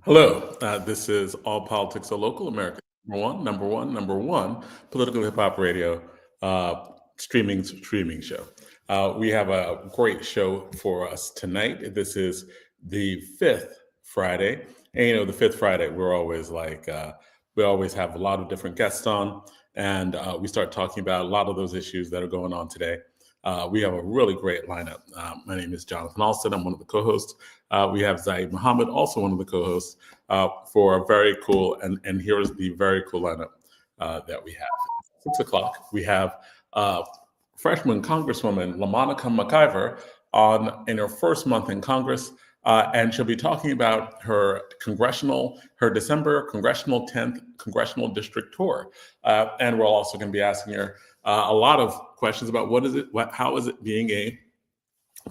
Hello, this is All Politics So Local, America number one political hip hop radio streaming show. We have a great show for us tonight. This is the fifth Friday, and the fifth Friday we're always we always have a lot of different guests on, and we start talking about a lot of those issues that are going on today. We have a really great lineup. My name is Jonathan Alston. I'm one of the co-hosts. We have Zaid Muhammad, also one of the co-hosts, for a very cool, and here's the very cool lineup that we have. At 6 o'clock, we have freshman Congresswoman LaMonica McIver in her first month in Congress, and she'll be talking about her December Congressional 10th Congressional District tour. And we're also going to be asking her a lot of questions about how is it being a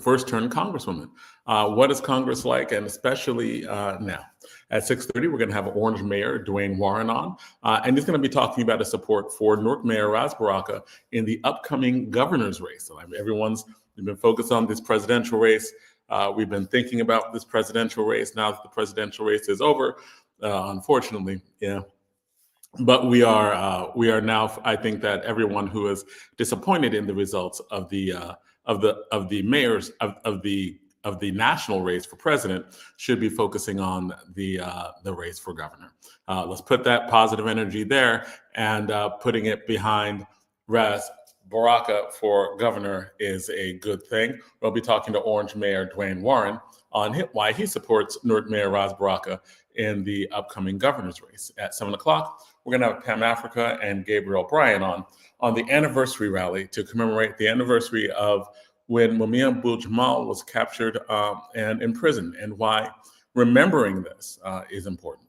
first-term Congresswoman? What is Congress like, and especially now? At 6:30, we're going to have Orange Mayor Dwayne Warren on, and he's going to be talking about his support for Newark Mayor Ras Baraka in the upcoming governor's race. So, we've been focused on this presidential race. We've been thinking about this presidential race now that the presidential race is over, unfortunately. Yeah. But we are now. I think that everyone who is disappointed in the results of the mayors of the national race for president should be focusing on the race for governor. Let's put that positive energy there, and putting it behind Ras Baraka for governor is a good thing. We'll be talking to Orange Mayor Dwayne Warren on why he supports Newark Mayor Ras Baraka in the upcoming governor's race. At 7 o'clock, we're going to have Pam Africa and Gabriel Bryant on the anniversary rally to commemorate the anniversary of when Mumia Abu Jamaal was captured and imprisoned, and why remembering this is important.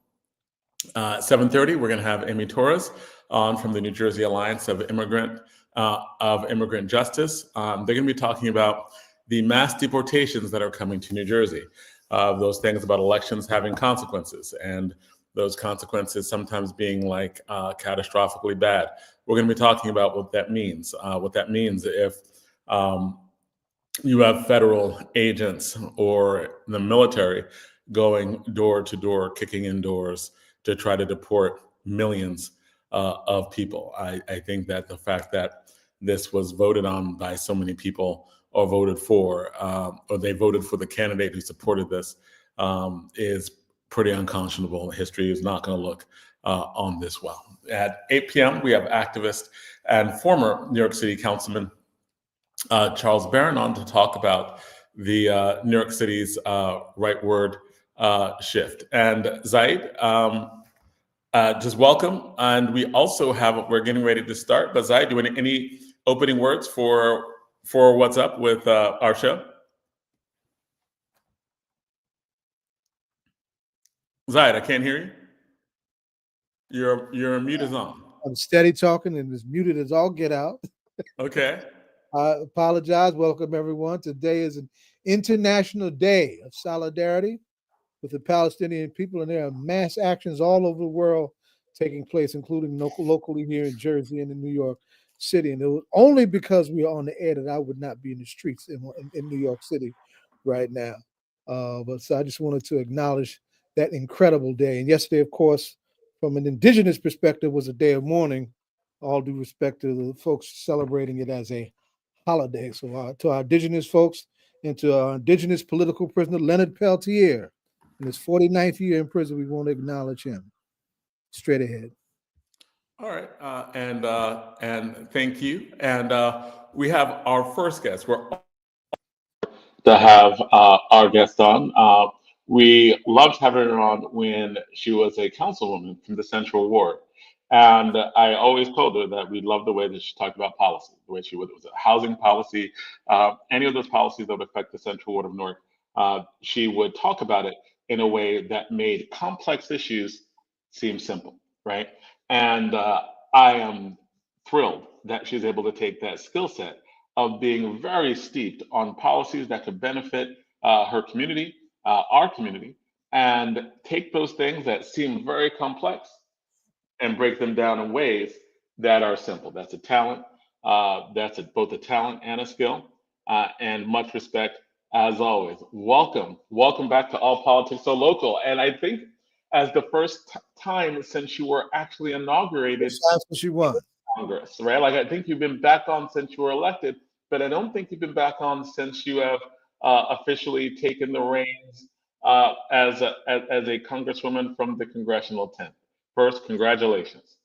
7:30, we're going to have Amy Torres on from the New Jersey Alliance of Immigrant Justice. They're going to be talking about the mass deportations that are coming to New Jersey. Those things about elections having consequences, and those consequences sometimes being catastrophically bad. We're going to be talking about what that means. What that means if you have federal agents or the military going door to door, kicking in doors to try to deport millions of people. I think that the fact that this was voted on by so many people, or they voted for the candidate who supported this, is pretty unconscionable. History is not going to look on this well. At 8 p.m., we have activist and former New York City Councilman Charles Barron on to talk about the New York City's rightward shift. And Zaid, just welcome. And we're getting ready to start. But Zaid, do you have any opening words for what's up with our show? Zaid, I can't hear you. Your mute is on. I'm steady talking and as muted as all get out. Okay. I apologize. Welcome, everyone. Today is an International Day of Solidarity with the Palestinian people, and there are mass actions all over the world taking place, including locally here in Jersey and in New York City. And it was only because we are on the air that I would not be in the streets in New York City right now. So I just wanted to acknowledge that incredible day. And yesterday, of course, from an indigenous perspective, was a day of mourning. All due respect to the folks celebrating it as a holiday. So to our indigenous folks and to our indigenous political prisoner, Leonard Peltier, in his 49th year in prison, we want to acknowledge him. Straight ahead. All right, and thank you. And we have our first guest. We're to have our guest on. We loved having her on when she was a councilwoman from the Central Ward. And I always told her that we loved the way that she talked about policy, the way was a housing policy, any of those policies that would affect the Central Ward of Newark. She would talk about it in a way that made complex issues seem simple, right? And I am thrilled that she's able to take that skill set of being very steeped on policies that could benefit her community, our community, and take those things that seem very complex and break them down in ways that are simple. That's a talent. Both a talent and a skill. And much respect, as always. Welcome back to All Politics So Local. And I think as the first time since you were actually inaugurated That's what she won. Congress, right? Like I think you've been back on since you were elected, but I don't think you've been back on since you have officially taken the reins as a congresswoman from the congressional tent. First, congratulations.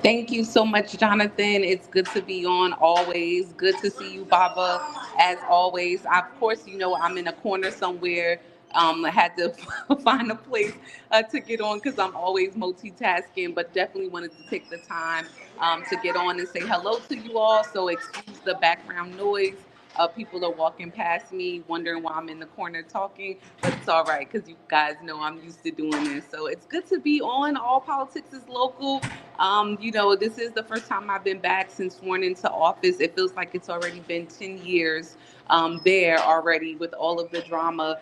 Thank you so much, Jonathan. It's good to be on always. Good to see you, Baba, as always. Of course, you know, I'm in a corner somewhere. I had to find a place to get on because I'm always multitasking, but definitely wanted to take the time to get on and say hello to you all. So excuse the background noise. People are walking past me, wondering why I'm in the corner talking, but it's all right because you guys know I'm used to doing this. So it's good to be on. All Politics is Local. You know, this is the first time I've been back since sworn into office. It feels like it's already been 10 years there already with all of the drama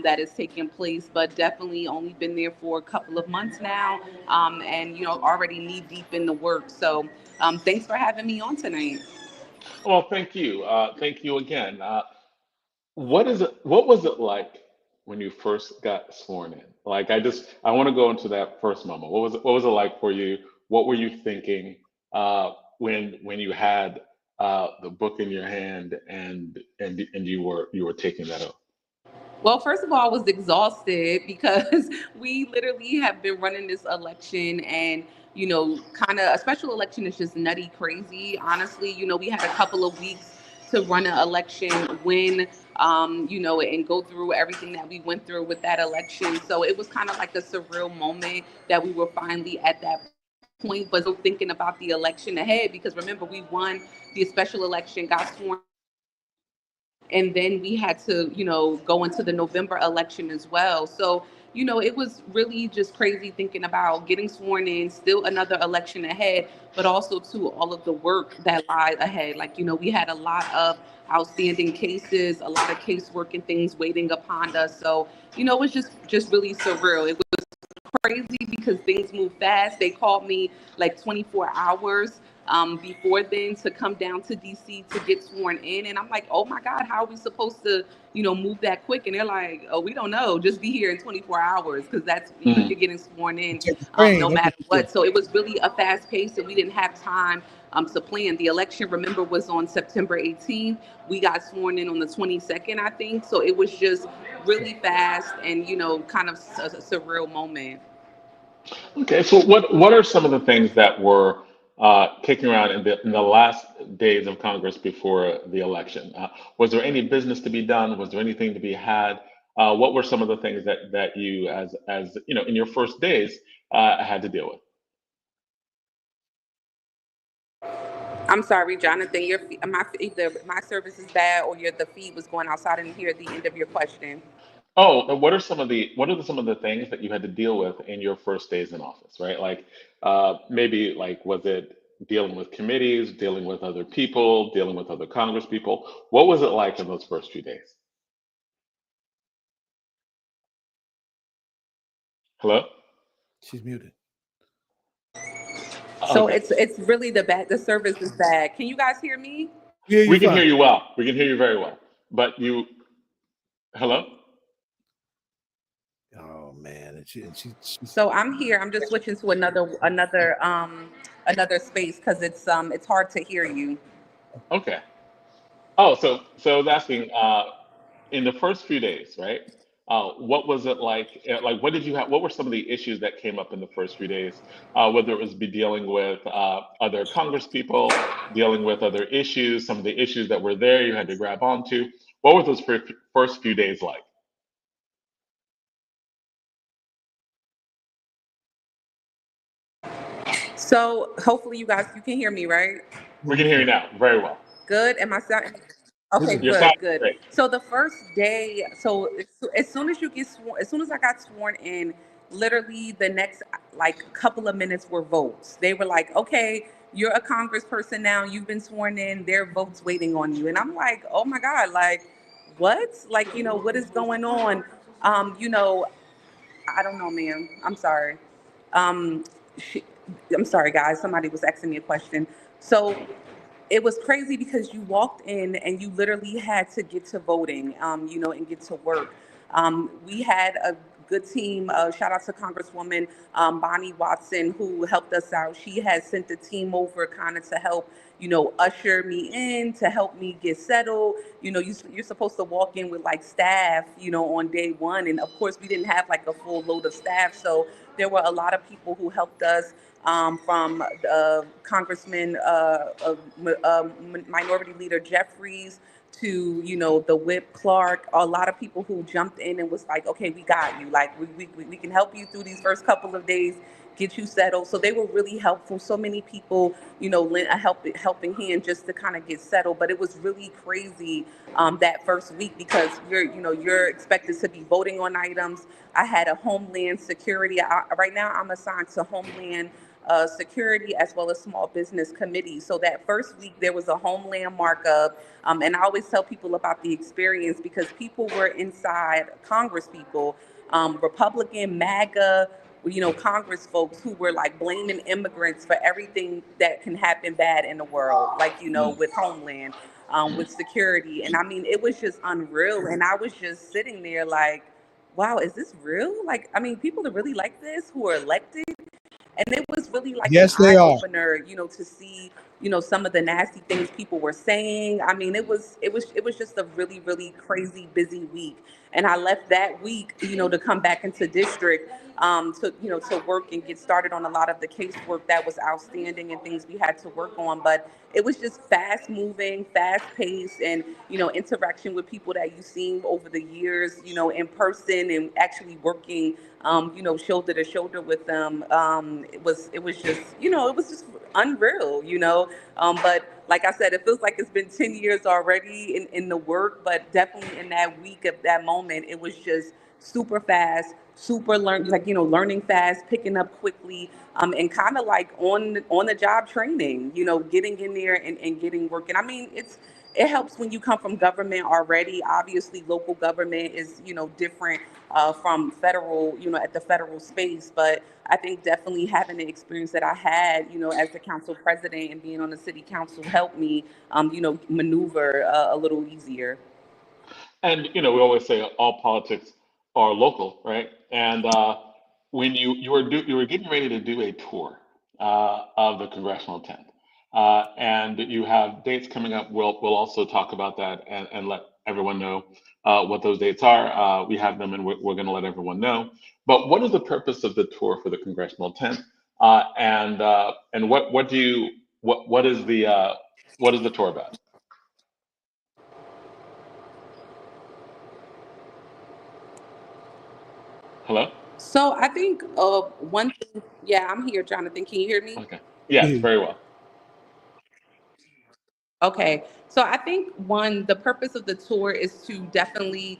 that is taking place, but definitely only been there for a couple of months now, and, you know, already knee deep in the work. So thanks for having me on tonight. Well, thank you. Thank you again. What is it? What was it like when you first got sworn in? Like, I want to go into that first moment. What was it like for you? What were you thinking when you had the book in your hand and you were taking that oath? Well, first of all, I was exhausted because we literally have been running this election and, you know, kind of a special election is just nutty crazy. Honestly, you know, we had a couple of weeks to run an election, win, you know, and go through everything that we went through with that election. So it was kind of like a surreal moment that we were finally at that point, but still thinking about the election ahead because remember, we won the special election, got sworn, and then we had to, you know, go into the November election as well. So, you know, it was really just crazy thinking about getting sworn in, still another election ahead, but also to all of the work that lies ahead. Like, you know, we had a lot of outstanding cases, a lot of casework and things waiting upon us. So, you know, it was just really surreal. It was crazy because things move fast. They called me like 24 hours before then to come down to DC to get sworn in. And I'm like, oh my God, how are we supposed to, you know, move that quick? And they're like, oh, we don't know. Just be here in 24 hours because that's, you know, you're getting sworn in Take the train. no That's matter what what. So it was really a fast pace and we didn't have time to plan. The election, remember, was on September 18th. We got sworn in on the 22nd, I think. So it was just really fast and, you know, kind of a surreal moment. Okay, so what are some of the things that were kicking around in the last days of Congress before the election? Was there any business to be done? Was there anything to be had? What were some of the things that you, as you know, in your first days, had to deal with? I'm sorry, Jonathan. Either my service is bad or the feed was going outside. I didn't hear the end of your question. Oh, what are some of the things that you had to deal with in your first days in office, right? Like maybe like was it dealing with committees, dealing with other people, dealing with other Congress people? What was it like in those first few days? Hello? she's muted. So Okay. it's really the service is bad. Can you guys hear me? Yeah, you We can hear fine. you well. We can hear you very well. But you, hello? Oh man, she's So I'm here. I'm just switching to another space because it's hard to hear you. Okay. Oh, so I was asking, in the first few days, right? What was it like? Like, what did you have? What were some of the issues that came up in the first few days? Whether it was be dealing with other Congress people, dealing with other issues, some of the issues that were there you had to grab onto. What were those first few days like? So hopefully you can hear me, right? We you can hear you fine. now very well. Good. Am I sound? This Okay, is Your sound good, is good. great. So the first day, so as soon as you get sworn, as soon as I got sworn in, literally the next like couple of minutes were votes. They were like, okay, you're a congressperson now. You've been sworn in. There are votes waiting on you. And I'm like, oh my God, like what? Like, you know, what is going on? You know, I don't know, ma'am. I'm sorry. Um, she, I'm sorry, guys. Somebody was asking me a question. So it was crazy because you walked in and you literally had to get to voting, you know, and get to work. We had a good team. Shout out to Congresswoman Bonnie Watson, who helped us out. She has sent the team over kind of to help, usher me in, to help me get settled. You're supposed to walk in with like staff, on day one. And of course, we didn't have like a full load of staff. So there were a lot of people who helped us, from Congressman, Minority Leader Jeffries, to the whip Clark, a lot of people who jumped in and was like, okay, we got you, like we can help you through these first couple of days, get you settled. So they were really helpful. So many people lent a helping hand just to kind of get settled. But it was really crazy that first week, because you're expected to be voting on items. I had a Homeland Security. Right now I'm assigned to Homeland Security as well as Small Business Committee. So that first week there was a Homeland markup, and I always tell people about the experience, because people were inside, Congress people, Republican, MAGA, Congress folks, who were like blaming immigrants for everything that can happen bad in the world, like with Homeland, with security. And I mean, it was just unreal. And I was just sitting there like, wow, is this real? Like, I mean, people are really like this who are elected. And it was really like an Yes, they eye are. opener, to see, some of the nasty things people were saying. I mean, it was just a really, really crazy, busy week. And I left that week, to come back into district, to work and get started on a lot of the casework that was outstanding and things we had to work on. But it was just fast moving, fast paced, and, interaction with people that you've seen over the years, in person, and actually working, shoulder to shoulder with them. It was just, it was just unreal, but like I said, it feels like it's been 10 years already in the work, but definitely in that week of that moment, it was just super fast, learning fast, picking up quickly, and kind of like on the job training, getting in there and getting working. I mean, it helps when you come from government already. Obviously, local government is, different from federal, at the federal space. But I think definitely having the experience that I had, as the council president and being on the city council helped me, maneuver a little easier. And we always say all politics are local, right? And when you were getting ready to do a tour of the congressional tent, and you have dates coming up. We'll also talk about that and let everyone know what those dates are. We have them, and we're going to let everyone know. But what is the purpose of the tour for the congressional tent? And what is the tour about? Hello? So I think one thing, yeah, I'm here, Jonathan. Can you hear me? Okay. Yes, Yeah. very well. Okay, so I think the purpose of the tour is to definitely,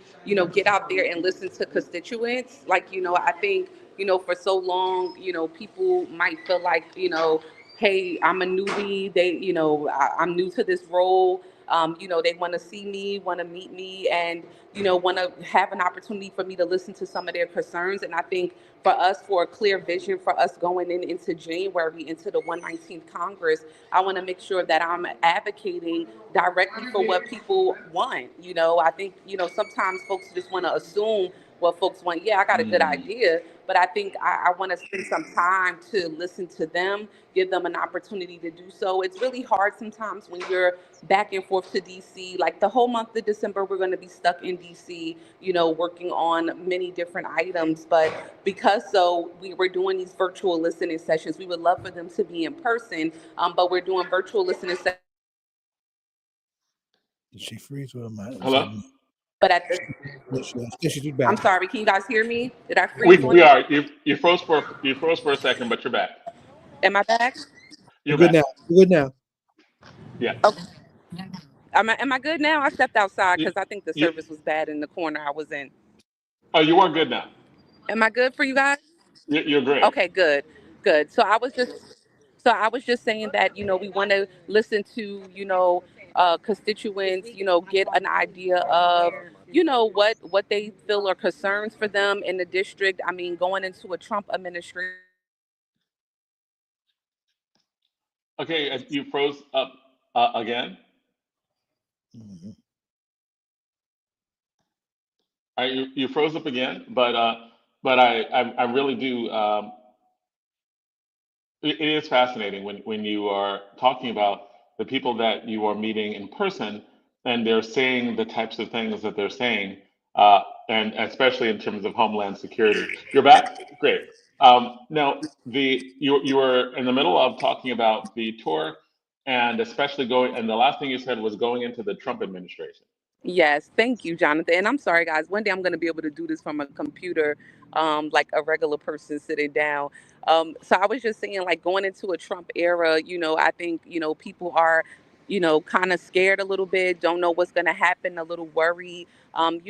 get out there and listen to constituents. Like, I think, for so long, people might feel like, hey, I'm a newbie. I'm new to this role. They want to see me, want to meet me, and, want to have an opportunity for me to listen to some of their concerns. And I think for a clear vision for us going into January, into the 119th Congress, I want to make sure that I'm advocating directly for what people want. I think, sometimes folks just want to assume what folks want. Yeah, I got a good idea, but I think I want to spend some time to listen to them, give them an opportunity to do so. It's really hard sometimes when you're back and forth to DC. Like the whole month of December, we're going to be stuck in DC, working on many different items. But because we're doing these virtual listening sessions, we would love for them to be in person, but we're doing virtual listening sessions. Did she freeze? Or am I? Hello? But at the, She's back. I'm sorry, can you guys hear me? Did I freeze? We are. You froze for a second, but you're back. Am I back? We're You're good back. now. We're good now. Yeah. Okay. Am I good now? I stepped outside You, because I think the you, service was bad in the corner I was in. oh, you are good now. Am I good for you guys? You're great. Okay, good, good. So I was just saying that, we want to listen to, constituents, get an idea of, what they feel are concerns for them in the district. I mean, going into a Trump administration. Okay, you froze up again. Mhm. You froze up again, but but I really do. It is fascinating when you are talking about the people that you are meeting in person, and they're saying the types of things that they're saying, and especially in terms of homeland security. You're back? Great. Now, you were in the middle of talking about the tour, and especially going, and the last thing you said was going into the Trump administration. Yes, thank you, Jonathan. And I'm sorry, guys. One day I'm going to be able to do this from a computer, like a regular person sitting down. So I was just saying, like going into a Trump era, I think, people are, kind of scared a little bit, don't know what's going to happen, a little worried, and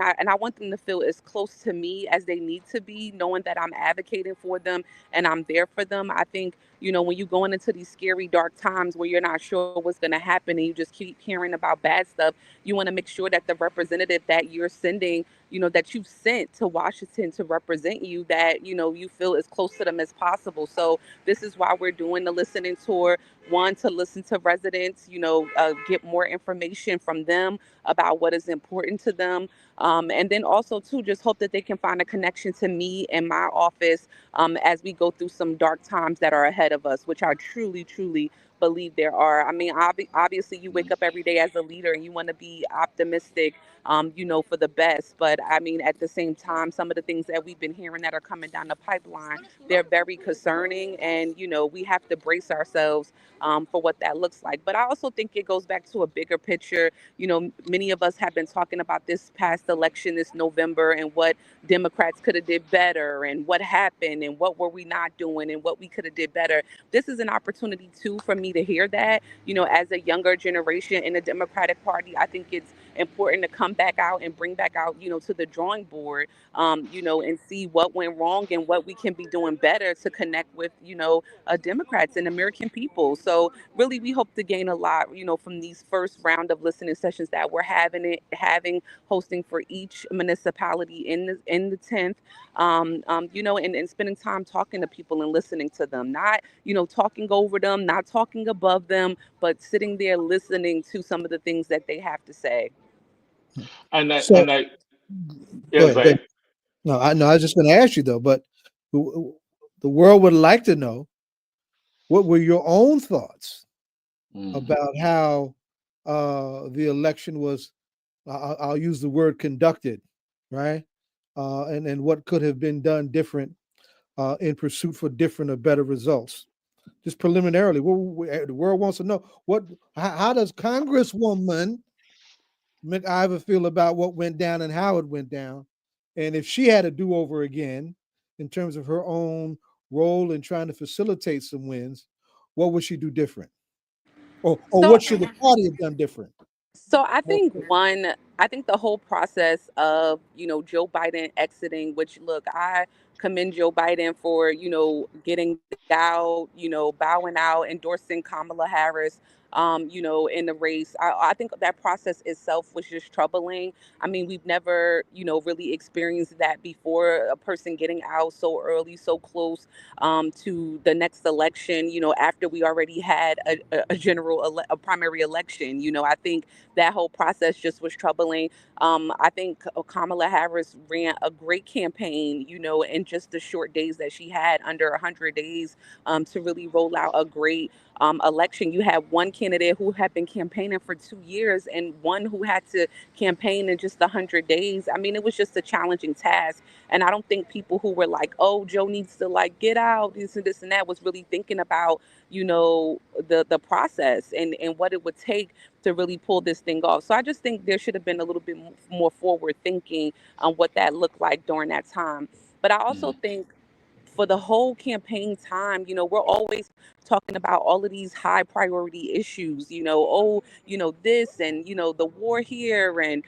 I want them to feel as close to me as they need to be, knowing that I'm advocating for them and I'm there for them. I think, when you're going into these scary, dark times where you're not sure what's going to happen and you just keep hearing about bad stuff, you want to make sure that the representative that you're sending, that you've sent to Washington to represent you, that, you feel as close to them as possible. So this is why we're doing the listening tour. One, to listen to residents, get more information from them about what is important to them. And then also, too, just hope that they can find a connection to me and my office as we go through some dark times that are ahead of us, which I truly, truly believe there are. I mean, obviously, you wake up every day as a leader and you want to be optimistic, for the best. But I mean, at the same time, some of the things that we've been hearing that are coming down the pipeline, they're very concerning. And, we have to brace ourselves for what that looks like. But I also think it goes back to a bigger picture. Many of us have been talking about this past election this November and what Democrats could have did better and what happened and what were we not doing and what we could have did better. This is an opportunity too for me to hear that, as a younger generation in the Democratic Party. I think it's important to come back out and bring back out, to the drawing board, and see what went wrong and what we can be doing better to connect with, Democrats and American people. So really, we hope to gain a lot, from these first round of listening sessions that we're hosting for each municipality in the 10th, and spending time talking to people and listening to them, not, talking over them, not talking above them, but sitting there listening to some of the things that they have to say. And that, So and that, go yes, ahead. Go ahead. No, I was just going to ask you though, but the world would like to know what were your own thoughts about how the election was. I'll use the word conducted, right? And what could have been done different in pursuit for different or better results. Just preliminarily, the world wants to know how does Congresswoman McIver feel about what went down and how it went down, and if she had a do-over again in terms of her own role in trying to facilitate some wins, what would she do different, or So what should the party have done different? So I think the whole process of, Joe Biden exiting, which look, I commend Joe Biden for, getting out, bowing out, endorsing Kamala Harris, in the race. I think that process itself was just troubling. I mean, we've never, really experienced that before, a person getting out so early, so close to the next election, after we already had a primary election. I think that whole process just was troubling. I think Kamala Harris ran a great campaign, in just the short days that she had, under 100 days, to really roll out a great election. You had one candidate who had been campaigning for 2 years and one who had to campaign in just 100 days. I mean, it was just a challenging task. And I don't think people who were like, oh, Joe needs to like get out, this and that, was really thinking about, the process and what it would take to really pull this thing off. So I just think there should have been a little bit more forward thinking on what that looked like during that time. But I also think for the whole campaign time, we're always talking about all of these high priority issues, this and, the war here and,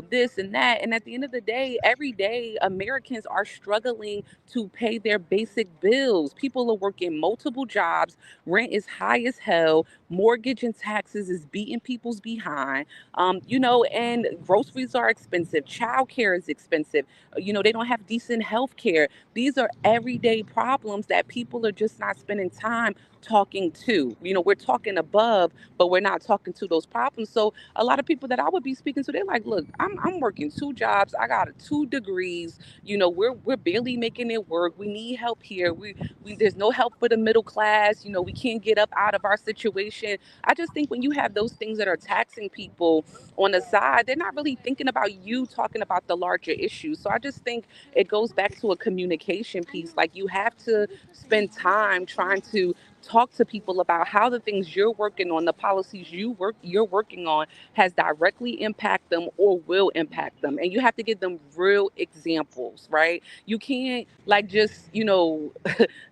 this and that. And at the end of the day, every day, Americans are struggling to pay their basic bills. People are working multiple jobs. Rent is high as hell. Mortgage and taxes is beating people's behind, and groceries are expensive. Childcare is expensive. They don't have decent health care. These are everyday everyday problems that people are just not spending time talking to. We're talking above, but we're not talking to those problems. So a lot of people that I would be speaking to, they're like, look, I'm working 2 jobs. I got 2 degrees. We're barely making it work. We need help here. There's no help for the middle class. We can't get up out of our situation. I just think when you have those things that are taxing people on the side, they're not really thinking about you talking about the larger issues. So I just think it goes back to a communication piece. Like, you have to spend time trying to talk to people about how the things you're working on, the policies you're working on, has directly impact them or will impact them. And you have to give them real examples, right? You can't just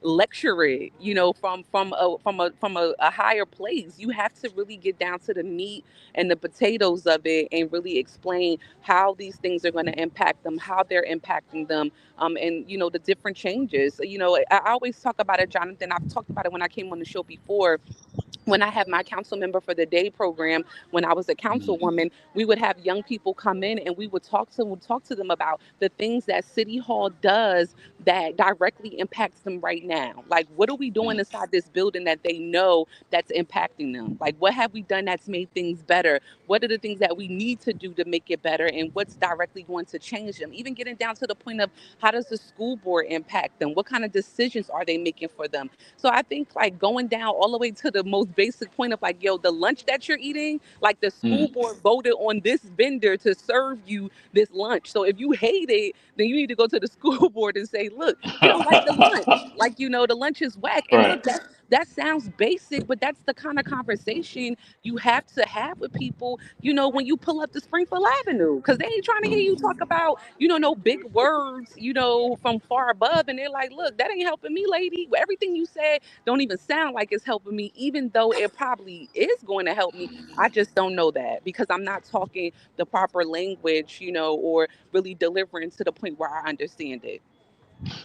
lecture it, from a higher place. You have to really get down to the meat and the potatoes of it and really explain how these things are going to impact them, how they're impacting them, and the different changes. I always talk about it, Jonathan. I've talked about it when I came on the show before. When I had my council member for the day program, when I was a councilwoman, we would have young people come in and we would talk to them about the things that City Hall does that directly impacts them right now. Like, what are we doing inside this building that they know that's impacting them? Like, what have we done that's made things better? What are the things that we need to do to make it better? And what's directly going to change them? Even getting down to the point of, how does the school board impact them? What kind of decisions are they making for them? So I think, like, going down all the way to the most basic point of, like, yo, the lunch that you're eating, like, the school board voted on this vendor to serve you this lunch. So if you hate it, then you need to go to the school board and say, look, we don't like the lunch. Like, the lunch is whack. And Right. look, that sounds basic, but that's the kind of conversation you have to have with people, when you pull up to Springfield Avenue, because they ain't trying to hear you talk about, no big words, from far above. And they're like, look, that ain't helping me, lady. Everything you said don't even sound like it's helping me, even though it probably is going to help me. I just don't know that because I'm not talking the proper language, or really delivering to the point where I understand it.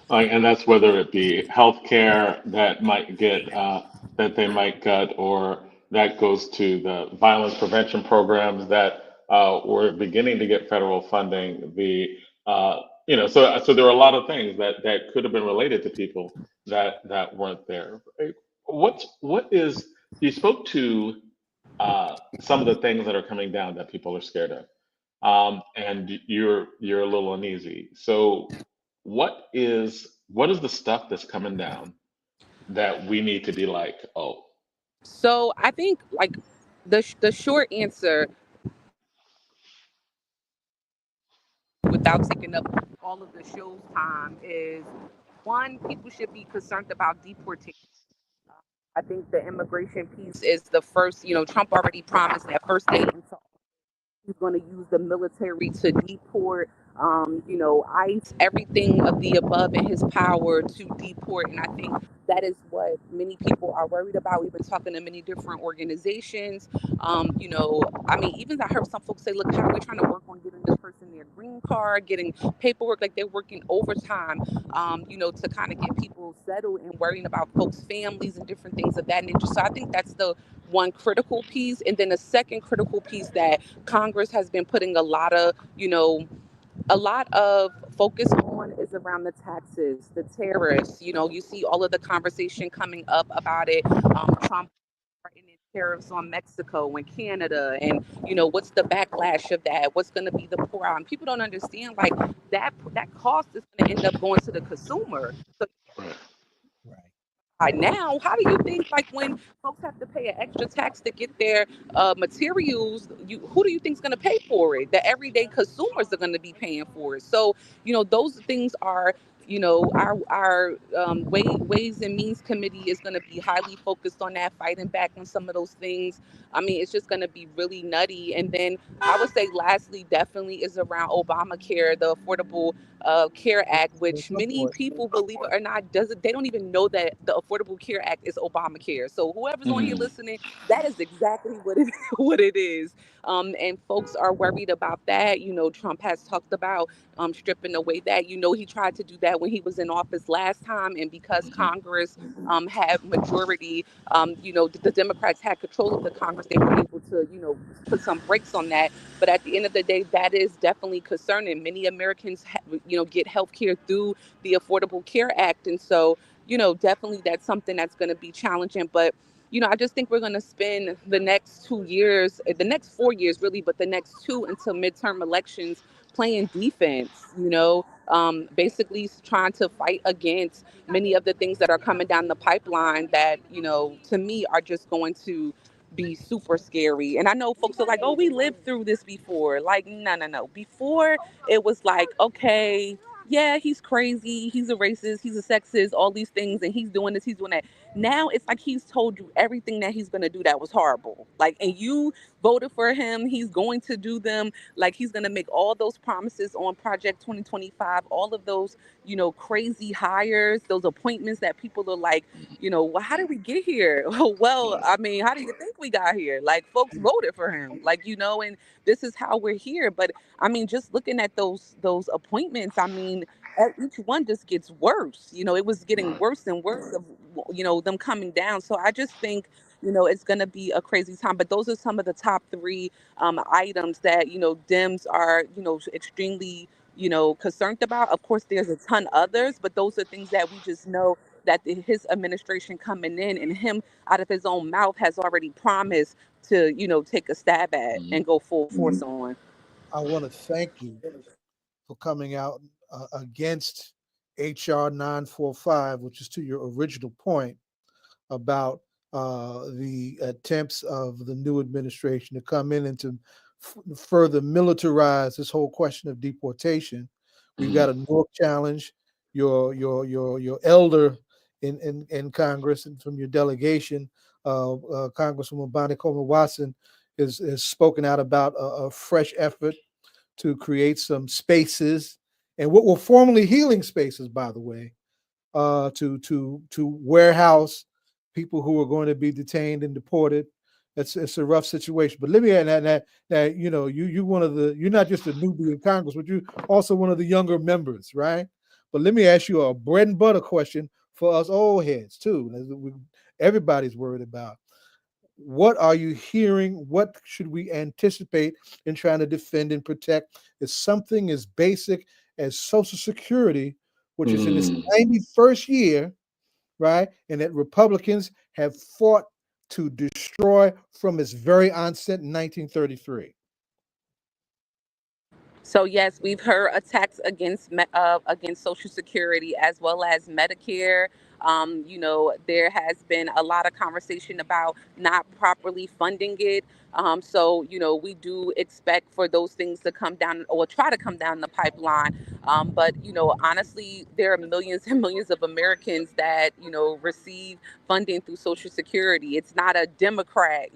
And that's whether it be healthcare that might get that they might cut, or that goes to the violence prevention programs that were beginning to get federal funding. So there are a lot of things that could have been related to people that weren't there. What is you spoke to some of the things that are coming down that people are scared of, and you're a little uneasy. So what is the stuff that's coming down that we need to be like, oh, So I think, like, the short answer, without taking up all of the show's time, is one, people should be concerned about deportation. I think the immigration piece is the first. Trump already promised that first day into, he's going to use the military to deport, ICE, everything of the above in his power to deport. And I think that is what many people are worried about. We've been talking to many different organizations. Even I heard some folks say, look, how are we trying to work on getting this person their green card, getting paperwork, like they're working overtime, to kind of get people settled and worrying about folks' families and different things of that nature. So I think that's the one critical piece. And then the second critical piece that Congress has been putting a lot of focus on is around the taxes, the tariffs. You see all of the conversation coming up about it. Trump in tariffs on Mexico and Canada, and what's the backlash of that? What's going to be the pour out? And people don't understand, like, that cost is going to end up going to the consumer. So right. now, how do you think, like, when folks have to pay an extra tax to get their materials, who do you think is going to pay for it? The everyday consumers are going to be paying for it. So those things are, our ways and means committee is going to be highly focused on that, fighting back on some of those things. It's just going to be really nutty. And then I would say lastly, definitely, is around Obamacare, the Affordable Care Act, which many people, believe it or not, they don't even know that the Affordable Care Act is Obamacare. So whoever's on here listening, that is exactly what it what it is. And folks are worried about that. Trump has talked about stripping away that. He tried to do that when he was in office last time, and because Congress had majority, the Democrats had control of the Congress, they were able to, put some brakes on that. But at the end of the day, that is definitely concerning. Many Americans, get health care through the Affordable Care Act. And so, definitely that's something that's going to be challenging. But, I just think we're going to spend the next 2 years, the next 4 years really, but the next two until midterm elections playing defense, basically trying to fight against many of the things that are coming down the pipeline that, to me are just going to be super scary. And I know folks are like, oh, we lived through this before. Like, no, no, no. Before it was like, okay, yeah, he's crazy, he's a racist, he's a sexist, all these things, and he's doing this, he's doing that. Now it's like he's told you everything that he's going to do that was horrible. Like, and you voted for him, he's going to do them. Like, he's going to make all those promises on Project 2025, all of those, crazy hires, those appointments that people are like, well, how did we get here? Well, I mean, how do you think we got here? Like, folks voted for him, like, and this is how we're here. But I mean, just looking at those appointments, I mean, each one just gets worse. It was getting worse and worse of, them coming down. So I just think, it's going to be a crazy time. But those are some of the top three items that, Dems are, extremely, concerned about. Of course, there's a ton others, but those are things that we just know that his administration coming in and him out of his own mouth has already promised to, take a stab at and go full force on. I want to thank you for coming out against HR 945, which is to your original point about the attempts of the new administration to come in and to further militarize this whole question of deportation. We've got a Newark challenge. Your elder in Congress and from your delegation, Congresswoman LaMonica McIver, has spoken out about a fresh effort to create some spaces, and what were formerly healing spaces, by the way, to warehouse people who are going to be detained and deported. It's a rough situation. But let me add that you're not just a newbie in Congress, but you're also one of the younger members, right? But let me ask you a bread and butter question for us old heads too. Everybody's worried about. What are you hearing? What should we anticipate in trying to defend and protect? Is something as basic as Social Security, which is in its 91st year, right? And that Republicans have fought to destroy from its very onset in 1933. So yes, we've heard attacks against Social Security as well as Medicare. There has been a lot of conversation about not properly funding it. So we do expect for those things to come down or try to come down the pipeline. But honestly, there are millions and millions of Americans that receive funding through Social Security. It's not a Democrat.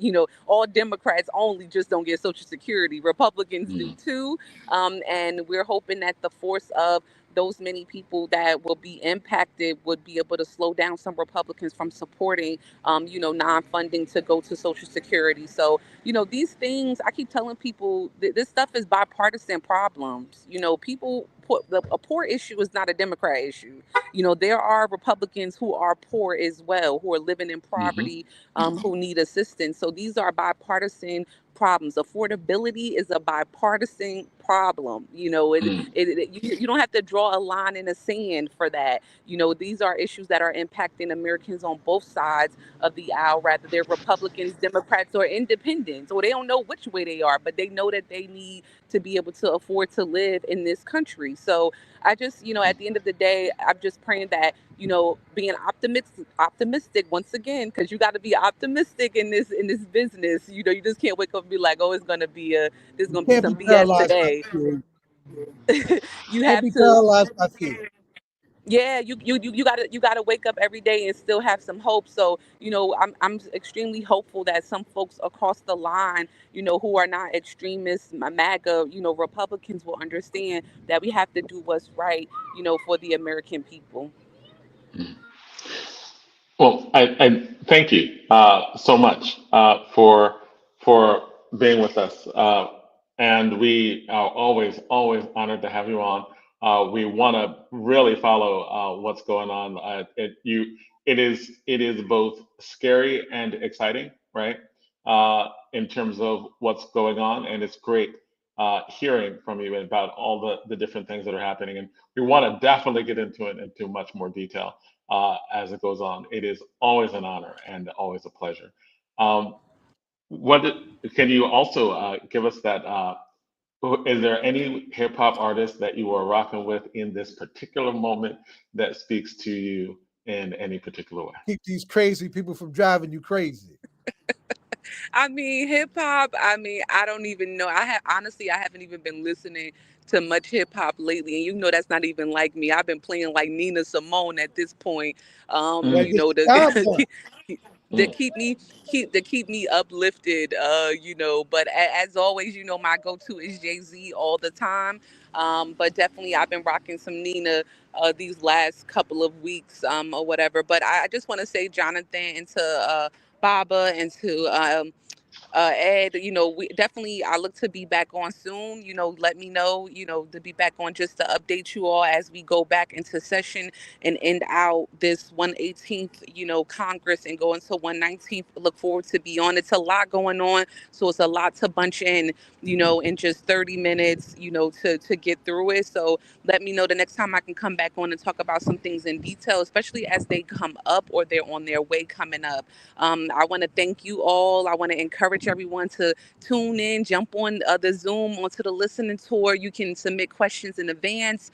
All Democrats only just don't get Social Security. Republicans do too. And we're hoping that the force of those many people that will be impacted would be able to slow down some Republicans from supporting, non-funding to go to Social Security. So, these things, I keep telling people this stuff is bipartisan problems. A poor issue is not a Democrat issue. There are Republicans who are poor as well, who are living in poverty, who need assistance. So these are bipartisan problems. Affordability is a bipartisan problem. You don't have to draw a line in the sand for that. These are issues that are impacting Americans on both sides of the aisle, rather they're Republicans, Democrats, or independents, or they don't know which way they are, but they know that they need to be able to afford to live in this country. So I just, at the end of the day, I'm just praying that, being optimistic once again, because you got to be optimistic in this business. You just can't wake up and be like, oh, there's gonna be some BS today. You Can't have be to. paralyzed by fear. Yeah, you gotta wake up every day and still have some hope. So I'm extremely hopeful that some folks across the line, who are not extremists, MAGA, Republicans, will understand that we have to do what's right, for the American people. Well, I thank you so much for being with us, and we are always honored to have you on. we want to really follow what's going on. It is both scary and exciting, right? In terms of what's going on, and it's great hearing from you about all the different things that are happening. And we want to definitely get into it into much more detail as it goes on. It is always an honor and always a pleasure. Um, can you also give us that? Is there any hip hop artist that you are rocking with in this particular moment that speaks to you in any particular way? Keep these crazy people from driving you crazy. I mean, hip hop. I mean, I don't even know. I haven't even been listening to much hip hop lately, and you know that's not even like me. I've been playing like Nina Simone at this point. Gotta Mm, You get know, your time to done. to mm. keep me uplifted. You know, but as always, you know, my go to is Jay-Z all the time. But definitely, I've been rocking some Nina these last couple of weeks, or whatever. But I just want to say, Jonathan, and to Baba, and to Ed, you know, we definitely, I look to be back on soon. You know, let me know, you know, to be back on, just to update you all as we go back into session and end out this 118th, you know, Congress, and go into 119th. Look forward to be on. It's a lot going on. So it's a lot to bunch in, you know, in just 30 minutes, you know, to get through it. So let me know the next time I can come back on and talk about some things in detail, especially as they come up or they're on their way coming up. I want to thank you all. I want to encourage everyone to tune in, jump on the Zoom onto the listening tour. You can submit questions in advance.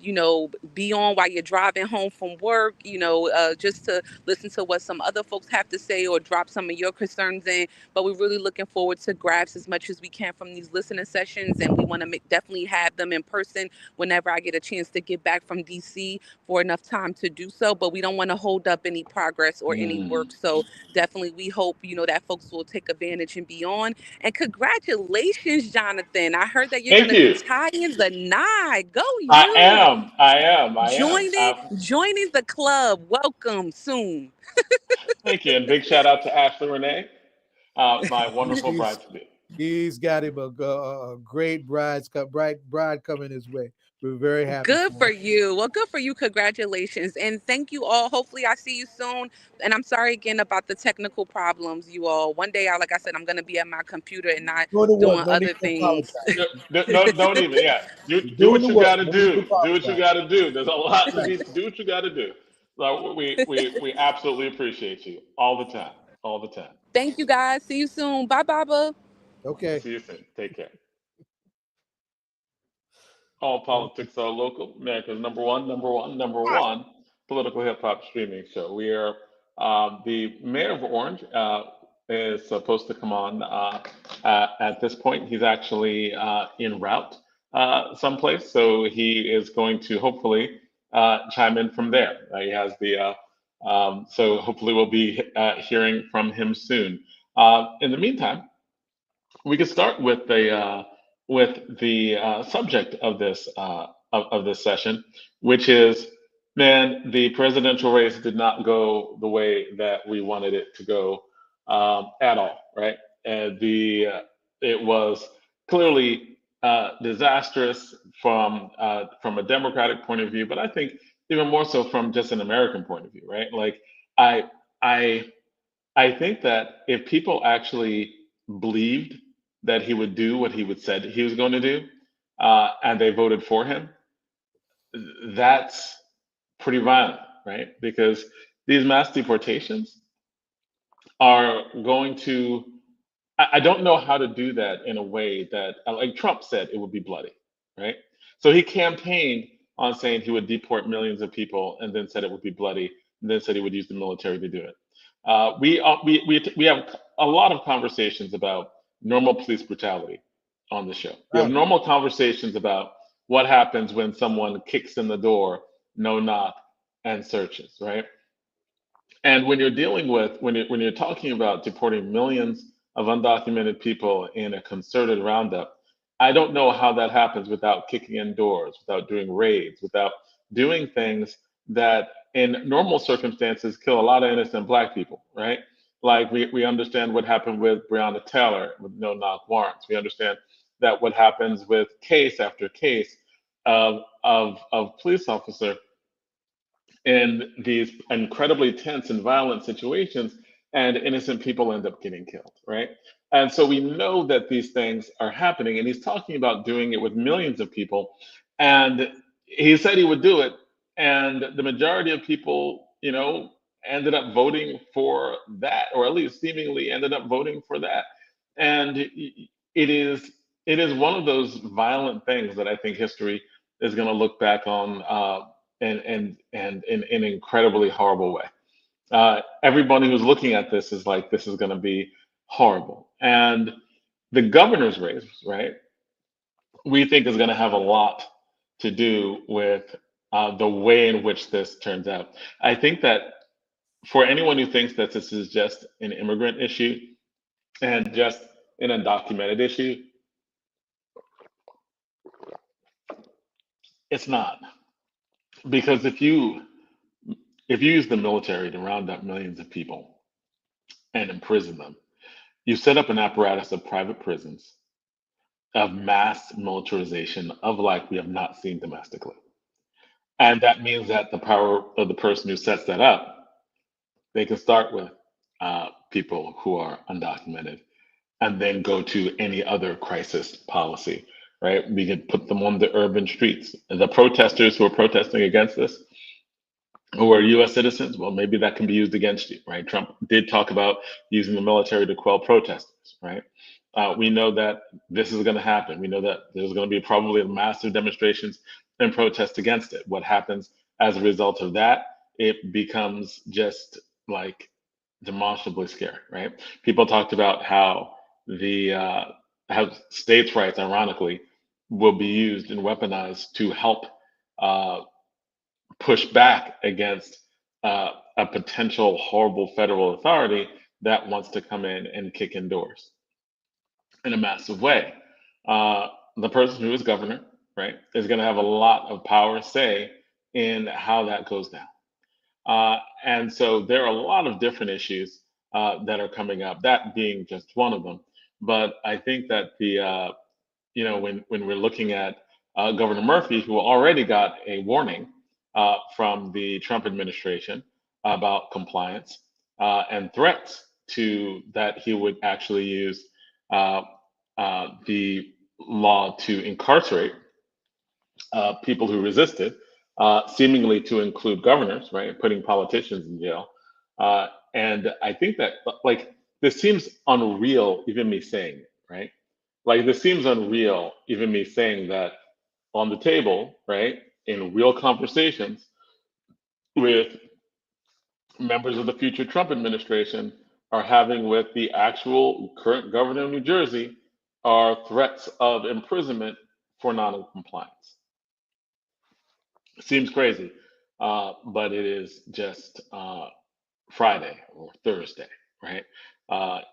You know, be on while you're driving home from work. You know, just to listen to what some other folks have to say or drop some of your concerns in. But we're really looking forward to grabs as much as we can from these listening sessions, and we want to definitely have them in person whenever I get a chance to get back from DC for enough time to do so. But we don't want to hold up any progress or any work. So definitely we hope, you know, that folks will take advantage and be on. And congratulations, Jonathan. I heard that you're going Thank to be you. tying the knot. Go I you. am. I am. I am. Joining the club. Welcome soon. Thank you. And big shout out to Ashley Renee, my wonderful He's bride to be. he's got him a great bride coming his way. We're very happy Good for for him. you. Well, good for you. Congratulations. And thank you all. Hopefully I see you soon. And I'm sorry again about the technical problems, you all. One day, like I said, I'm going to be at my computer and not Doing the work. doing No need other to apologize. things. No, no, don't even. Yeah, You're do doing what the you work. got to No need to do. Do what you apologize. got to do. There's a lot to Right. be. Do what you got to do. So we absolutely appreciate you all the time. All the time. Thank you guys. See you soon. Bye, Baba. Okay. See you soon. Take care. All Okay. politics are local. America's number one political hip hop streaming show. We are the mayor of Orange is supposed to come on at this point. He's actually en route someplace, so he is going to hopefully chime in from there. He has the so hopefully we'll be hearing from him soon. In the meantime, we could start with the subject of this of this session, which is, man, the presidential race did not go the way that we wanted it to go at all, right? And it was clearly disastrous from a Democratic point of view, but I think even more so from just an American point of view, right? Like I I I think that if people actually believed that he would do what he would said he was going to do, and they voted for him, that's pretty violent, right? Because these mass deportations are going to, I don't know how to do that in a way that, like Trump said, it would be bloody, right? So he campaigned on saying he would deport millions of people, and then said it would be bloody, and then said he would use the military to do it. We have a lot of conversations about normal police brutality on the show. We have Right. normal conversations about what happens when someone kicks in the door, no knock, and searches, right? And when you're dealing with when you're talking about deporting millions of undocumented people in a concerted roundup, I don't know how that happens without kicking in doors, without doing raids, without doing things that in normal circumstances kill a lot of innocent black people, right? Like we understand what happened with Breonna Taylor with no knock warrants. We understand that what happens with case after case of police officer in these incredibly tense and violent situations, and innocent people end up getting killed, right? And so we know that these things are happening, and he's talking about doing it with millions of people. And he said he would do it, and the majority of people, ended up voting for that, or at least seemingly ended up voting for that. And it is one of those violent things that I think history is going to look back on and in an incredibly horrible way. Everybody who's looking at this is like, this is going to be horrible. And the governor's race, right, we think is going to have a lot to do with the way in which this turns out. I think that for anyone who thinks that this is just an immigrant issue and just an undocumented issue, it's not. Because if you use the military to round up millions of people and imprison them, you set up an apparatus of private prisons, of mass militarization of like we have not seen domestically. And that means that the power of the person who sets that up, they can start with people who are undocumented and then go to any other crisis policy, right? We could put them on the urban streets. The protesters who are protesting against this, who are US citizens, well, maybe that can be used against you, right? Trump did talk about using the military to quell protesters, right? We know that this is going to happen. We know that there's going to be probably massive demonstrations and protests against it. What happens as a result of that? It becomes just like demonstrably scary, right? People talked about how how states' rights, ironically, will be used and weaponized to help push back against a potential horrible federal authority that wants to come in and kick in doors in a massive way. The person who is governor, right, is going to have a lot of power say in how that goes down. And so there are a lot of different issues that are coming up, that being just one of them. But I think that when we're looking at Governor Murphy, who already got a warning from the Trump administration about compliance and threats to that he would actually use the law to incarcerate people who resisted, seemingly to include governors, right, putting politicians in jail. And I think that like this seems unreal, even me saying it, right? Like this seems unreal, even me saying that on the table, right, in real conversations with members of the future Trump administration are having with the actual current governor of New Jersey are threats of imprisonment for non-compliance. Seems crazy, but it is just Friday or Thursday, right,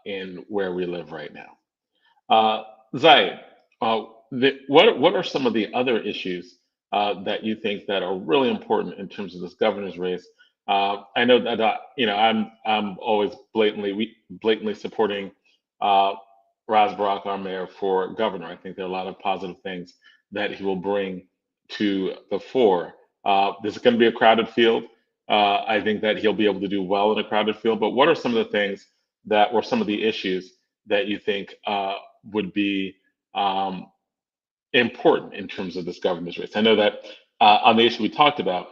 in where we live right now. Zaid, what are some of the other issues that you think that are really important in terms of this governor's race? I know that I'm always blatantly supporting Ras Baraka, our mayor, for governor. I think there are a lot of positive things that he will bring to the fore. This is going to be a crowded field. I think that he'll be able to do well in a crowded field. But what are some of the things that, or some of the issues that you think would be important in terms of this governor's race? I know that on the issue we talked about,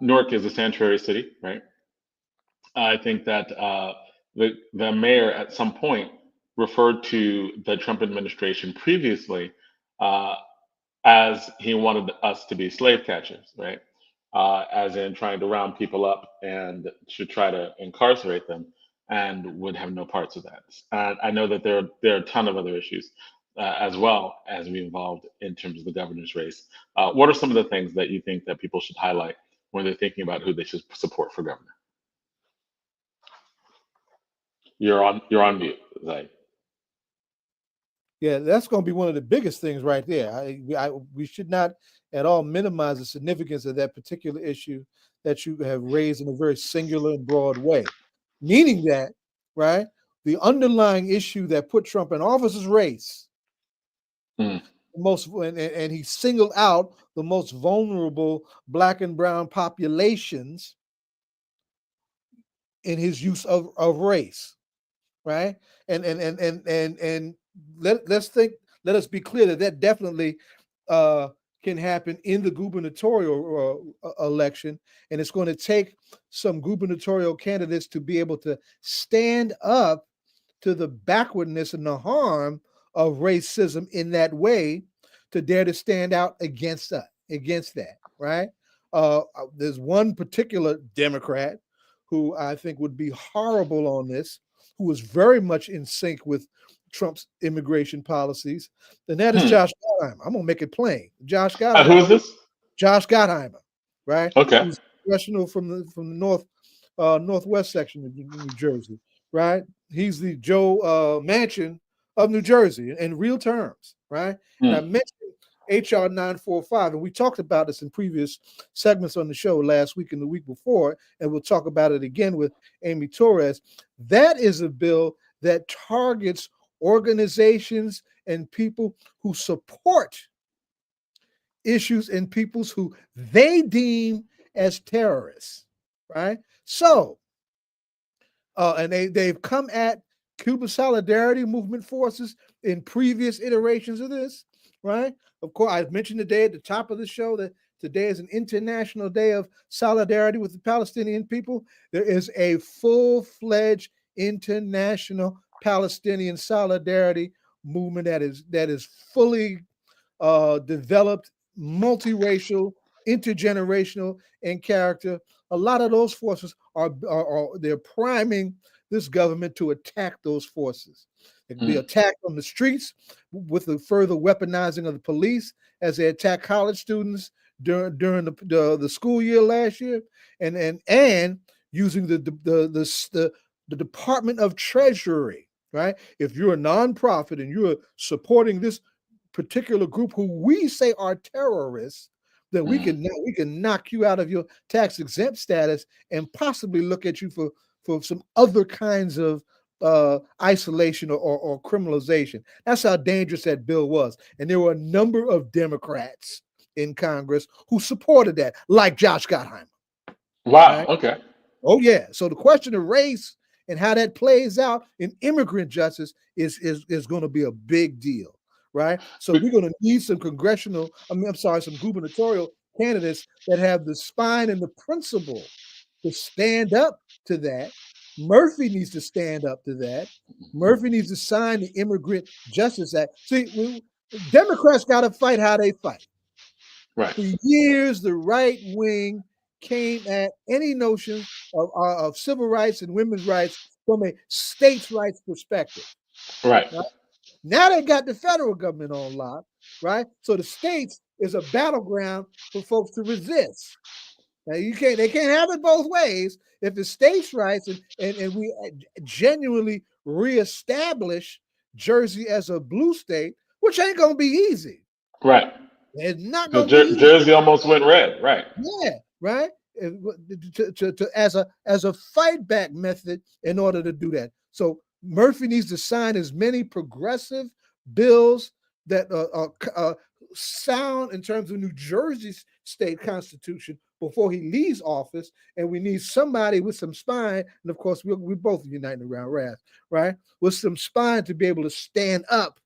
Newark is a sanctuary city, right? I think that the mayor at some point referred to the Trump administration previously as he wanted us to be slave catchers, right? As in trying to round people up and to try to incarcerate them, and would have no parts of that. I know that there are a ton of other issues as well as we involved in terms of the governor's race. What are some of the things that you think that people should highlight when they're thinking about who they should support for governor? You're on mute, Zay. Yeah, that's going to be one of the biggest things right there. We should not at all minimize the significance of that particular issue that you have raised in a very singular and broad way. Meaning that, right, the underlying issue that put Trump in office's race and he singled out the most vulnerable Black and brown populations in his use of race, right? And let us be clear that definitely can happen in the gubernatorial election, and it's going to take some gubernatorial candidates to be able to stand up to the backwardness and the harm of racism in that way, to dare to stand out against that, right? There's one particular Democrat who I think would be horrible on this, who is very much in sync with Trump's immigration policies, and that is Josh Gottheimer. I'm gonna make it plain. Josh Gottheimer. Who is this? Josh Gottheimer, right? Okay. Who's congressional from the northwest section of New Jersey, right? He's the Joe Manchin of New Jersey in real terms, right? And I mentioned HR 945, and we talked about this in previous segments on the show last week and the week before, and we'll talk about it again with Amy Torres. That is a bill that targets organizations and people who support issues and peoples who they deem as terrorists, right? So, and they've come at Cuban Solidarity Movement forces in previous iterations of this, right? Of course, I mentioned today at the top of the show that today is an International Day of Solidarity with the Palestinian people. There is a full-fledged international Palestinian solidarity movement that is fully developed, multiracial, intergenerational in character. A lot of those forces they're priming this government to attack those forces. It can be attacked on the streets with the further weaponizing of the police as they attack college students during the school year last year, and using the Department of Treasury, right? If you're a nonprofit and you're supporting this particular group who we say are terrorists, then we can knock you out of your tax exempt status and possibly look at you for some other kinds of isolation or criminalization. That's how dangerous that bill was. And there were a number of Democrats in Congress who supported that, like Josh Gottheimer. Wow. Right? Okay. Oh, yeah. So the question of race and how that plays out in immigrant justice is going to be a big deal, right? So we're going to need some some gubernatorial candidates that have the spine and the principle to stand up to that. Murphy needs to stand up to that. Murphy needs to sign the Immigrant Justice Act. See, Democrats got to fight how they fight. Right. For years, the right wing came at any notion of civil rights and women's rights from a states' rights perspective. Right. Now they got the federal government on lock, right? So the states is a battleground for folks to resist. Now they can't have it both ways. If it's states' rights and we genuinely reestablish Jersey as a blue state, which ain't gonna be easy. Right. It's not gonna be easy. Jersey almost went red. Right. Yeah, right. As a fight back method in order to do that. So Murphy needs to sign as many progressive bills that are sound in terms of New Jersey's state constitution before he leaves office, and we need somebody with some spine, and of course we're both uniting around Ras, right? With some spine to be able to stand up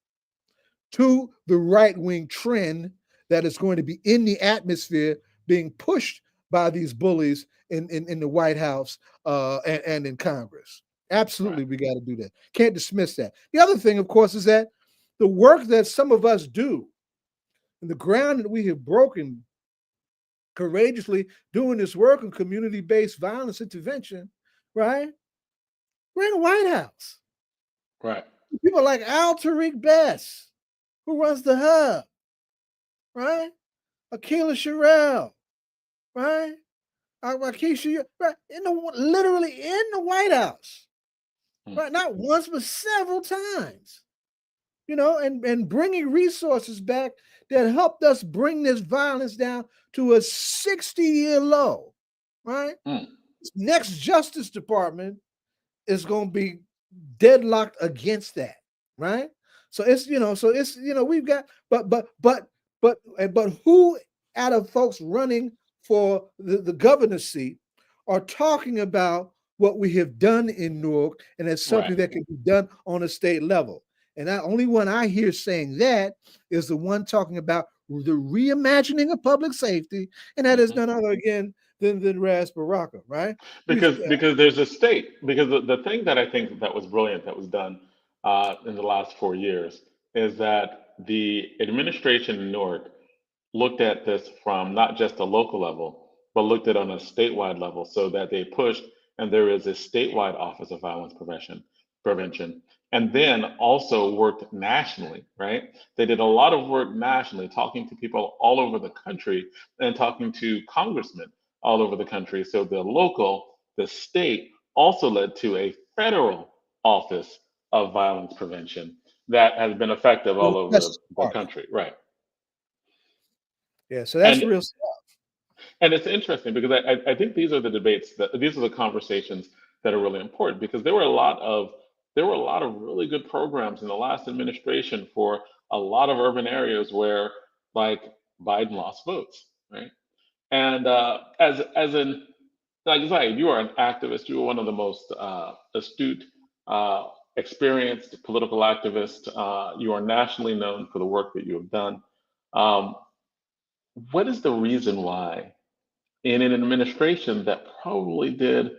to the right-wing trend that is going to be in the atmosphere being pushed by these bullies in the White House and in Congress. Absolutely, we got to do that. Can't dismiss that. The other thing, of course, is that the work that some of us do and the ground that we have broken courageously doing this work on community-based violence intervention, right? We're in the White House. Right. People like Al Tariq Best, who runs the Hub, right? Akila Sherrill, right? Akeisha, right? Literally in the White House, right? Not once, but several times, and bringing resources back that helped us bring this violence down to a 60-year low, right? Next Justice Department is going to be deadlocked against that, right? So it's we've got but who out of folks running for the governor's seat are talking about what we have done in Newark, and it's something Right. that can be done on a state level. And the only one I hear saying that is the one talking about the reimagining of public safety, and that is Mhm. none other again than Ras Baraka, right? Because there's a state, because the thing that I think that was brilliant that was done in the last 4 years is that the administration in Newark looked at this from not just a local level, but looked at it on a statewide level, so that they pushed, and there is a statewide Office of Violence Prevention, and then also worked nationally, right? They did a lot of work nationally, talking to people all over the country and talking to congressmen all over the country. So the state also led to a federal Office of Violence Prevention that has been effective all over That's the smart. country, right? Yeah, so that's And real. And it's interesting because I think these are the debates that these are the conversations that are really important, because there were a lot of really good programs in the last administration for a lot of urban areas where, like, Biden lost votes, right? And as an like I say, you are an activist. You are one of the most astute, experienced political activists. You are nationally known for the work that you have done. Um, what is the reason why, in an administration that probably did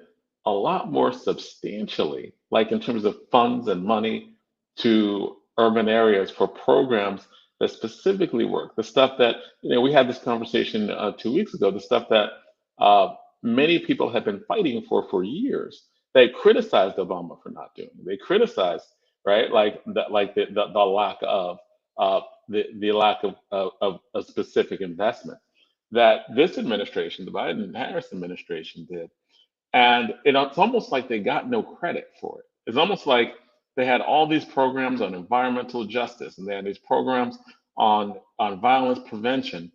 a lot more substantially, like in terms of funds and money to urban areas for programs that specifically work, the stuff that, we had this conversation 2 weeks ago, the stuff that uh, many people have been fighting for years. They criticized Obama for not doing. They criticized, right, like the lack of the lack of a specific investment that this administration, the Biden Harris administration, did. And it's almost like they got no credit for it. It's almost like they had all these programs on environmental justice, and they had these programs on violence prevention,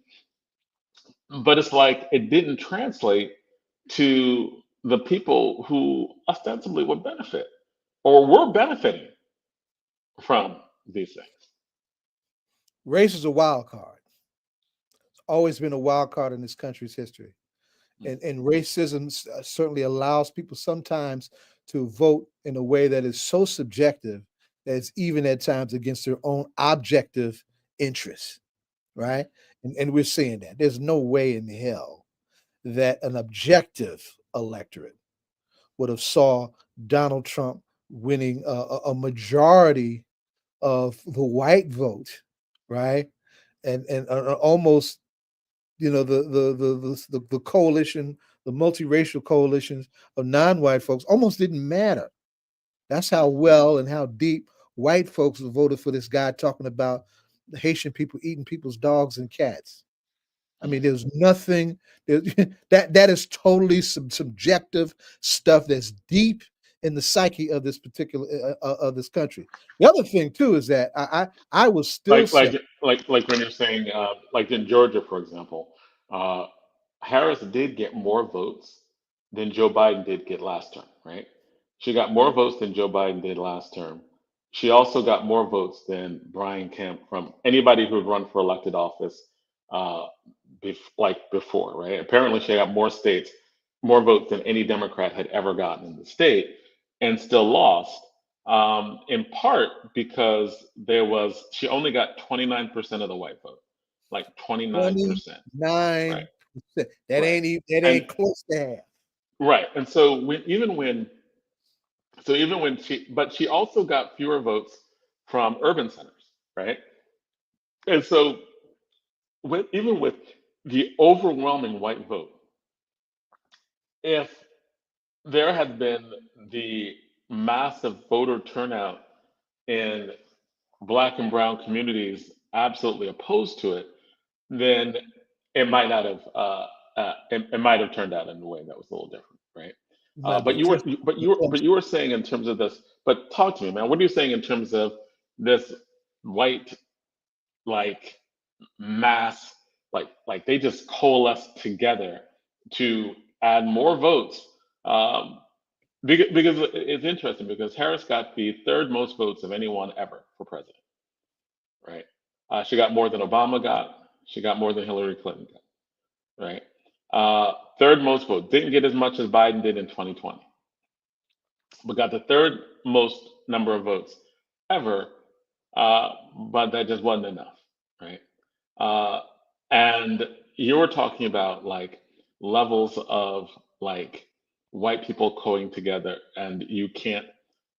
but it's like it didn't translate to the people who ostensibly would benefit or were benefiting from these things. Race is a wild card. It's always been a wild card in this country's history. And racism certainly allows people sometimes to vote in a way that is so subjective that it's even at times against their own objective interests, right? And we're seeing that. There's no way in hell that an objective electorate would have saw Donald Trump winning a majority of the white vote, right? And almost the coalition, the multiracial coalitions of non-white folks almost didn't matter. That's how well and how deep white folks voted for this guy talking about the Haitian people eating people's dogs and cats. I mean, there's nothing that is totally subjective stuff that's deep in the psyche of this particular of this country. The other thing too is that I will still like say like like when you're saying, like in Georgia, for example, uh, Harris did get more votes than Joe Biden did get last term, right? She got more votes than Joe Biden did last term. She also got more votes than Brian Kemp, from anybody who had run for elected office, uh, like before, right? Apparently, she got more votes than any Democrat had ever gotten in the state, and still lost, in part because she only got 29% of the white vote, like 29%, right? 29%. That Right. that And ain't close to half. right. And so even when she also got fewer votes from urban centers, right? And so even with the overwhelming white vote, if there had been the massive voter turnout in Black and brown communities absolutely opposed to it, then it might not have it might have turned out in a way that was a little different, right? Might be But a you were test. but you were saying in terms of this. But talk to me, man. What are you saying in terms of this white, like, mass, like they just coalesced together to add more votes? Because it's interesting, because Harris got the third most votes of anyone ever for president. She got more than Obama got. She got more than Hillary Clinton got, right? Third most votes. Didn't get as much as Biden did in 2020, but got the third most number of votes ever. But that just wasn't enough, right? Uh, and you were talking about like levels of like white people going together, and you can't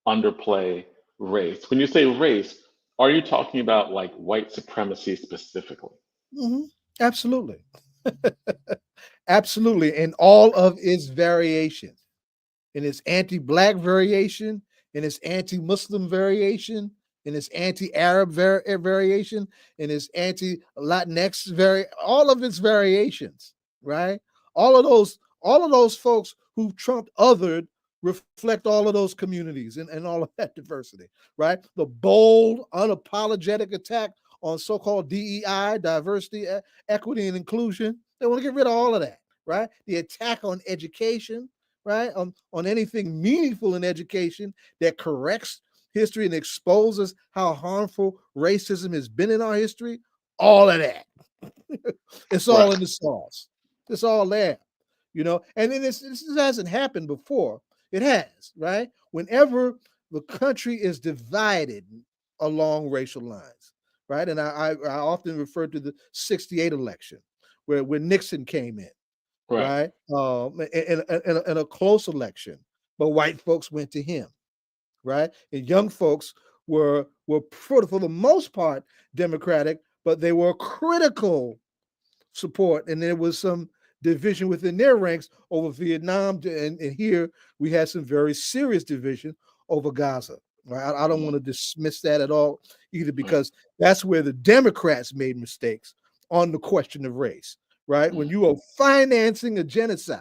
underplay race. When you say race, are you talking about like white supremacy specifically? Mhm. Absolutely. Absolutely. And all of its variations, in its anti-black variation, in its anti-Muslim variation, in its anti-Arab variation, in its anti-Latinx all of its variations, right? All of those folks who Trump othered reflect all of those communities and all of that diversity, right? The bold, unapologetic attack on so-called DEI, diversity, equity, and inclusion. They want to get rid of all of that, right? The attack on education, right? On anything meaningful in education that corrects history and exposes how harmful racism has been in our history. All of that. It's all Right. in the sauce. It's all there, And then this hasn't happened before. It has, right? Whenever the country is divided along racial lines, right? And I often refer to the '68 election where Nixon came in, Right. right? In a close election, but white folks went to him, right? And young folks were for the most part Democratic, but they were critical support, and there was some division within their ranks over Vietnam, and here we had some very serious division over Gaza. Right? I don't want to dismiss that at all either, because that's where the Democrats made mistakes on the question of race. Right? When you are financing a genocide,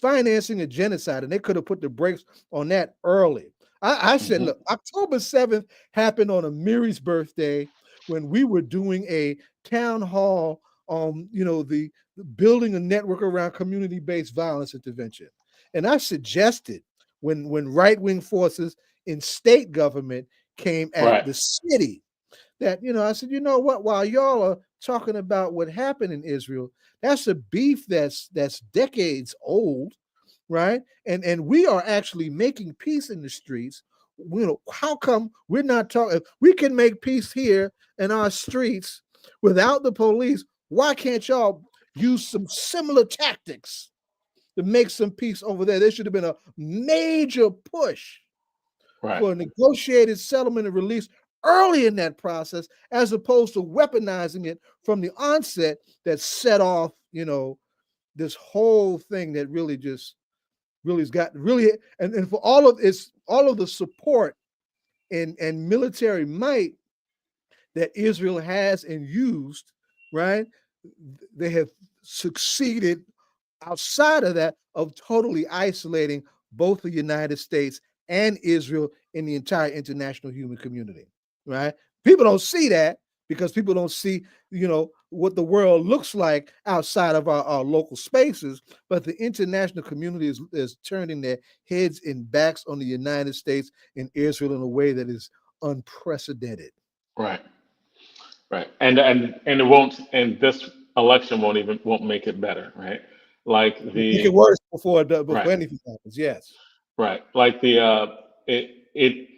and they could have put the brakes on that early. I said, look, October 7th happened on Amiri's birthday when we were doing a town hall on, the building a network around community-based violence intervention. And I suggested when right-wing forces in state government came at Right. the city that, I said, you know what, while y'all are talking about what happened in Israel, that's a beef that's decades old, right? And we are actually making peace in the streets. How come we're not talking? We can make peace here in our streets without the police. Why can't y'all use some similar tactics to make some peace over there? There should have been a major push for a negotiated settlement and release early in that process, as opposed to weaponizing it from the onset that set off, this whole thing that really's got and for all of the support and military might that Israel has and used, right? They have succeeded outside of that of totally isolating both the United States and Israel in the entire international human community, right? People don't see that because people don't see, what the world looks like outside of our local spaces. But the international community is turning their heads and backs on the United States and Israel in a way that is unprecedented. Right. Right. And it won't. And this election won't make it better. Right. Like Make it worse before Right. anything happens. Yes. Right. Like it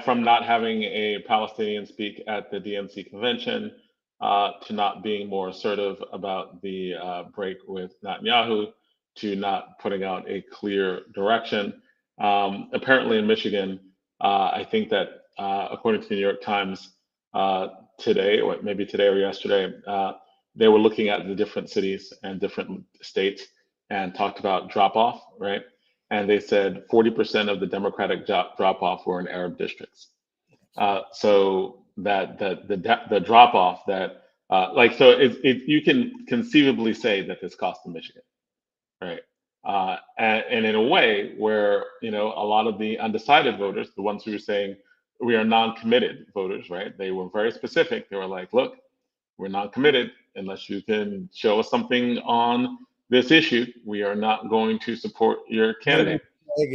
from not having a Palestinian speak at the DNC convention, to not being more assertive about the break with Netanyahu, to not putting out a clear direction. Apparently in Michigan, I think that according to the New York Times today, or maybe today or yesterday, they were looking at the different cities and different states and talked about drop off, right? And they said 40% of the Democratic drop off were in Arab districts. So that the drop off that you can conceivably say that this cost them Michigan, right? And in a way where a lot of the undecided voters, the ones who were saying we are non-committed voters, right? They were very specific. They were like, look, we're not committed unless you can show us something on this issue. We are not going to support your candidate.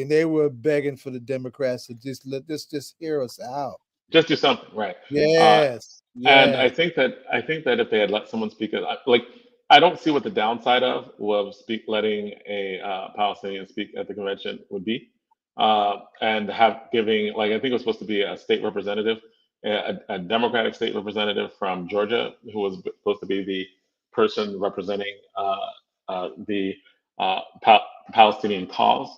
They were begging for the Democrats to just let this just hear us out. Just do something, right? Yes. And Yes. I think that if they had let someone speak, like I don't see what the downside of letting a Palestinian speak at the convention would be, and have giving like I think it was supposed to be a state representative, a Democratic state representative from Georgia who was supposed to be the person representing the Palestinian cause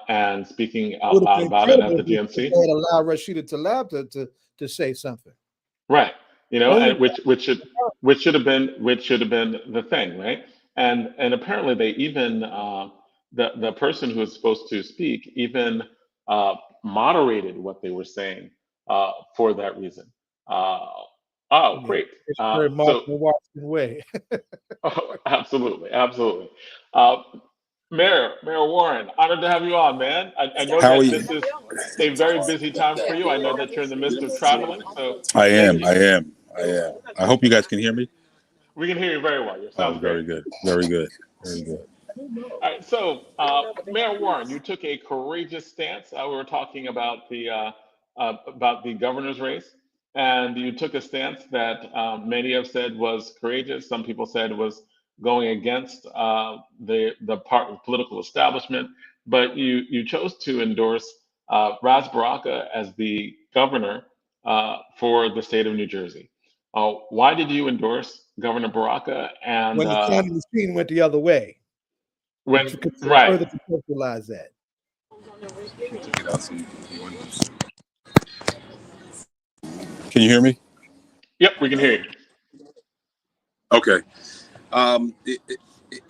and speaking Would out have loud been about it at incredible the if GNC. they had allowed Rashida Tlaib to say something. Right. You know, Only and which should have been the thing, right? And apparently they even the person who was supposed to speak even moderated what they were saying for that reason. Uh, oh, yeah, great. it's very Martha So Washington way. oh, absolutely, absolutely. Uh, Mayor Warren, honored to have you on, man. I know How are that you? this is a very busy time for you. I know that you're in the midst of traveling, so I thank am. you. I am. I am. I hope you guys can hear me. We can hear you very well. You Oh, sounds great. very good. Very good. Very good. All right, so Mayor Warren, you took a courageous stance. We were talking about the governor's race, and you took a stance that many have said was courageous. Some people said was going against the political establishment, but you chose to endorse Ras Baraka as the governor for the state of New Jersey. Why did you endorse Governor Baraka? And When the county machine went the other way, when could you right. further contextualize that? Can you hear me? Yep, we can hear you. Okay.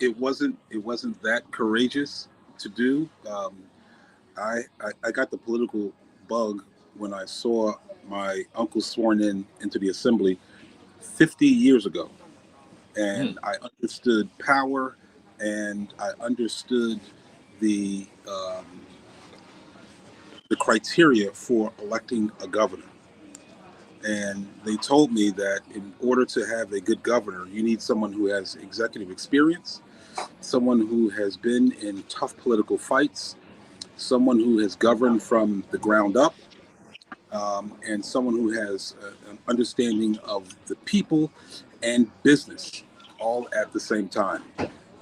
It wasn't that courageous to do. I got the political bug when I saw my uncle sworn into the assembly 50 years ago, Mm. and I understood power, and I understood the um, the criteria for electing a governor. And they told me that in order to have a good governor, you need someone who has executive experience, someone who has been in tough political fights, someone who has governed from the ground up, and someone who has an understanding of the people and business all at the same time.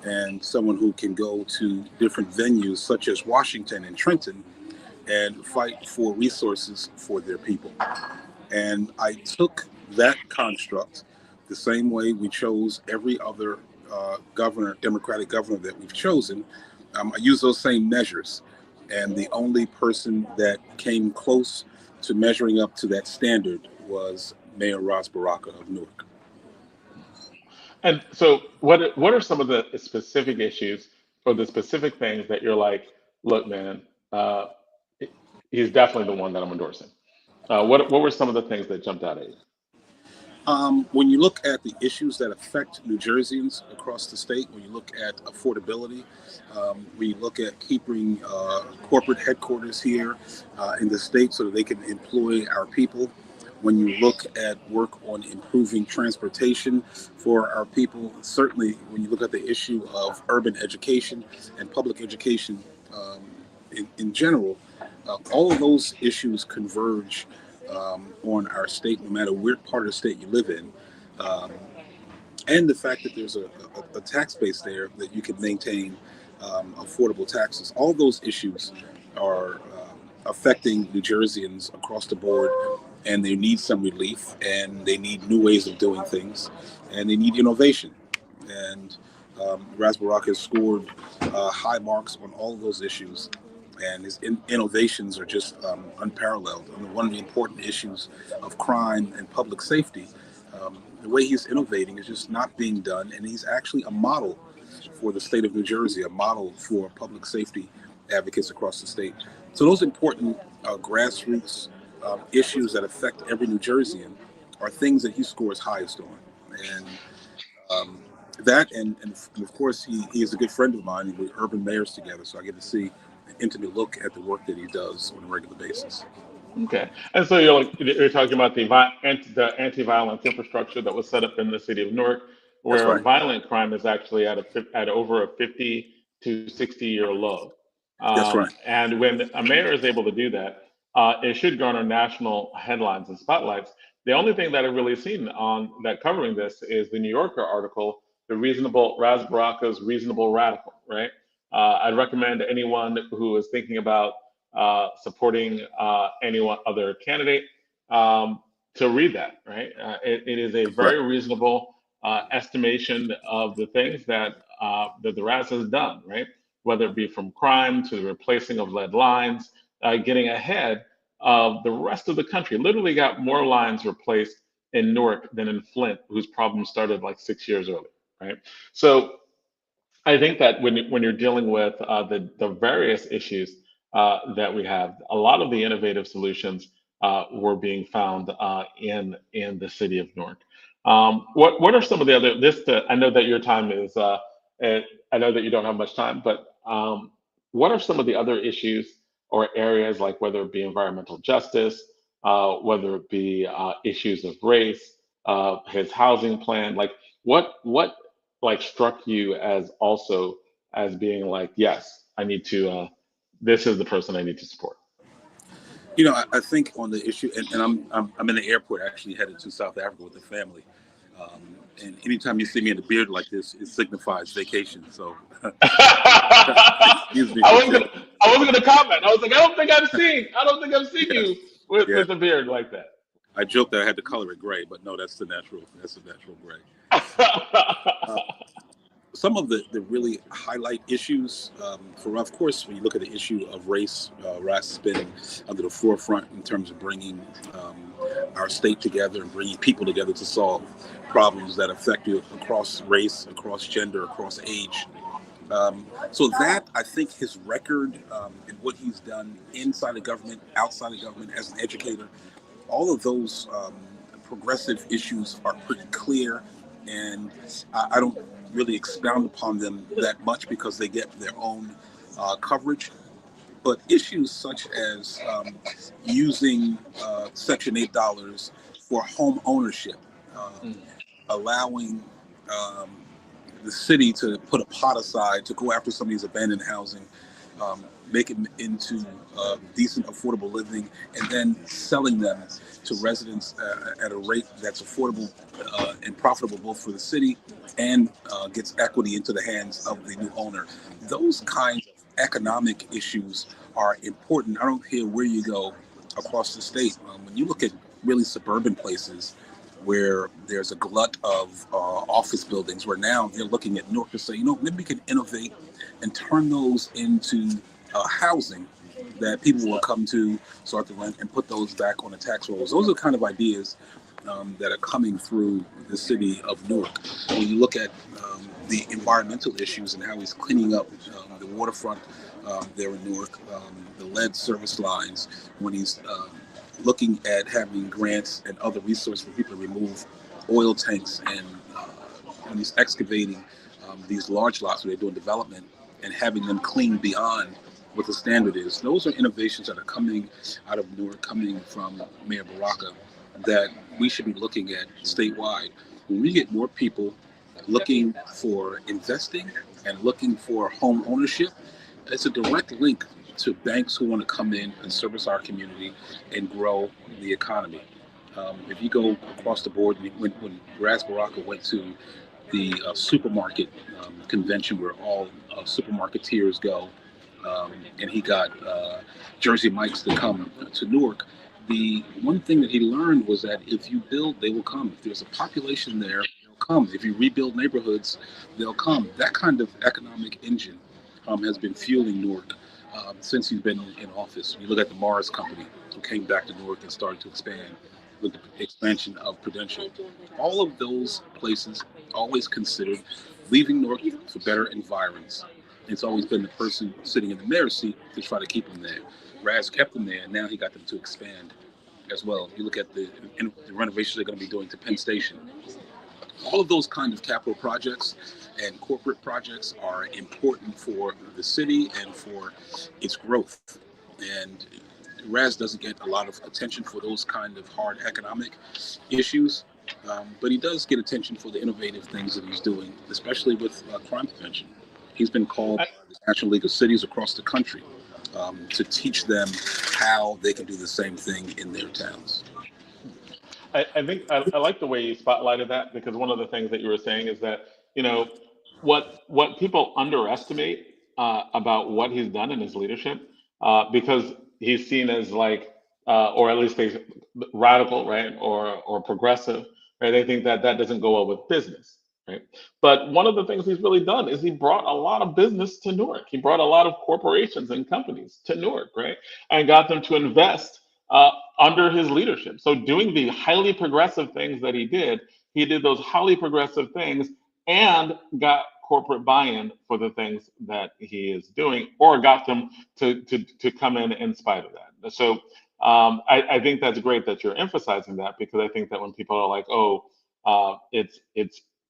And someone who can go to different venues such as Washington and Trenton and fight for resources for their people. And I took that construct the same way we chose every other governor, Democratic governor that we've chosen. I use those same measures. And the only person that came close to measuring up to that standard was Mayor Ras Baraka of Newark. And so, what are some of the specific issues or the specific things that you're like, look, man, uh, he's definitely the one that I'm endorsing. What were some of the things that jumped out at you? When you look at the issues that affect New Jerseyans across the state, when you look at affordability, when you look at keeping corporate headquarters here in the state so that they can employ our people, when you look at work on improving transportation for our people, certainly when you look at the issue of urban education and public education in general, all of those issues converge on our state, no matter what part of the state you live in. Um, and the fact that there's a tax base there that you can maintain affordable taxes. All those issues are affecting New Jerseyans across the board, and they need some relief, and they need new ways of doing things, and they need innovation. And Ras Baraka has scored high marks on all of those issues, and his innovations are just unparalleled. I mean, one of the important issues of crime and public safety, the way he's innovating is just not being done, and he's actually a model for the state of New Jersey, a model for public safety advocates across the state. So those important grassroots issues that affect every New Jerseyan are things that he scores highest on. And um, that, and of course, he is a good friend of mine. We're urban mayors together, so I get to see an intimate look at the work that he does on a regular basis. Okay, and so you're talking about the anti-violence infrastructure that was set up in the city of Newark, That's where right. violent crime is actually at over a 50 to 60 year low. That's right. And when a mayor is able to do that, it should garner national headlines and spotlights. The only thing that I've really seen on that covering this is the New Yorker article, the reasonable Ras Baraka's reasonable radical, right? I'd recommend anyone who is thinking about supporting any other candidate to read that, right? It is a Right. very reasonable estimation of the things that the Ras has done, right? Whether it be from crime to the replacing of lead lines, getting ahead of the rest of the country. Literally got more lines replaced in Newark than in Flint, whose problem started like 6 years earlier, right? So I think that when you're dealing with the various issues that we have, a lot of the innovative solutions were being found in the city of Newark. What are some of the other I know that your time is I know that you don't have much time, but what are some of the other issues or areas, like whether it be environmental justice, whether it be issues of race, his housing plan, like what like struck you as also as being like, yes, I need to this is the person I need to support? I think on the issue, and I'm in the airport actually headed to South Africa with the family. And anytime you see me in a beard like this, it signifies vacation. So excuse me. I wasn't gonna comment. I was like, I don't think I've seen Yeah, you yeah. with a beard like that. I joked that I had to color it gray, but no, that's the natural gray. Some of the really highlight issues of course, when you look at the issue of race, Ras has been under the forefront in terms of bringing our state together and bringing people together to solve problems that affect you across race, across gender, across age. So that, I think his record and what he's done inside of government, outside of government as an educator, all of those progressive issues are pretty clear, and I don't really expound upon them that much because they get their own coverage. But issues such as using Section 8 dollars for home ownership, allowing the city to put a pot aside to go after some of these abandoned housing, make it into decent, affordable living, and then selling them to residents at a rate that's affordable and profitable both for the city and gets equity into the hands of the new owner. Those kinds of economic issues are important. I don't care where you go across the state. When you look at really suburban places where there's a glut of office buildings, where now they're looking at Newark to say, maybe we can innovate and turn those into housing that people will come to, start to rent, and put those back on the tax rolls. Those are the kind of ideas that are coming through the city of Newark. When you look at the environmental issues and how he's cleaning up the waterfront there in Newark, the lead service lines, when he's looking at having grants and other resources for people to remove oil tanks, and when he's excavating these large lots where they're doing development and having them cleaned beyond what the standard is. Those are innovations that are coming out of Newark, coming from Mayor Baraka, that we should be looking at statewide. When we get more people looking for investing and looking for home ownership, it's a direct link to banks who want to come in and service our community and grow the economy. If you go across the board, when Ras Baraka went to the supermarket convention where all supermarketeers go, and he got Jersey Mike's to come to Newark, the one thing that he learned was that if you build, they will come. If there's a population there, they'll come. If you rebuild neighborhoods, they'll come. That kind of economic engine has been fueling Newark since he's been in office. You look at the Mars Company, who came back to Newark and started to expand with the expansion of Prudential. All of those places always considered leaving Newark for better environs. It's always been the person sitting in the mayor's seat to try to keep them there. Ras kept them there, and now he got them to expand as well. You look at the renovations they're going to be doing to Penn Station. All of those kind of capital projects and corporate projects are important for the city and for its growth. And Ras doesn't get a lot of attention for those kind of hard economic issues, but he does get attention for the innovative things that he's doing, especially with crime prevention. He's been called by the National League of Cities across the country to teach them how they can do the same thing in their towns. I think I like the way you spotlighted that, because one of the things that you were saying is that, you know, what people underestimate about what he's done in his leadership, because he's seen as like, or at least they radical, right, or progressive, right? They think that that doesn't go well with business, right? But one of the things he's really done is he brought a lot of business to Newark. He brought a lot of corporations and companies to Newark, right, and got them to invest under his leadership. So doing the highly progressive things that he did those highly progressive things and got corporate buy-in for the things that he is doing, or got them to come in spite of that. So I think that's great that you're emphasizing that, because I think that when people are like, oh,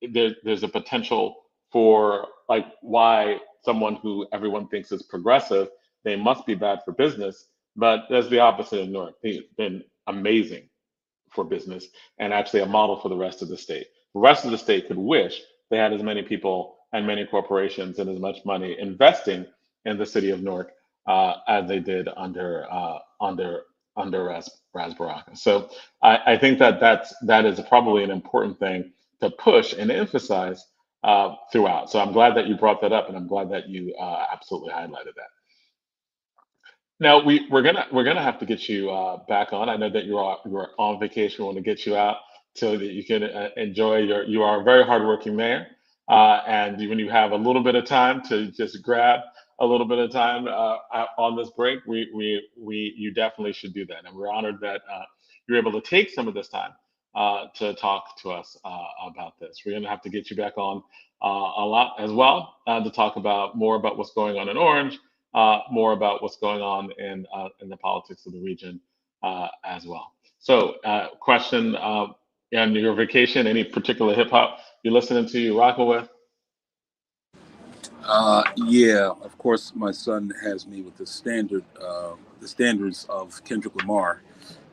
there's a potential for like why someone who everyone thinks is progressive, they must be bad for business. But that's the opposite in Newark. He's been amazing for business and actually a model for the rest of the state. The rest of the state could wish they had as many people and many corporations and as much money investing in the city of Newark as they did under Ras Baraka. So I think that is probably an important thing to push and emphasize throughout. So I'm glad that you brought that up, and I'm glad that you absolutely highlighted that. Now we're gonna have to get you back on. I know that you're on vacation. We want to get you out so that you can enjoy You are a very hardworking mayor, and when you have a little bit of time to just grab a little bit of time on this break, you definitely should do that. And we're honored that you're able to take some of this time to talk to us about this. We're gonna have to get you back on a lot as well to talk more about what's going on in Orange. More about what's going on in the politics of the region as well. So, question on your vacation, any particular hip hop you're listening to, you rocking with? Yeah, of course, my son has me with the standards of Kendrick Lamar.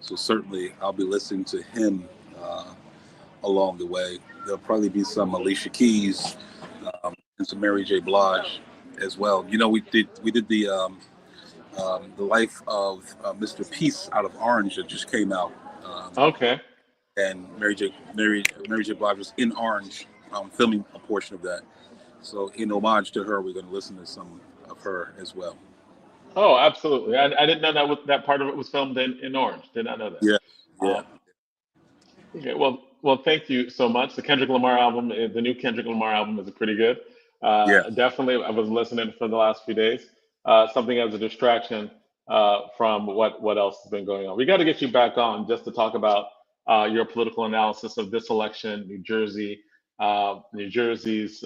So certainly I'll be listening to him along the way. There'll probably be some Alicia Keys and some Mary J. Blige as well. You know, we did the life of Mr. Peace out of Orange that just came out. Okay. And Mary J. Blige was in Orange filming a portion of that. So in homage to her, we're going to listen to some of her as well. Oh, absolutely. I didn't know that part of it was filmed in Orange. Did not know that. Yeah. Okay. Well, thank you so much. The Kendrick Lamar album, the new Kendrick Lamar album, is pretty good. Definitely, I was listening for the last few days. Something as a distraction from what else has been going on. We got to get you back on just to talk about your political analysis of this election, New Jersey's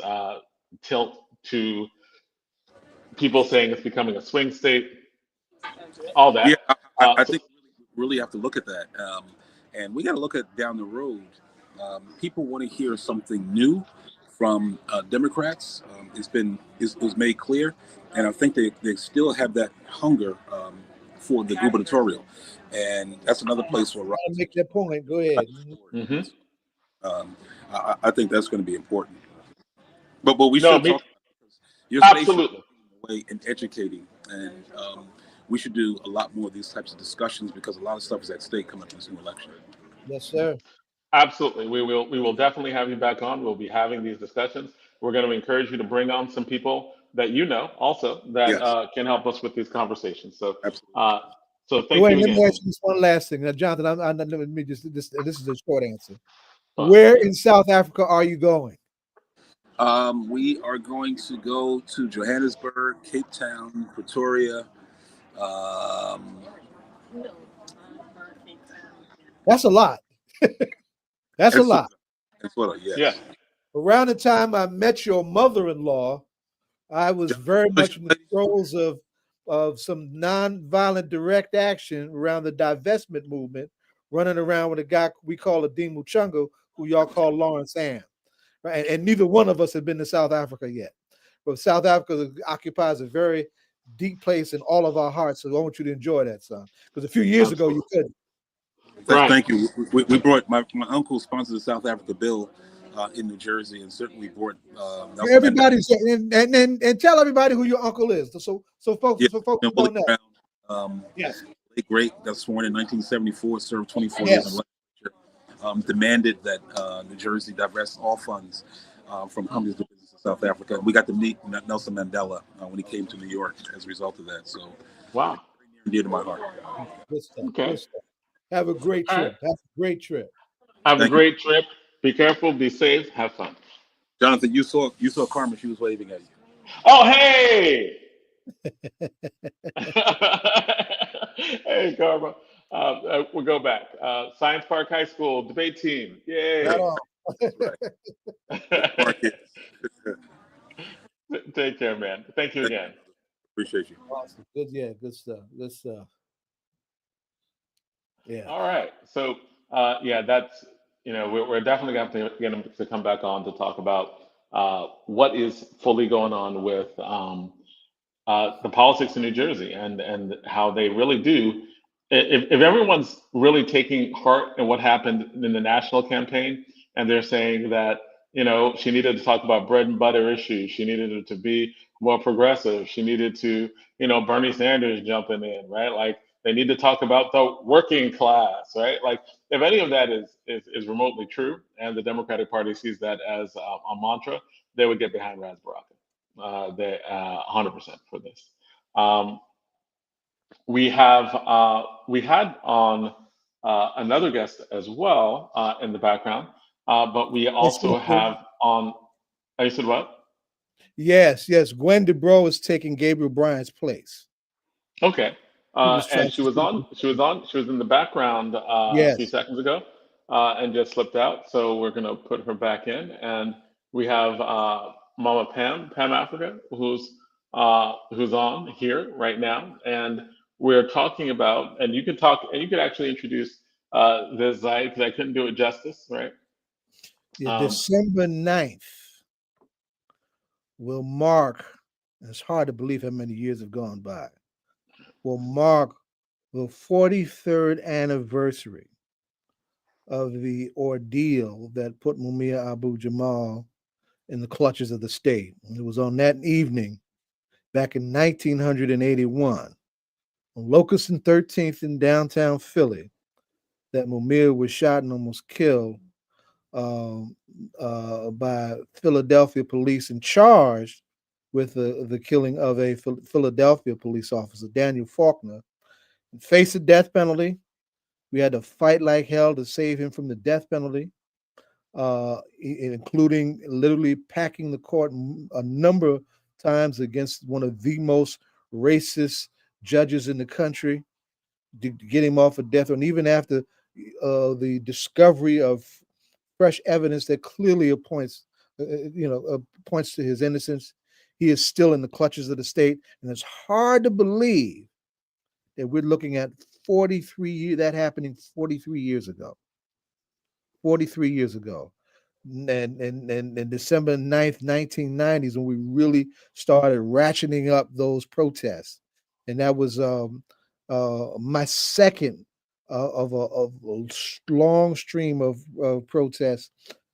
tilt to people saying it's becoming a swing state, all that. Yeah, I think we really have to look at that. And we got to look at down the road. People want to hear something new from Democrats. It was made clear. And I think they still have that hunger for the gubernatorial. And that's another place where make your point. Go ahead. Mm-hmm. I think that's going to be important. But we should talk about your absolutely way in educating, and we should do a lot more of these types of discussions because a lot of stuff is at stake coming up in this new election. Yes, sir. Absolutely. We will definitely have you back on. We'll be having these discussions. We're going to encourage you to bring on some people that you know also that can help us with these conversations. So so thank you again. Let me ask you this one last thing. Now, Jonathan, let me this is a short answer. Where in South Africa are you going? We are going to go to Johannesburg, Cape Town, Pretoria. That's a lot. That's a lot. Yeah. Around the time I met your mother-in-law, I was very much in the throes of some nonviolent direct action around the divestment movement, running around with a guy we call Adimu Chungo, who y'all call Lawrence Am. Right? And neither one of us have been to South Africa yet. But South Africa occupies a very deep place in all of our hearts. So I want you to enjoy that, son. Because a few years ago, you couldn't. Thank you. We brought my uncle sponsored the South Africa bill in New Jersey, and certainly brought Nelson Everybody, and tell everybody who your uncle is. So folks, Yeah, so folks who Willie don't know. Brown, Yes. late great, got sworn in 1974, served 24 years in Yes. legislature, demanded that New Jersey divest all funds from companies doing business in South Africa. We got to meet Nelson Mandela when he came to New York as a result of that. So, Wow. near and dear to my heart. Good stuff. Okay. Good stuff. Have a great All trip. right. Have a great trip. Have a Thank you. great trip. Be careful. Be safe. Have fun. Jonathan, you saw Carmen. She was waving at you. Oh, hey. Hey, Karma. We'll go back. Science Park High School debate team. Yay. Right on. Marcus. Take care, man. Thank you again. Appreciate you. Awesome. Good. Yeah. Good stuff. Good stuff. Yeah. All right. So, yeah, that's, we're definitely going to have to get him to come back on to talk about what is fully going on with the politics in New Jersey and how they really do. If everyone's really taking heart in what happened in the national campaign, and they're saying that, she needed to talk about bread and butter issues, she needed it to be more progressive, she needed to, Bernie Sanders jumping in, right? Like they need to talk about the working class, right? Like if any of that is remotely true, and the Democratic Party sees that as a mantra, they would get behind Ras Baraka. They 100% for this. We had on another guest as well in the background, but we also have on. You said what? Yes. Gwen DeBro is taking Gabriel Bryant's place. Okay, and she was in the background a few Yes. seconds ago, and just slipped out. So we're gonna put her back in, and we have Mama Pam Africa, who's on here right now, and we're talking about, and you could actually introduce this Zai, because I couldn't do it justice, right? Yeah, December 9th will mark, it's hard to believe how many years have gone by, will mark the 43rd anniversary of the ordeal that put Mumia Abu Jamaal in the clutches of the state. And it was on that evening back in 1981 on Locust and 13th in downtown Philly that Mumia was shot and almost killed by Philadelphia police and charged with the killing of a Philadelphia police officer, Daniel Faulkner, and faced the death penalty. We had to fight like hell to save him from the death penalty, including literally packing the court a number of times against one of the most racist judges in the country to get him off of death row. And even after the discovery of fresh evidence that clearly points to his innocence, he is still in the clutches of the state. And it's hard to believe that we're looking at 43 years, that happening 43 years ago. 43 years ago. And December 9th, 1990s, when we really started ratcheting up those protests. And that was my second of a long stream of protests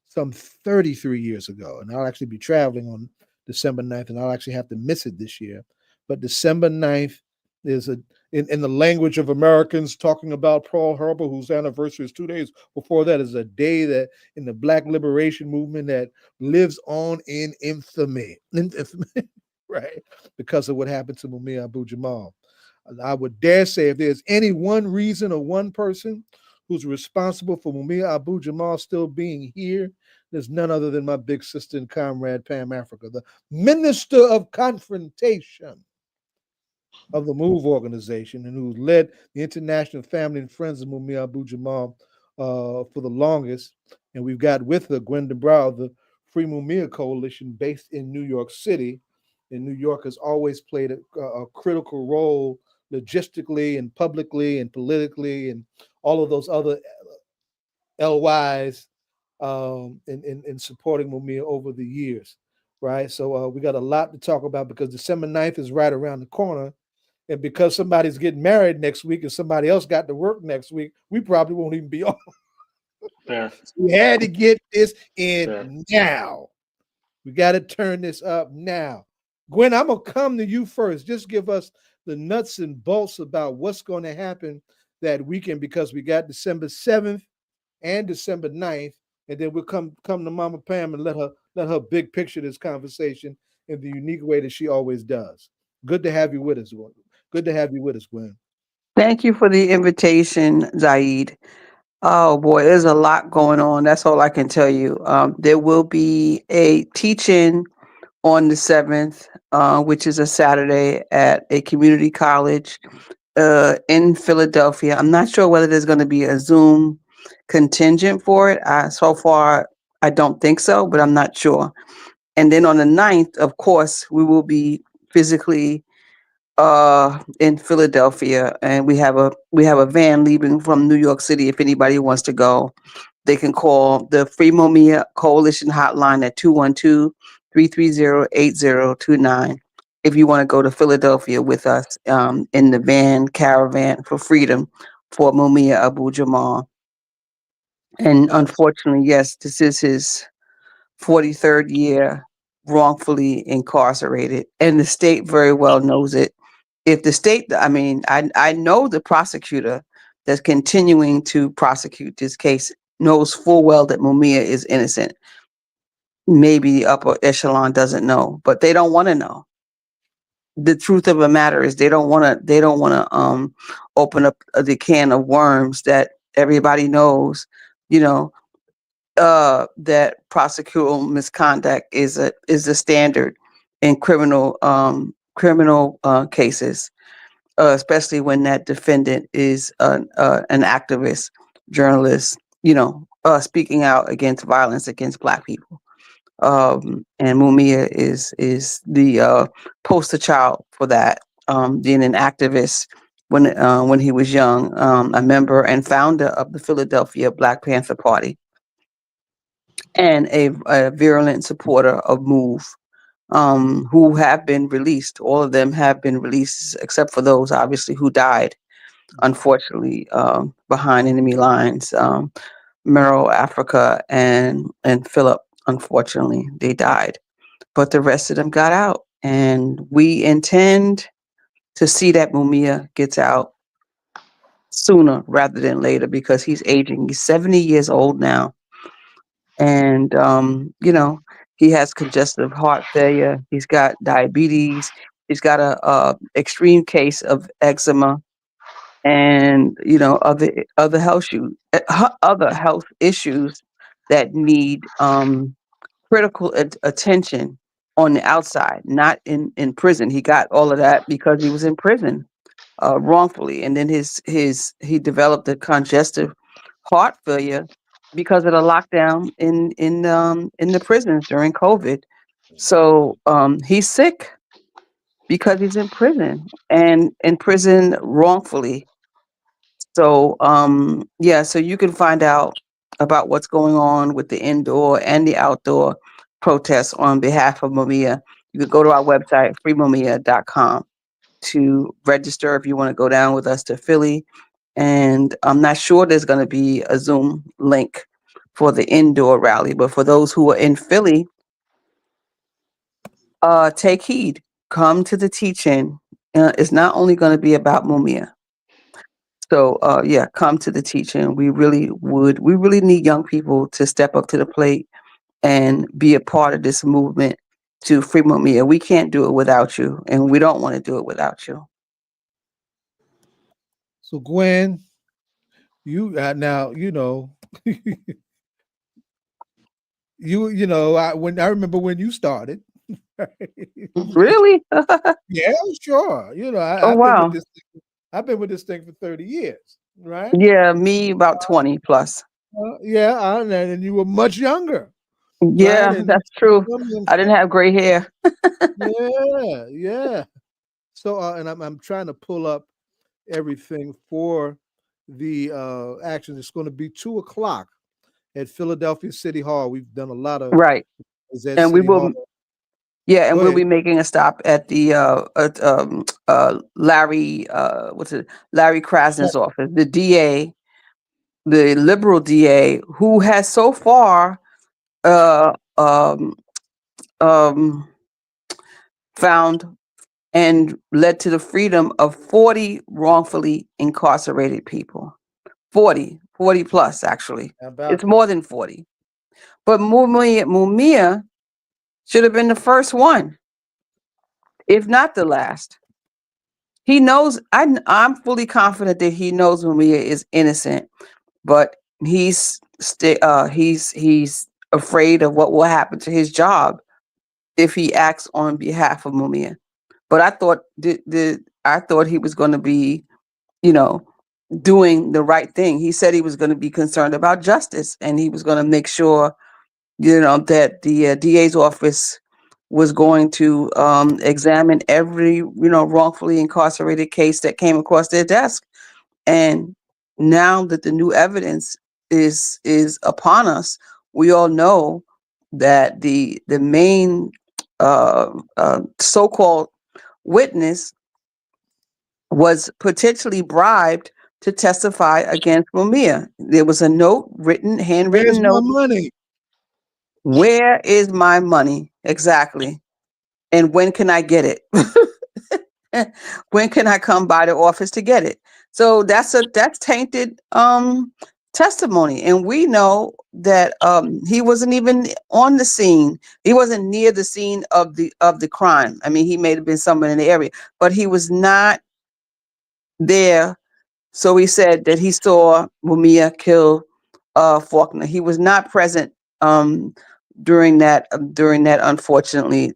some 33 years ago. And I'll actually be traveling on December 9th, and I'll actually have to miss it this year. But December 9th is in the language of Americans talking about Pearl Harbor, whose anniversary is 2 days before that, is a day that in the Black liberation movement that lives on in infamy, right? Because of what happened to Mumia Abu Jamaal. I would dare say if there's any one reason or one person who's responsible for Mumia Abu Jamaal still being here, there's none other than my big sister and comrade, Pam Africa, the Minister of Confrontation of the MOVE organization, and who led the International Family and Friends of Mumia Abu Jamaal for the longest. And we've got with her Gwen DeBrow, the Free Mumia Coalition based in New York City. And New York has always played a critical role logistically and publicly and politically and all of those other LYs in supporting Mumia over the years, right? So we got a lot to talk about because December 9th is right around the corner. And because somebody's getting married next week and somebody else got to work next week, we probably won't even be on. Fair. We had to get this in Fair. now. We got to turn this up now. Gwen, I'm going to come to you first. Just give us the nuts and bolts about what's going to happen that weekend, because we got December 7th and December 9th, and then we'll come to Mama Pam and let her big picture this conversation in the unique way that she always does. Good to have you with us, Gwen. Good to have you with us, Gwen. Thank you for the invitation, Zaid. Oh boy, there's a lot going on. That's all I can tell you. There will be a teach-in on the 7th, which is a Saturday at a community college in Philadelphia. I'm not sure whether there's going to be a Zoom contingent for it. So far, I don't think so, but I'm not sure. And then on the 9th, of course, we will be physically in Philadelphia, and we have a van leaving from New York City. If anybody wants to go, they can call the Free Mumia Coalition hotline at 212-330-8029 if you want to go to Philadelphia with us in the van caravan for freedom for Mumia Abu Jamaal. And unfortunately, yes, this is his 43rd year wrongfully incarcerated, and the state very well knows it. If the state, I know the prosecutor that's continuing to prosecute this case knows full well that Mumia is innocent. Maybe the upper echelon doesn't know, but they don't want to know. The truth of the matter is they don't want to open up the can of worms that everybody knows, that prosecutorial misconduct is a standard in criminal cases, especially when that defendant is an activist, journalist, speaking out against violence against Black people. And Mumia is the poster child for that, being an activist when he was young, a member and founder of the Philadelphia Black Panther Party, and a virulent supporter of MOVE, who have been released. All of them have been released, except for those, obviously, who died, unfortunately, behind enemy lines. Merrill, Africa, and Philip, unfortunately, they died. But the rest of them got out. And we intend to see that Mumia gets out sooner rather than later, because he's aging. He's 70 years old now. And, he has congestive heart failure. He's got diabetes. He's got a extreme case of eczema, and other health issues that need critical attention on the outside, not in prison. He got all of that because he was in prison wrongfully, and then he developed a congestive heart failure because of the lockdown in the prisons during COVID. So he's sick because he's in prison, and in prison wrongfully. So so you can find out about what's going on with the indoor and the outdoor protests on behalf of Mumia. You could go to our website, freemumia.com, to register if you want to go down with us to Philly. And I'm not sure there's going to be a Zoom link for the indoor rally, but for those who are in Philly, take heed. Come to the teach-in. It's not only going to be about Mumia. So come to the teach-in. We really need young people to step up to the plate and be a part of this movement to free Mumia. We can't do it without you, and we don't want to do it without you. So Gwen, you now when I remember when you started. Really? Yeah, sure. Wow. I've been with this thing for 30 years, right? Yeah, me about 20 plus. And you were much younger. Yeah, right? that's true. I didn't have gray hair. Yeah. So, and I'm trying to pull up everything for the action. It's going to be 2:00 at Philadelphia City Hall. We've done a lot of Right, and we will. Hall. Yeah, and we'll be making a stop at the Larry Krasner's office, the DA. the liberal DA, who has so far um, found and led to the freedom of 40 wrongfully incarcerated people. 40 plus, actually. It's more than 40. But Mumia should have been the first one, if not the last. He knows, I'm fully confident that he knows Mumia is innocent, but he's afraid of what will happen to his job if he acts on behalf of Mumia. But I thought I thought he was going to be, doing the right thing. He said he was going to be concerned about justice, and he was going to make sure, that the DA's office was going to examine every, wrongfully incarcerated case that came across their desk. And now that the new evidence is upon us, we all know that the main so-called witness was potentially bribed to testify against Mumia. There was a note written, handwritten note. Where's my money? Where is my money? Exactly. And when can I get it? When can I come by the office to get it? So that's tainted testimony. And we know that he wasn't even on the scene. He wasn't near the scene of the crime. I mean, he may have been somewhere in the area, but he was not there. So he said that he saw Mumia kill Faulkner. He was not present during that unfortunately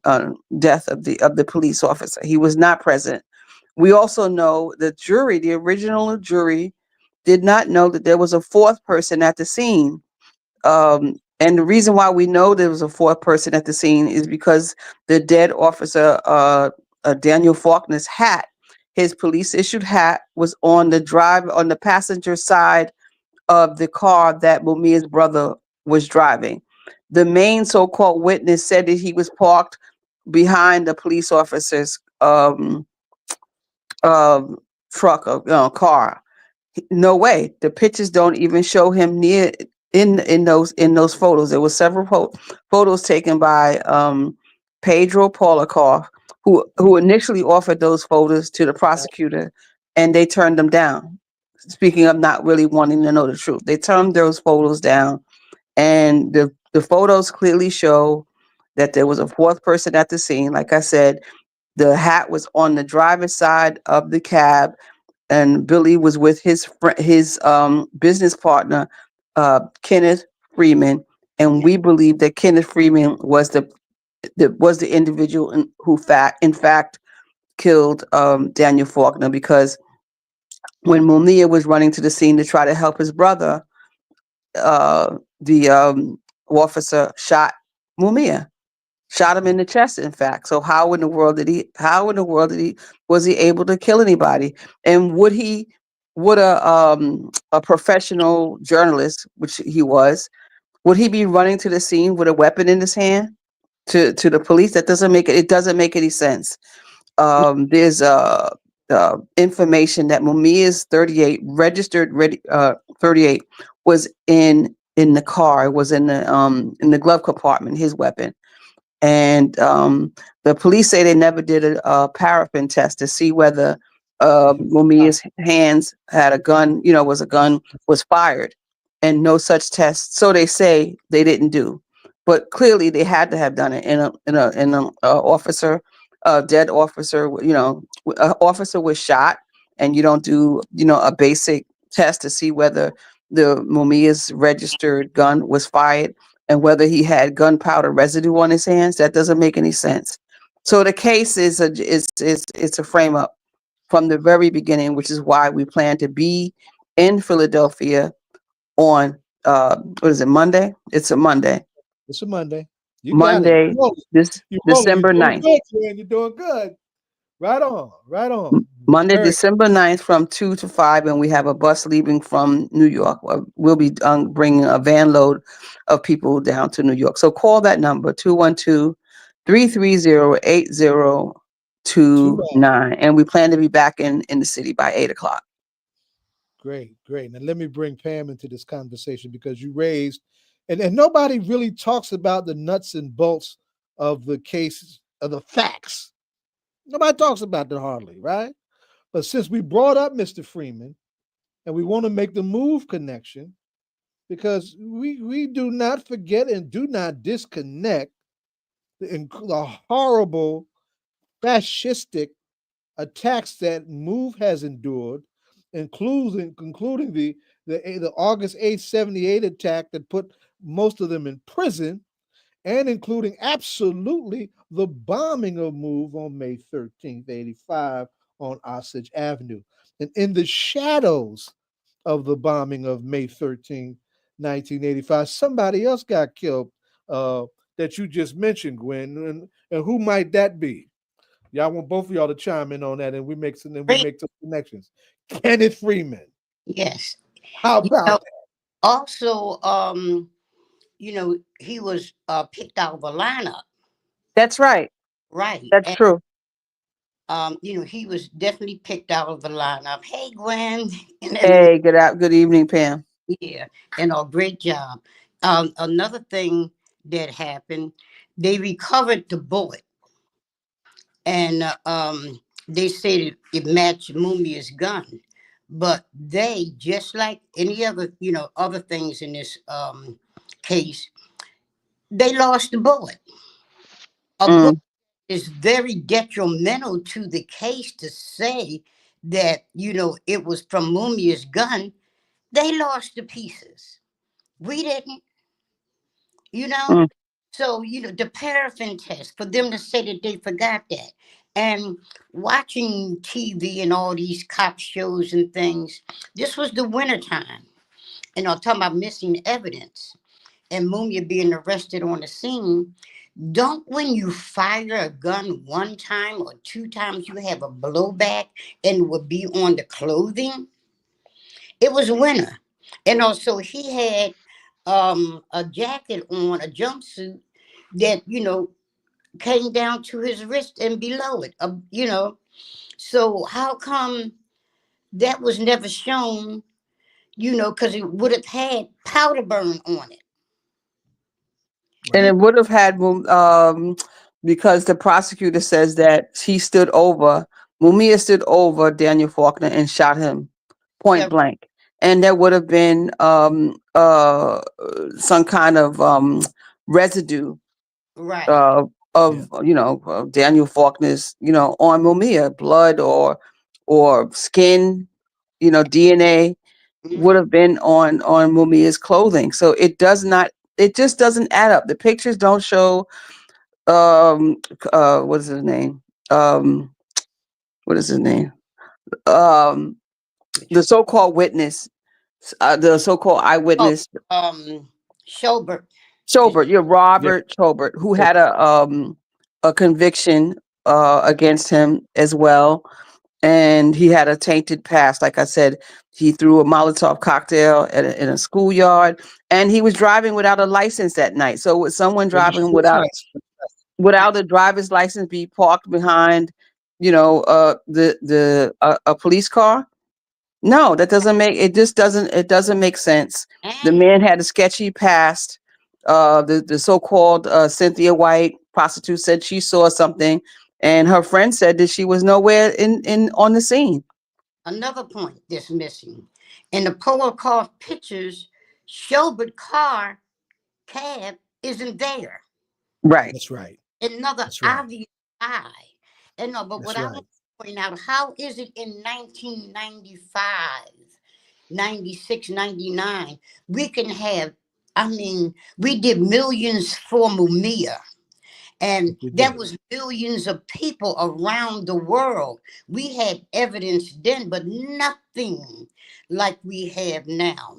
death of the police officer. He was not present. We also know the jury, the original jury, did not know that there was a fourth person at the scene. And the reason why we know there was a fourth person at the scene is because the dead officer, Daniel Faulkner's hat, his police issued hat, was on the passenger side of the car that Mumia's brother was driving. The main so-called witness said that he was parked behind the police officer's truck or car. No way. The pictures don't even show him near in those photos. There were several photos taken by Pedro Polikoff, who initially offered those photos to the prosecutor, and they turned them down. Speaking of not really wanting to know the truth, they turned those photos down, and the photos clearly show that there was a fourth person at the scene. Like I said, the hat was on the driver's side of the cab, and Billy was with his business partner, Kenneth Freeman, and we believe that Kenneth Freeman was the individual who in fact killed Daniel Faulkner, because when Mumia was running to the scene to try to help his brother, the officer shot Mumia, shot him in the chest, in fact. So how in the world was he able to kill anybody? And would a professional journalist, which he was, would he be running to the scene with a weapon in his hand to the police? It doesn't make any sense. There's information that Mumia's 38 registered 38 was in the car, was in the glove compartment, his weapon. And the police say they never did a paraffin test to see whether Mumia's hands had a gun, was fired, and no such test. So they say they didn't do, but clearly they had to have done it in a officer, a dead officer. An officer was shot, and you don't do a basic test to see whether the Mumia's registered gun was fired and whether he had gunpowder residue on his hands. That doesn't make any sense. So the case is a frame up from the very beginning, which is why we plan to be in Philadelphia on what is it, Monday? It's a Monday. It's a Monday. Monday, December 9th. You're doing good. Right on. Monday, December 9th from 2 to 5, and we have a bus leaving from New York. We'll be bringing a van load of people down to New York. So call that number, 212-330-8029, and we plan to be back in the city by 8 o'clock. Great, great. Now let me bring Pam into this conversation because you raised, and nobody really talks about the nuts and bolts of the cases, of the facts. Nobody talks about that hardly, right? But since we brought up Mr. Freeman and we want to make the move connection, because we do not forget and do not disconnect the horrible fascistic attacks that move has endured, concluding the August 8th, 78 attack that put most of them in prison, and including absolutely the bombing of Move on May 13th, 85 on Osage Avenue. And in the shadows of the bombing of May 13th, 1985, somebody else got killed that you just mentioned, Gwen. And who might that be? Y'all want both of y'all to chime in on that, and we make some connections. Kenneth Freeman. Yes. How about that? Also, he was picked out of a lineup. That's right. Right. That's true. He was definitely picked out of the lineup. Hey, Gwen. Hey, good evening, Pam. Yeah, and a great job. Another thing that happened, they recovered the bullet, and they said it matched Mumia's gun. But they, just like any other, other things in this case, they lost the bullet. A bullet is very detrimental to the case to say that, it was from Mumia's gun. They lost the pieces. We didn't, So, the paraffin test, for them to say that they forgot that. And watching TV and all these cop shows and things, this was the wintertime. And I'm talking about missing evidence and Mumia being arrested on the scene. Don't, when you fire a gun one time or two times, you have a blowback and it would be on the clothing? It was winter. And also he had a jacket on, a jumpsuit that, came down to his wrist and below it, So how come that was never shown, because it would have had powder burn on it. And it would have had, because the prosecutor says that Mumia stood over Daniel Faulkner and shot him point blank. And there would have been some kind of residue of Daniel Faulkner's, on Mumia, blood or skin, DNA would have been on Mumia's clothing. So it just doesn't add up. The pictures don't show what is his name? The so-called witness, the so-called eyewitness. Schobert, Robert Schobert, who had a conviction against him as well. And he had a tainted past. Like I said, he threw a Molotov cocktail in a schoolyard, and he was driving without a license that night. So with someone driving without a driver's license be parked behind, a police car? No, that doesn't make it. It doesn't make sense. The man had a sketchy past. The so-called Cynthia White prostitute said she saw something, and her friend said that she was nowhere on the scene. Another point that's missing in the Polaroid pictures, Schobert cab isn't there. Right. That's right. Another obvious lie. And but what I want to point out, how is it in 1995, 96, 99, we can have, we did millions for Mumia. And that was millions of people around the world. We had evidence then, but nothing like we have now.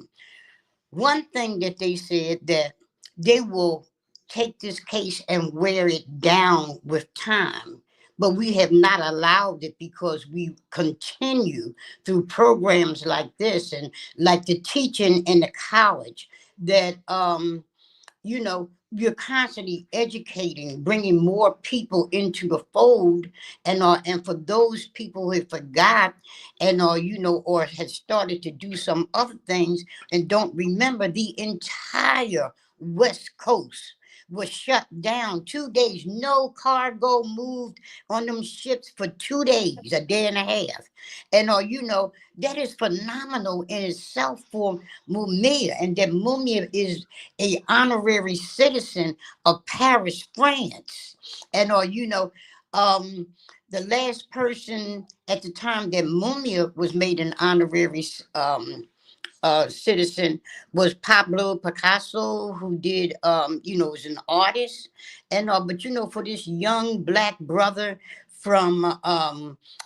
One thing that they said that they will take this case and wear it down with time, but we have not allowed it because we continue through programs like this and like the teaching in the college that, you're constantly educating, bringing more people into the fold, and for those people who forgot, or has started to do some other things and don't remember, the entire West Coast was shut down 2 days. No cargo moved on them ships for 2 days, a day and a half, that is phenomenal in itself for Mumia, and that Mumia is a honorary citizen of Paris, France. The last person at the time that Mumia was made an honorary citizen was Pablo Picasso, who did, was an artist. But for this young Black brother from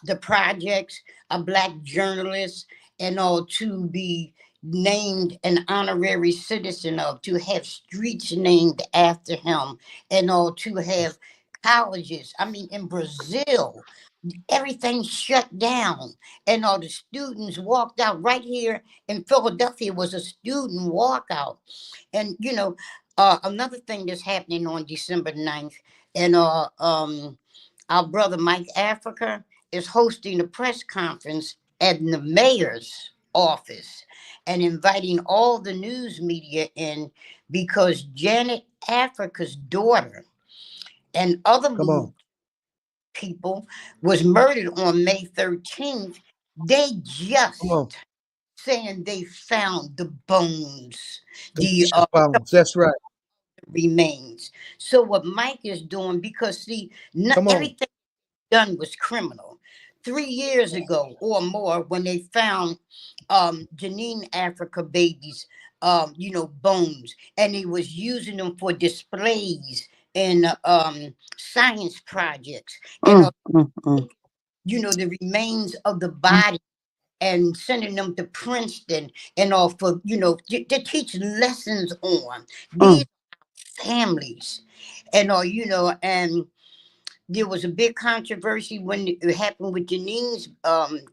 the projects, a Black journalist, to be named an honorary citizen of, to have streets named after him, to have colleges. I mean, in Brazil, everything shut down, and all the students walked out. Right here in Philadelphia was a student walkout. And another thing that's happening on December 9th, and our brother Mike Africa is hosting a press conference at the mayor's office and inviting all the news media in, because Janet Africa's daughter and other Come on. people was murdered on May 13th. They Come just on. saying they found the bones, The the bones. That's right. remains. So what Mike is doing, because see, Come on. everything done was criminal. 3 years ago or more, when they found Janine Africa babies, bones, and he was using them for displays and science projects, and the remains of the body, and sending them to Princeton and all for to teach lessons on these families, and and there was a big controversy when it happened with Janine's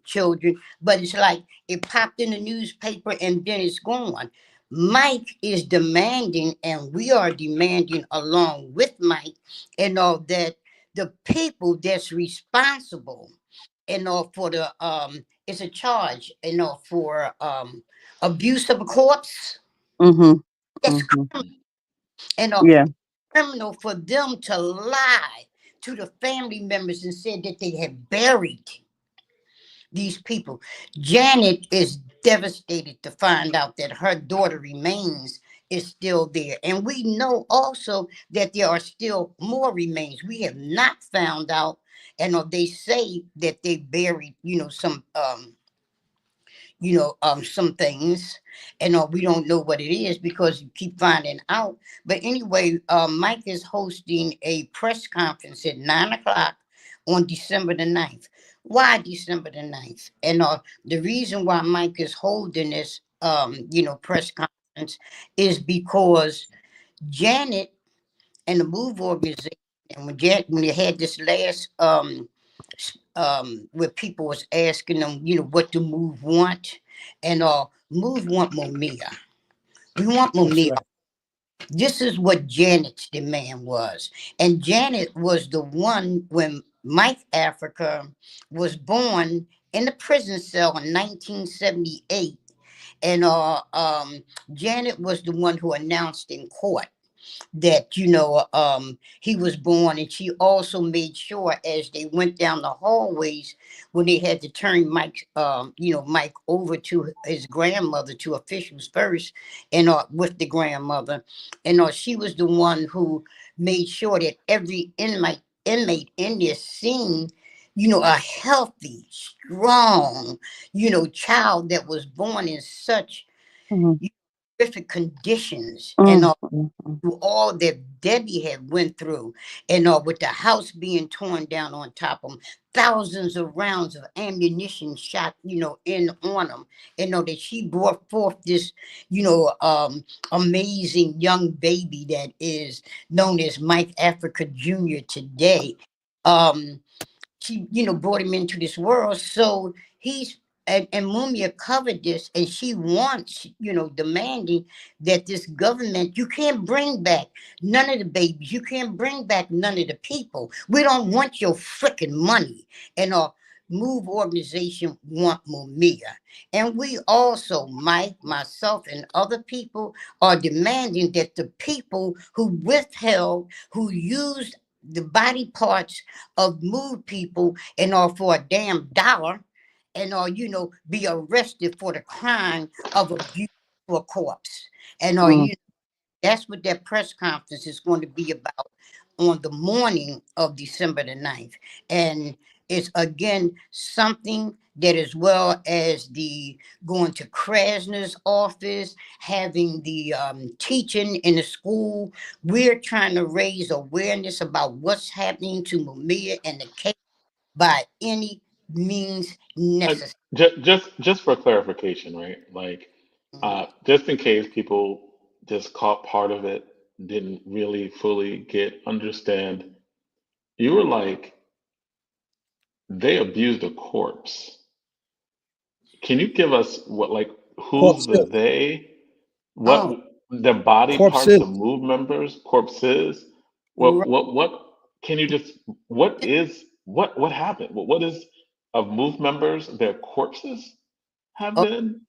children, but it's like it popped in the newspaper and then it's gone. Mike is demanding, and we are demanding along with Mike, that the people that's responsible, for the it's a charge, for abuse of a corpse. That's criminal, Yeah. criminal for them to lie to the family members and said that they had buried these people. Janet is devastated to find out that her daughter remains is still there. And we know also that there are still more remains. We have not found out, and they say that they buried, some things, and we don't know what it is because you keep finding out. But anyway, Mike is hosting a press conference at 9 o'clock on December the 9th. Why December the 9th? And the reason why Mike is holding this, press conference is because Janet and the Move organization, and when they had this last where people was asking them, what do Move want, and Move want Mumia. We want Mumia. Right. This is what Janet's demand was, and Janet was the one when Mike Africa was born in the prison cell in 1978, and Janet was the one who announced in court that he was born, and she also made sure as they went down the hallways when they had to turn Mike Mike over to his grandmother, to officials first, and with the grandmother, and she was the one who made sure that every inmate in this scene, a healthy, strong, child that was born in such different conditions, and all that Debbie had went through, and with the house being torn down on top of them, thousands of rounds of ammunition shot, in on them, and that she brought forth this, amazing young baby that is known as Mike Africa Jr. today. She, brought him into this world, so he's and Mumia covered this, and she wants, demanding that this government, you can't bring back none of the babies, you can't bring back none of the people. We don't want your freaking money. And our Move organization want Mumia. And we also, Mike, myself, and other people are demanding that the people who withheld, who used the body parts of Move people and all for a damn dollar, and be arrested for the crime of abuse for a corpse. And that's what that press conference is going to be about on the morning of December the 9th. And it's again something that, as well as the going to Krasner's office, having the teaching in the school, we're trying to raise awareness about what's happening to Mumia and the case by any means necessary. Just for clarification, right? Like, just in case people just caught part of it, didn't really fully understand, you were like, they abused a corpse. Can you give us who's the Corpses. they? Oh, What the body parts Corpses. of Move members, corpses? right. What can you just what happened? What is of Move members, their corpses have been?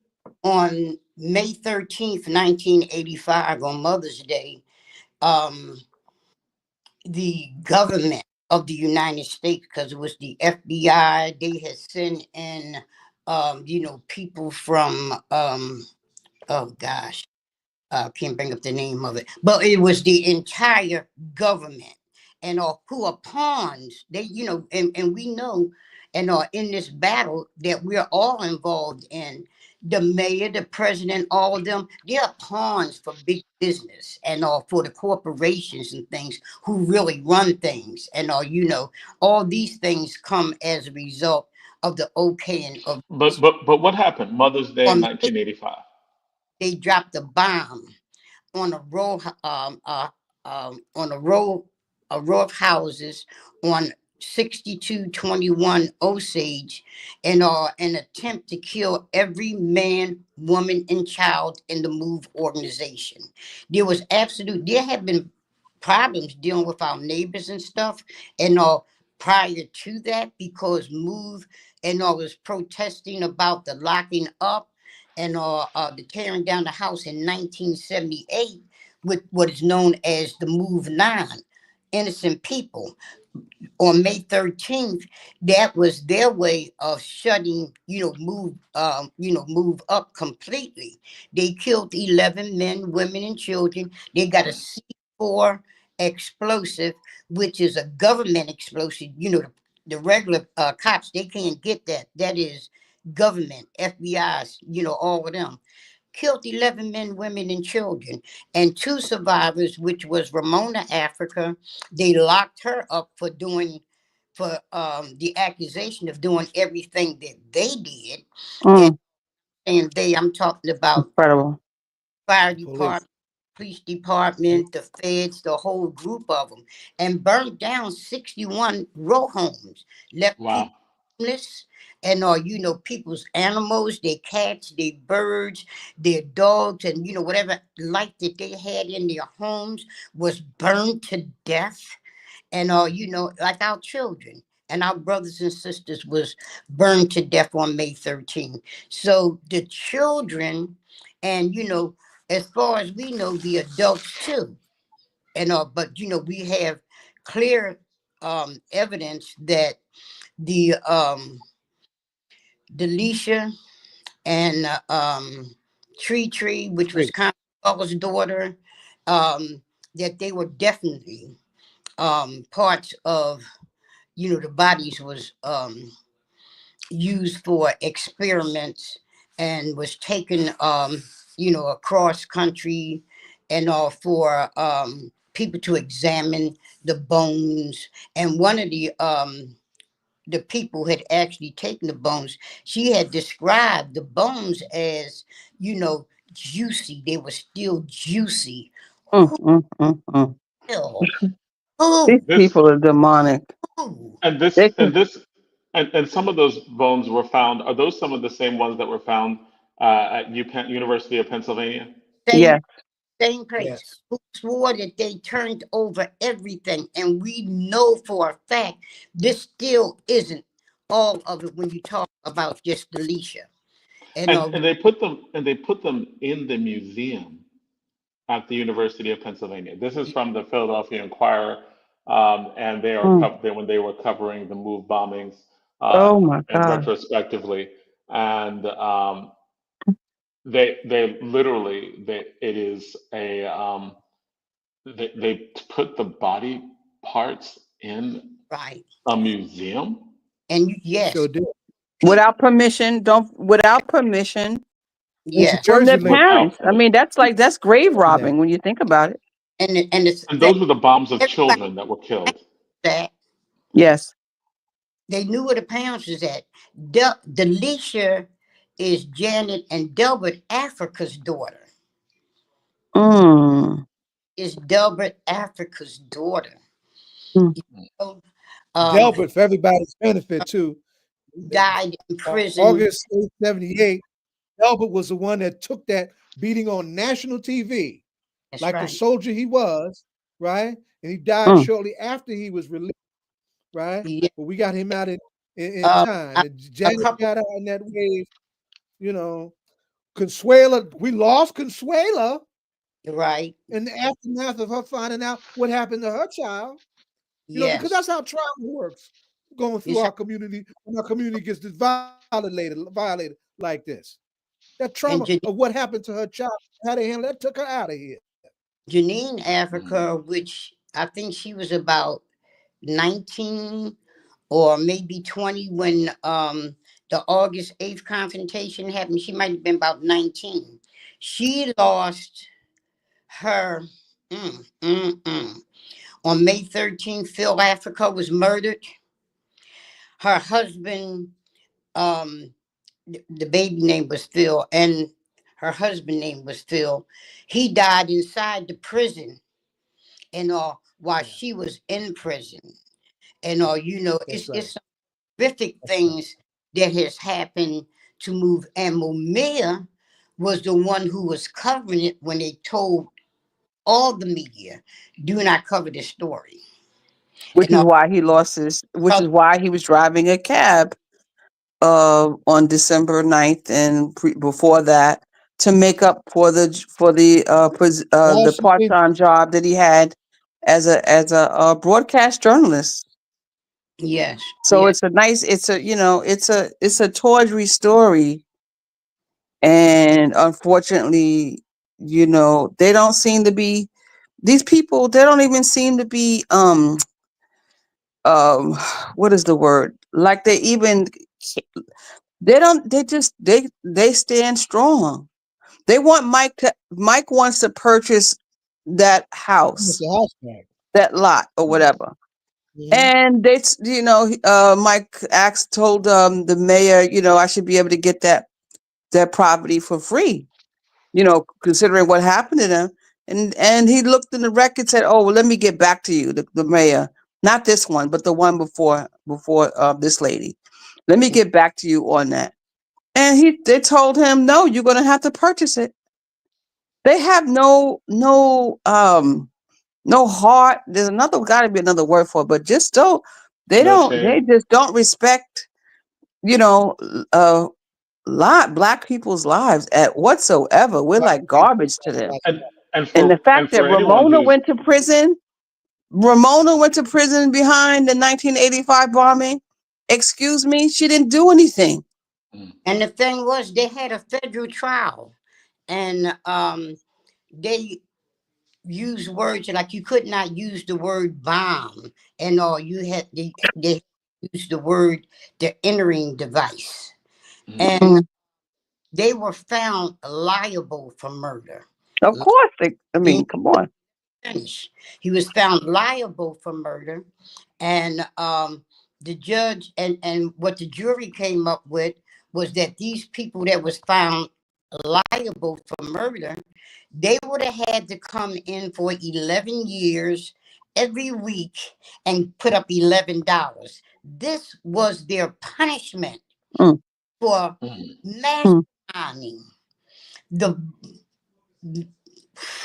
On May 13th, 1985, on Mother's Day, the government of the United States, because it was the FBI, they had sent in, people from, oh gosh, can't bring up the name of it, but it was the entire government, and who are pawns. They, and we know, and are in this battle that we're all involved in. The mayor, the president, all of them, they are pawns for big business and for the corporations and things who really run things. And all these things come as a result of the okaying of. But what happened? Mother's Day in On 1985. they dropped a bomb on a row, on a row of houses on 6221 Osage, and an attempt to kill every man, woman, and child in the Move organization. There have been problems dealing with our neighbors and stuff, and prior to that, because Move and was protesting about the locking up and the tearing down the house in 1978 with what is known as the Move 9, innocent people. On May 13th, that was their way of shutting, Move up completely. They killed 11 men, women, and children. They got a C4 explosive, which is a government explosive. The regular cops, they can't get that. That is government, FBI's, all of them. Killed 11 men, women, and children. And 2 survivors, which was Ramona Africa, they locked her up for the accusation of doing everything that they did. And I'm talking about Incredible. fire Police. department, police department, the feds, the whole group of them, and burned down 61 row homes, left people Wow. homeless, and people's animals, their cats, their birds, their dogs, and whatever life that they had in their homes was burned to death. And like our children and our brothers and sisters was burned to death on May 13th. So the children, and as far as we know, the adults too. And but we have clear evidence that the Delisha and Tree, which was Congresswoman's daughter, that they were definitely parts of, the bodies was used for experiments and was taken across country and all for people to examine the bones. And one of the people had actually taken the bones. She had described the bones as, juicy. They were still juicy. Who? These Who? This people are demonic. Who? and this They and can, this And some of those bones were found. Are those some of the same ones that were found at University of Pennsylvania? Yeah. Same place. Yes. Who swore that they turned over everything, and we know for a fact this still isn't all of it when you talk about just Alicia. And And they put them in the museum at the University of Pennsylvania. This is from the Philadelphia Inquirer, and they are Mm. when they were covering the MOVE bombings Oh my and God. retrospectively, and they literally it is a they put the body parts in right. a museum. And They yes, sure did. Without permission, without permission It's a yes. from Jersey their lady. parents. I mean, that's grave Yeah. robbing when you think about it. And it's And that those were the bombs of everybody children that were killed. that Yes. they knew where the pounds was at. Delisha is Janet and Delbert Africa's daughter. Mm. Is Delbert Africa's daughter. Mm. So, Delbert, for everybody's benefit too, died in prison. August 8th, 78. Delbert was the one that took that beating on national TV, That's like the right. soldier he was, right? And he died Mm. shortly after he was released, right? Yeah. But we got him out in time. A And Janet couple, got out in that wave, you know. Consuela, we lost Consuela right. in the aftermath of her finding out what happened to her child. You know, because Yes. that's how trauma works. Going through It's our community, when our community gets violated like this. That and trauma of what happened to her child, how they handled that, took her out of here. Janine Africa, which I think she was about 19 or maybe 20 when the August 8th confrontation happened. She might have been about 19. She lost her on May 13th. Phil Africa was murdered. Her husband, the baby name was Phil, and her husband name was Phil. He died inside the prison and while she was in prison. And you know, That's right. it's some horrific things that has happened to MOVE. And Mumia was the one who was covering it when they told all the media, do not cover this story. Which And is why he lost which is why he was driving a cab on December 9th and before that to make up for the Washington, part-time job that he had as a broadcast journalist. yes, So yes. it's a tawdry story, and unfortunately, they don't seem to be, these people, they don't even seem to be what is the word, like they stand strong. They want Mike wants to purchase that house, the house back. that lot or whatever. And Mike told the mayor, I should be able to get that property for free, considering what happened to them. And he looked in the record and said, oh, well, let me get back to you, the mayor, not this one, but the one before this lady. Let me get back to you on that. And they told him, no, you're going to have to purchase it. They have no heart. There's got to be another word for it, but just they just don't respect, Black people's lives at whatsoever. We're like garbage to them. And the fact that Ramona went to prison behind the 1985 bombing, excuse me, she didn't do anything. And the thing was, they had a federal trial, and they use words like you could not use the word bomb, and you had they used the word the entering device, and they were found liable for murder. Of course, come on. He was found liable for murder, and the judge and what the jury came up with was that these people that was found liable for murder, they would have had to come in for 11 years every week and put up $11. This was their punishment Mm. for Mhm. masterminding the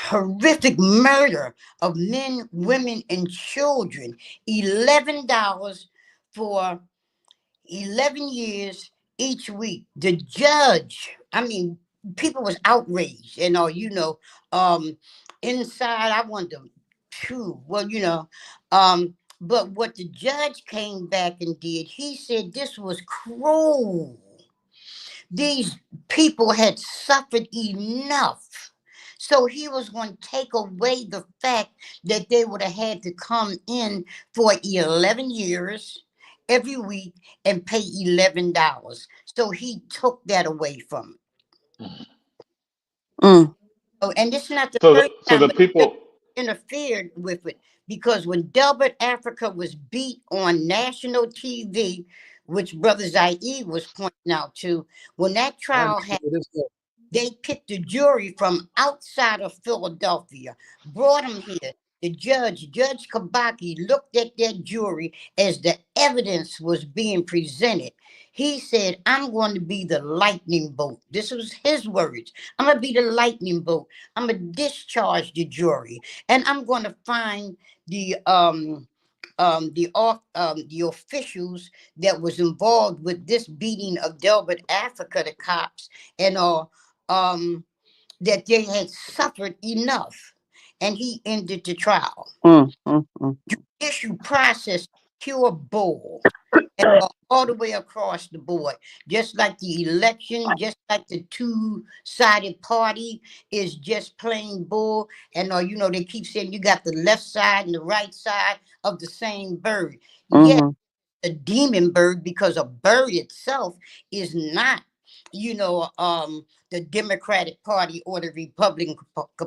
horrific murder of men, women, and children. $11 for 11 years each week. The judge, I mean, people was outraged, inside I wonder, phew, well, but what the judge came back and did, he said this was cruel. These people had suffered enough. So he was going to take away the fact that they would have had to come in for 11 years every week and pay $11. So he took that away from Mhm. Mm. it. And this is not the So first so time the the judge people. interfered with it, because when Delbert Africa was beat on national TV, which Brother Zaid was pointing out to, when that I trial remember happened, this. they picked a jury from outside of Philadelphia, brought them here. The Judge Kabaki, looked at that jury as the evidence was being presented. He said, I'm going to be the lightning bolt. This was his words. I'm going to be the lightning bolt. I'm going to discharge the jury. And I'm going to find the officials that was involved with this beating of Delbert Africa, the cops, and that they had suffered enough, and he ended the trial. Mm. Mm. Mm. Issue process pure bull, all the way across the board. Just like the election, just like the two-sided party is just plain bull. And they keep saying you got the left side and the right side of the same bird. Yes, Mhm. a demon bird, because a bird itself is not, the Democratic Party or the Republican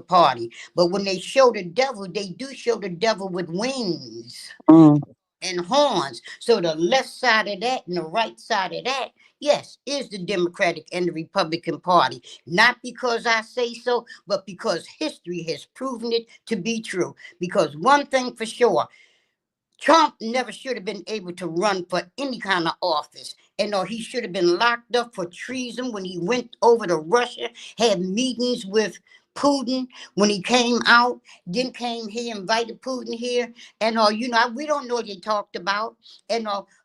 Party. But when they show the devil, they do show the devil with wings Mm. and horns. So the left side of that and the right side of that, yes, is the Democratic and the Republican Party. Not because I say so, but because history has proven it to be true. Because one thing for sure, Trump never should have been able to run for any kind of office. And he should have been locked up for treason when he went over to Russia, had meetings with Putin when he came out, then came here, invited Putin here. And we don't know what they talked about.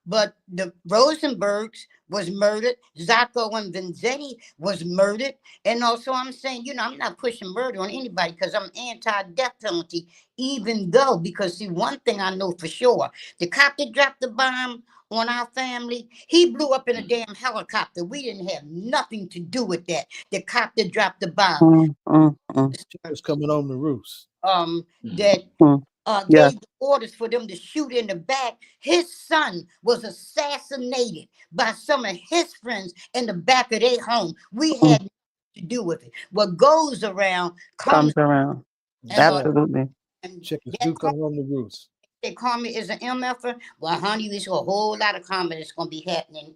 But the Rosenbergs was murdered. Zacco and Vanzetti was murdered. And also I'm saying, I'm not pushing murder on anybody because I'm anti-death penalty. Even though, because see, one thing I know for sure, the cop that dropped the bomb on our family, he blew up in a damn helicopter. We didn't have nothing to do with that. The cop that dropped the bomb, Mm. Mm. Mm. It's coming on the roofs. that Mm. Yeah. gave the orders for them to shoot in the back. His son was assassinated by some of his friends in the back of their home. We Mm. had nothing to do with it. What goes around Comes comes, around. and Absolutely. and Chickens that do come on the roofs. they call me is an MFer. Well, honey, there's a whole lot of comment that's gonna be happening,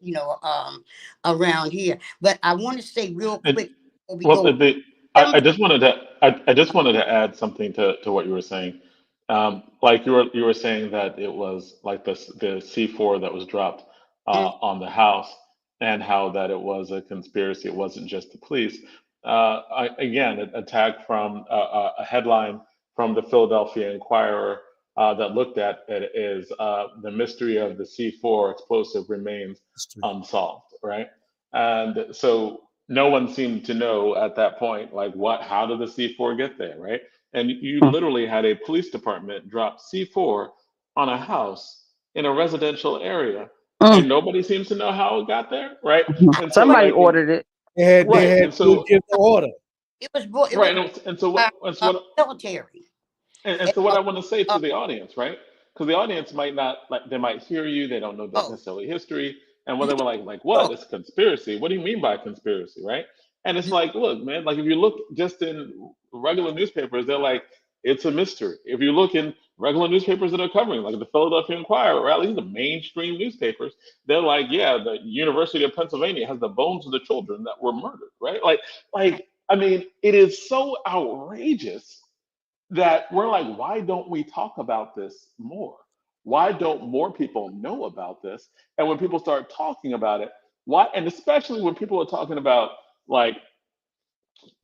around here. But I want to say real quick before we Well, go. I just wanted to I just wanted to add something to what you were saying. Like you were saying that it was like the C4 that was dropped on the house, and how that it was a conspiracy. It wasn't just the police. Again, a tag from a headline from the Philadelphia Inquirer that looked at it is the mystery of the C4 explosive remains unsolved, right? And so no one seemed to know at that point, like how did the C4 get there, right? And you Mm. literally had a police department drop C4 on a house in a residential area, Mm. and nobody seems to know how it got there, right? And so, Somebody like, ordered it. They right, had and to so, give the order. It was right, and so by what military. and And, so what I want to say uh, to the audience, right? Because the audience might not like they might hear you, they don't know the oh, necessarily history, and what yeah, they were like, what? sure. It's a conspiracy. What do you mean by conspiracy, right? And it's like, look, man, like if you look just in regular newspapers, they're like, it's a mystery. If you look in regular newspapers that are covering, like the Philadelphia Inquirer, or at least the mainstream newspapers, they're like, yeah, the University of Pennsylvania has the bones of the children that were murdered, right? Like, I mean, it is so outrageous that we're like, why don't we talk about this more? Why don't more people know about this? And when people start talking about it, why? And especially when people are talking about like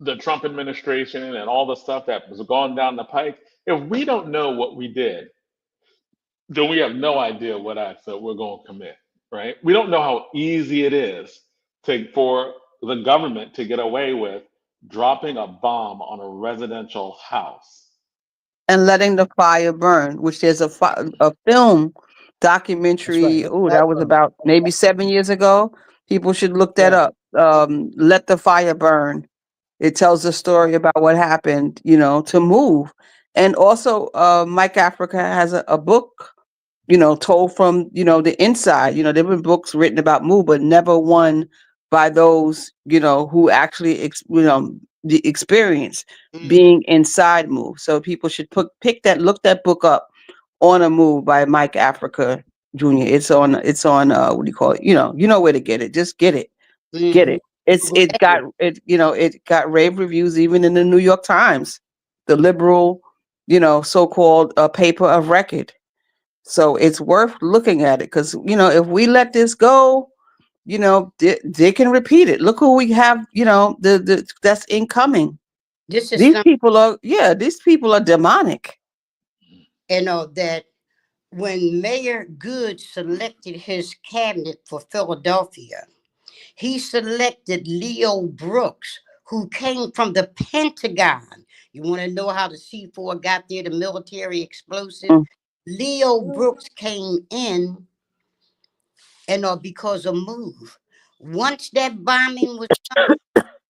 the Trump administration and all the stuff that was going down the pike, if we don't know what we did, then we have no idea what acts that we're going to commit, right? We don't know how easy it is for the government to get away with dropping a bomb on a residential house. And letting the fire burn, which there's a film That's right. documentary. Let Oh, the fire that was burn. about maybe 7 years ago. People should look that Right. up. Let the fire burn. It tells the story about what happened, to move. And also, Mike Africa has a book, told from, the inside. There have been books written about move, but never one by those, who actually, the experience being inside move. So people should look that book up, On a Move by Mike Africa Jr. It's on what do you call it? You know where to get it. Just get it. Get it. It got rave reviews even in the New York Times, the liberal, so-called paper of record. So it's worth looking at it because if we let this go, they can repeat it. Look who we have, that's incoming. This is These something, people are demonic. that when Mayor Good selected his cabinet for Philadelphia, he selected Leo Brooks, who came from the Pentagon. You want to know how the C4 got there, the military explosive? Mm. Leo Brooks came in because of move. Once that bombing was done,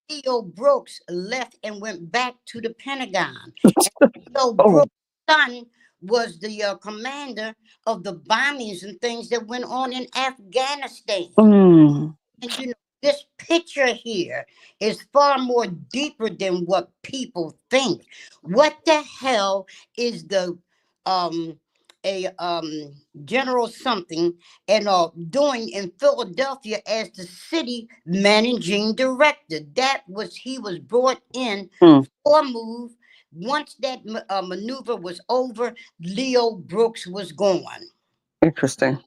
Leo Brooks left and went back to the Pentagon. And Leo Oh, Brooks' son was the commander of the bombings and things that went on in Afghanistan. mm, And this picture here is far more deeper than what people think. What the hell is the a general something doing in Philadelphia as the city managing director? He was brought in mm. for move. Once that maneuver was over, Leo Brooks was gone. Interesting.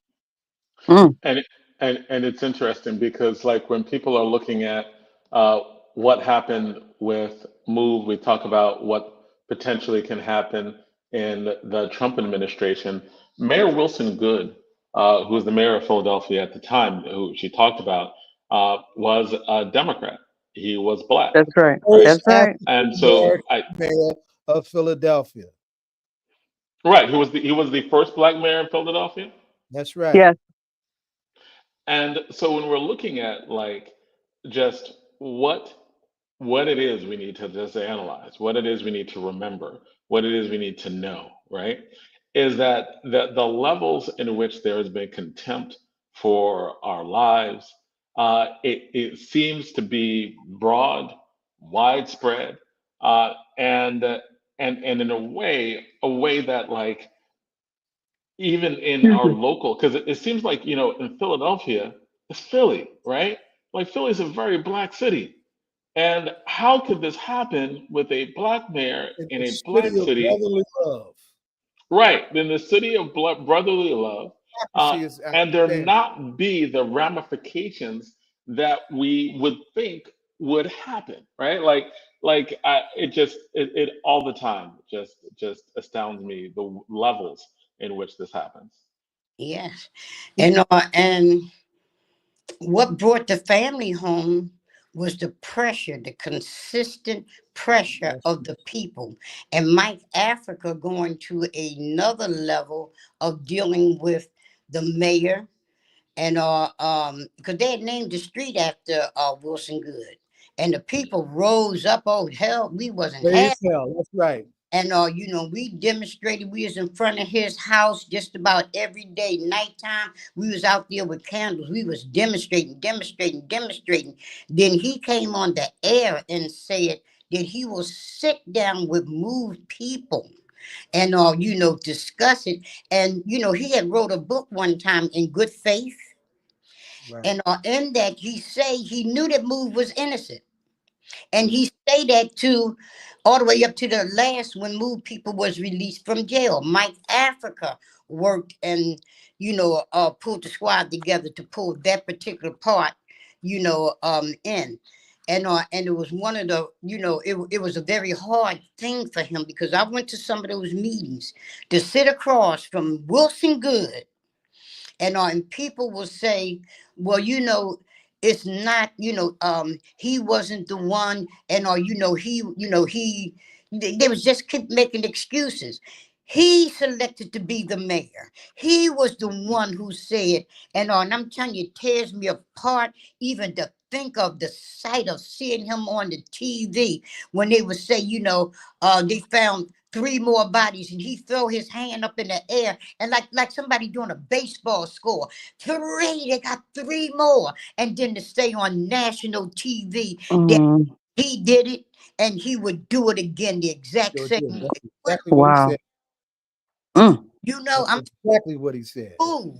Mm. And it's interesting because like when people are looking at uh, what happened with Move, we talk about what potentially can happen in the Trump administration. Mayor Wilson Goode, who was the mayor of Philadelphia at the time, who she talked about, was a Democrat. He was black, That's right. right? First That's right. And African so American I mayor of Philadelphia. right, he was the first black mayor in Philadelphia. That's right. Yes. And so when we're looking at like just what it is we need to just analyze, what it is we need to remember, what it is we need to know, right? Is that the levels in which there has been contempt for our lives, it seems to be broad, widespread, and in a way that like even in our Mhm. local, because it seems like, in Philadelphia, it's Philly, right? Like Philly's a very black city. And how could this happen with a black mayor In in the a city black of city, brotherly love. right? In the city of brotherly love, uh, Democracy is and there outstanding. not be the ramifications that we would think would happen, right? It all the time just astounds me the levels in which this happens. Yes. And what brought the family home was the pressure, the consistent pressure Yes. of the people. And Mike Africa going to another level of dealing with the mayor and because they had named the street after Wilson Good. And the people rose up, oh hell, we wasn't Raise having. hell. That's right. And we demonstrated. We was in front of his house just about every day. Nighttime, we was out there with candles. We was demonstrating. Then he came on the air and said that he will sit down with moved people and discuss it. And he had wrote a book one time in good faith. Right. And in that he knew that move was innocent. And he stayed that to all the way up to the last when Move People was released from jail. Mike Africa worked and, pulled the squad together to pull that particular part, in. And it was one of the, it was a very hard thing for him because I went to some of those meetings to sit across from Wilson Good. And people will say, well, it's not, he wasn't the one, they was just keep making excuses. He selected to be the mayor. He was the one who said, and I'm telling you, it tears me apart even to think of the sight of seeing him on the TV when they would say, they found 3 more bodies, and he throw his hand up in the air and like somebody doing a baseball score. 3, they got 3 more. And then to stay on national TV that he did it and he would do it again the exact same way. That's exactly what he said. I'm exactly what he said. Ooh.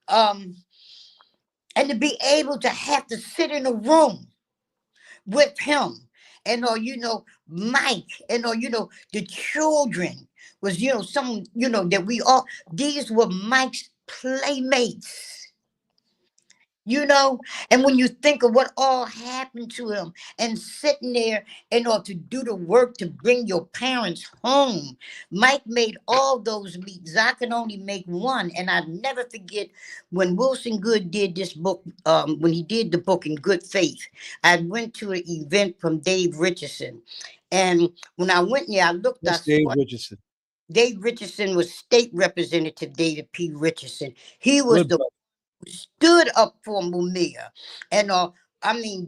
And to be able to have to sit in a room with him and Mike and the children was some that we all, these were Mike's playmates, and when you think of what all happened to him and sitting there to do the work to bring your parents home. Mike made all those meetings. I can only make one, and I never forget when Wilson Good did this book, when he did the book In Good Faith. I went to an event from Dave Richardson, and when I went there, I looked. Dave Richardson. Dave Richardson was State Representative David P. Richardson. He was the stood up for Mumia. And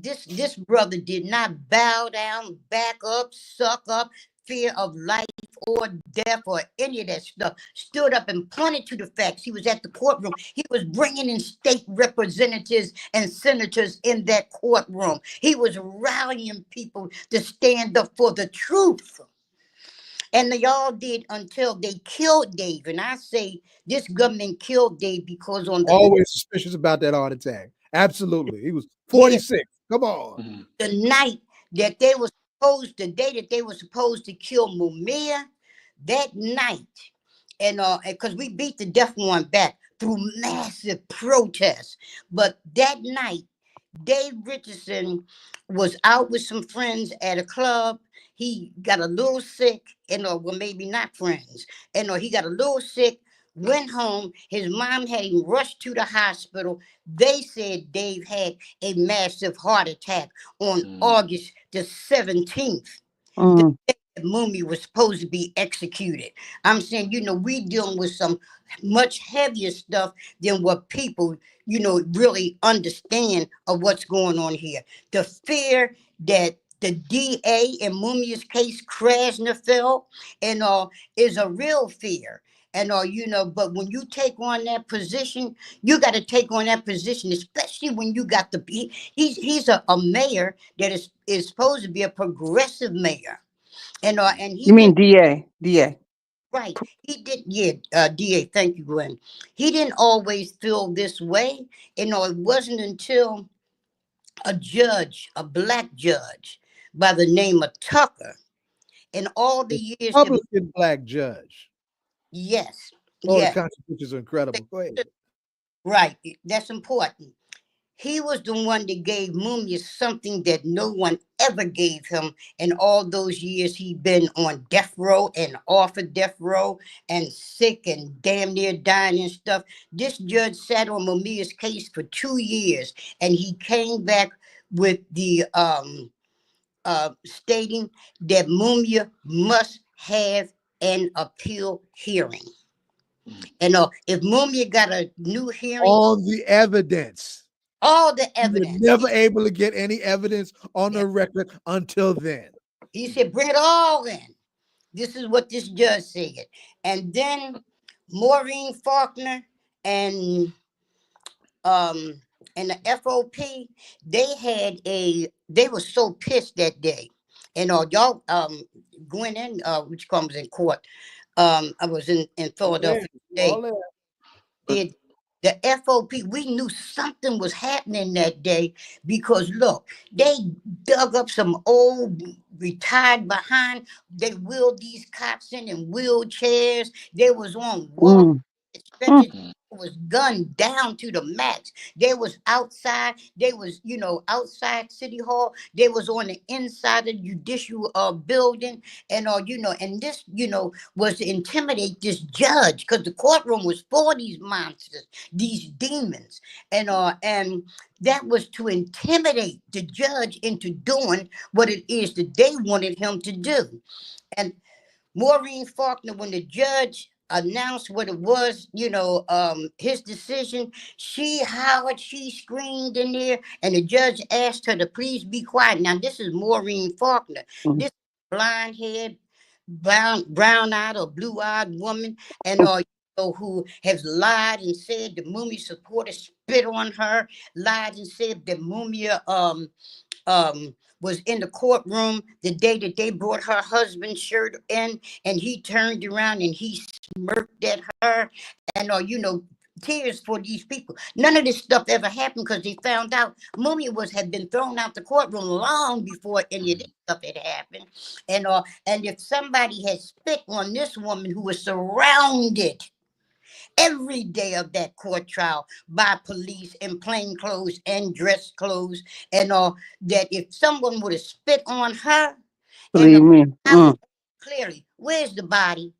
this brother did not bow down, back up, suck up, fear of life or death or any of that stuff. Stood up and pointed to the facts. He was at the courtroom. He was bringing in state representatives and senators in that courtroom. He was rallying people to stand up for the truth. And they all did until they killed Dave. And I say this government killed Dave because on the always suspicious about that heart attack. Absolutely. He was 46. Come on. The night that they were supposed, the day that they were supposed to kill Mumia, that night, and because we beat the death warrant back through massive protests. But that night, Dave Richardson was out with some friends at a club. He got a little sick, well, maybe not friends. He got a little sick, went home. His mom had him rushed to the hospital. They said Dave had a massive heart attack on August the 17th. The day that Mumia was supposed to be executed. I'm saying, we dealing with some much heavier stuff than what people, really understand of what's going on here. The fear that the DA in Mumia's case, Krasner felt, is a real fear. But when you take on that position, you got to take on that position, especially when you got he's a mayor that is supposed to be a progressive mayor. And he You mean DA? Right. He did, DA, thank you, Gwen. He didn't always feel this way. It wasn't until a judge, a black judge by the name of Tucker, in all the years. Republican black judge. Yes. Oh, the constitutions are incredible. Go ahead. Right. That's important. He was the one that gave Mumia something that no one ever gave him in all those years he'd been on death row and off of death row and sick and damn near dying and stuff. This judge sat on Mumia's case for 2 years, and he came back with the stating that Mumia must have an appeal hearing. And if Mumia got a new hearing, all the evidence. You were never able to get any evidence on the record until then. He said, bring it all in. This is what this judge said. And then Maureen Faulkner and the FOP, they were so pissed that day. And y'all going in, which comes in court. I was in Philadelphia today. the FOP, we knew something was happening that day because look, they dug up some old retired behind. They wheeled these cops in wheelchairs. They was on walk Mm, mm, stretches. Was gunned down to the max. They was outside. They was, outside City Hall. They was on the inside of the judicial building, and and this, was to intimidate this judge because the courtroom was for these monsters, these demons, and that was to intimidate the judge into doing what it is that they wanted him to do. And Maureen Faulkner, when the judge announced what it was, his decision, she howled, she screamed in there, and the judge asked her to please be quiet. Now, this is Maureen Faulkner. mm, This blonde haired, brown eyed or blue eyed woman, and who has lied and said the Mumia supporters spit on her, lied and said that Mumia was in the courtroom the day that they brought her husband's shirt in, and he turned around and he smirked at her, and tears for these people. None of this stuff ever happened because they found out Mumia had been thrown out the courtroom long before any of this stuff had happened. And if somebody had spit on this woman who was surrounded every day of that court trial by police in plain clothes and dress clothes, and that if someone would have spit on her, believe and me. I would clearly, where's the body?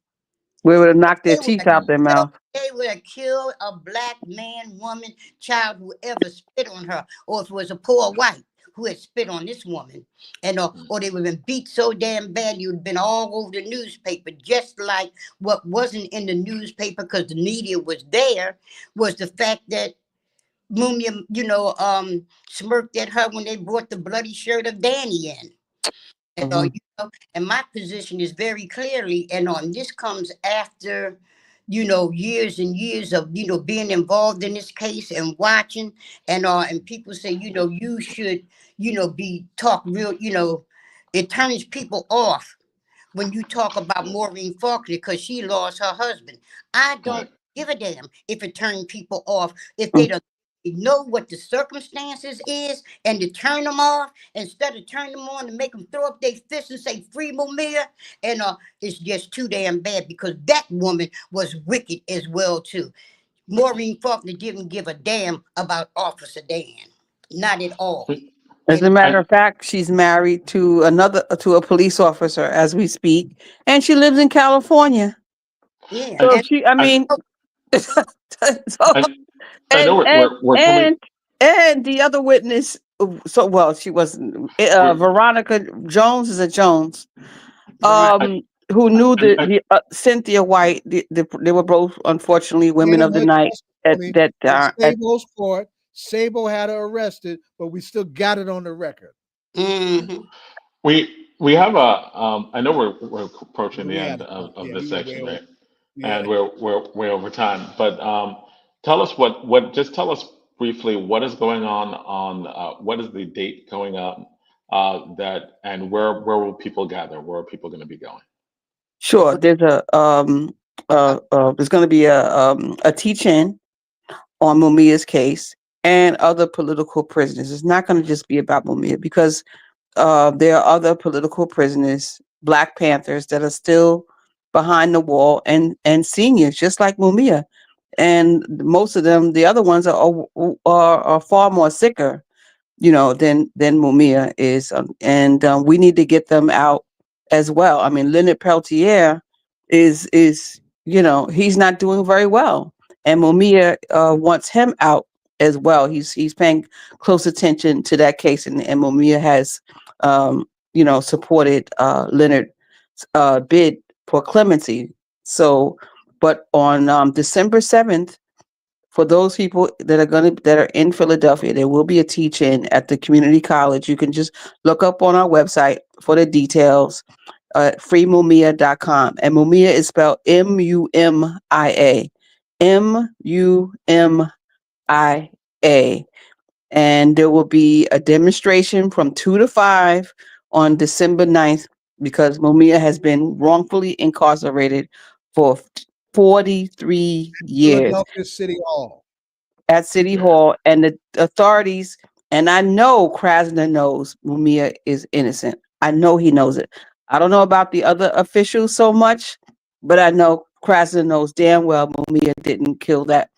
We would have knocked their They would teeth have out their killed, mouth. they would have killed a black man, woman, child, whoever spit on her, or if it was a poor white who had spit on this woman, and or they would have been beat so damn bad you would have been all over the newspaper, just like what wasn't in the newspaper because the media was there, was the fact that Mumia, smirked at her when they brought the bloody shirt of Danny in. And, Mhm. and my position is very clearly, and this comes after, years and years of, being involved in this case and watching, and people say, you should, be talk real, it turns people off when you talk about Maureen Faulkner because she lost her husband. I don't Right. give a damn if it turned people off, if Mm. they don't know what the circumstances is and to turn them off instead of turn them on and make them throw up their fists and say free Mumia. And it's just too damn bad because that woman was wicked as well too. Maureen Faulkner didn't give a damn about Officer Dan. Not at all. As And a matter And of fact, she's married to a police officer as we speak, and she lives in California. yeah, So and and she, I and, mean, so, and I know and and we're coming. and and the other witness. So well, she wasn't. We're, Veronica Jones is a Jones. right. I, Who knew I, Cynthia White? They were both unfortunately women In of the her night at testimony that in at Sabo's court, Sabo had her arrested, but we still got it on the record. Mm-hmm. we have a I know we're approaching the We end had it. of Yeah, this we were way section, over. right? Yeah. And we're way over time. But tell us what just tell us briefly what is going on what is the date going up that and where will people gather? Where are people going to be going? sure. There's going to be a teach-in on Mumia's case and other political prisoners. It's not going to just be about Mumia because there are other political prisoners, Black Panthers, that are still behind the wall and seniors, just like Mumia. And most of them, the other ones are far more sicker, than Mumia is, and we need to get them out as well. I mean, Leonard Peltier is he's not doing very well, and Mumia wants him out as well. He's paying close attention to that case, and Mumia has supported Leonard's bid for clemency. So, but on December 7th, for those people that are in Philadelphia, there will be a teach-in at the community college. You can just look up on our website for the details, freemumia.com. And Mumia is spelled Mumia. Mumia. And there will be a demonstration from 2 to 5 on December 9th because Mumia has been wrongfully incarcerated for 43 years. Philadelphia City Hall. at City Hall, and the authorities, and I know Krasner knows Mumia is innocent. I know he knows it. I don't know about the other officials so much, but I know Krasner knows damn well Mumia didn't kill that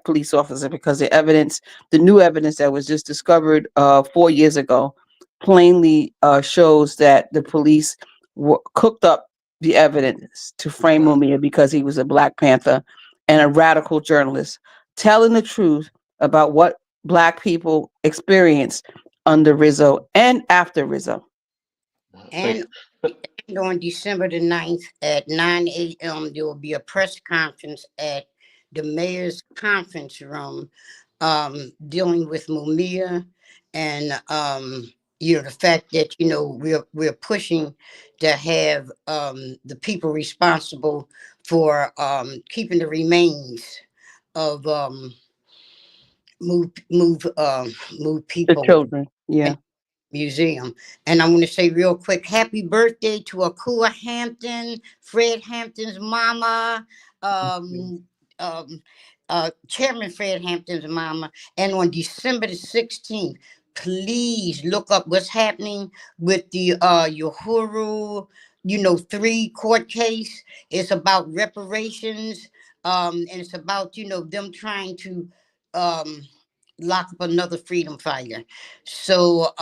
police officer, because the new evidence that was just discovered 4 years ago, plainly shows that the police cooked up the evidence to frame Mumia because he was a Black Panther and a radical journalist, telling the truth about what Black people experienced under Rizzo and after Rizzo. And on December the 9th at 9 a.m., there will be a press conference at the mayor's conference room dealing with Mumia and the fact that we're pushing to have the people responsible for keeping the remains of move The people children, yeah. museum. And I want to say real quick, happy birthday to Akua Hampton, Fred Hampton's mama, Chairman Fred Hampton's mama. And on December the 16th, please look up what's happening with the Uhuru, 3 court case. It's about reparations, and it's about, them trying to lock up another freedom fighter. So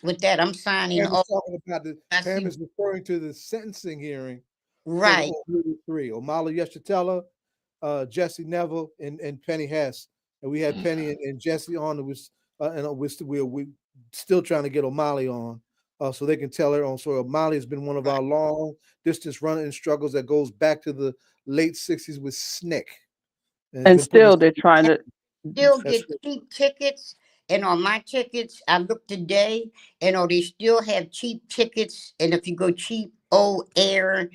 with that, I'm signing Pam is off. talking about Pam is referring to the sentencing hearing. Right. For the 3, Omala Yeshitela, Jesse Neville, and Penny Hess. And we had Penny and Jesse on. It was and we're still trying to get O'Malley on, so they can tell her on. So O'Malley has been one of our long distance running struggles that goes back to the late 60s with SNCC. And still they're trying to still get cheap tickets. And on my tickets, I looked today, and they still have cheap tickets. And if you go cheap air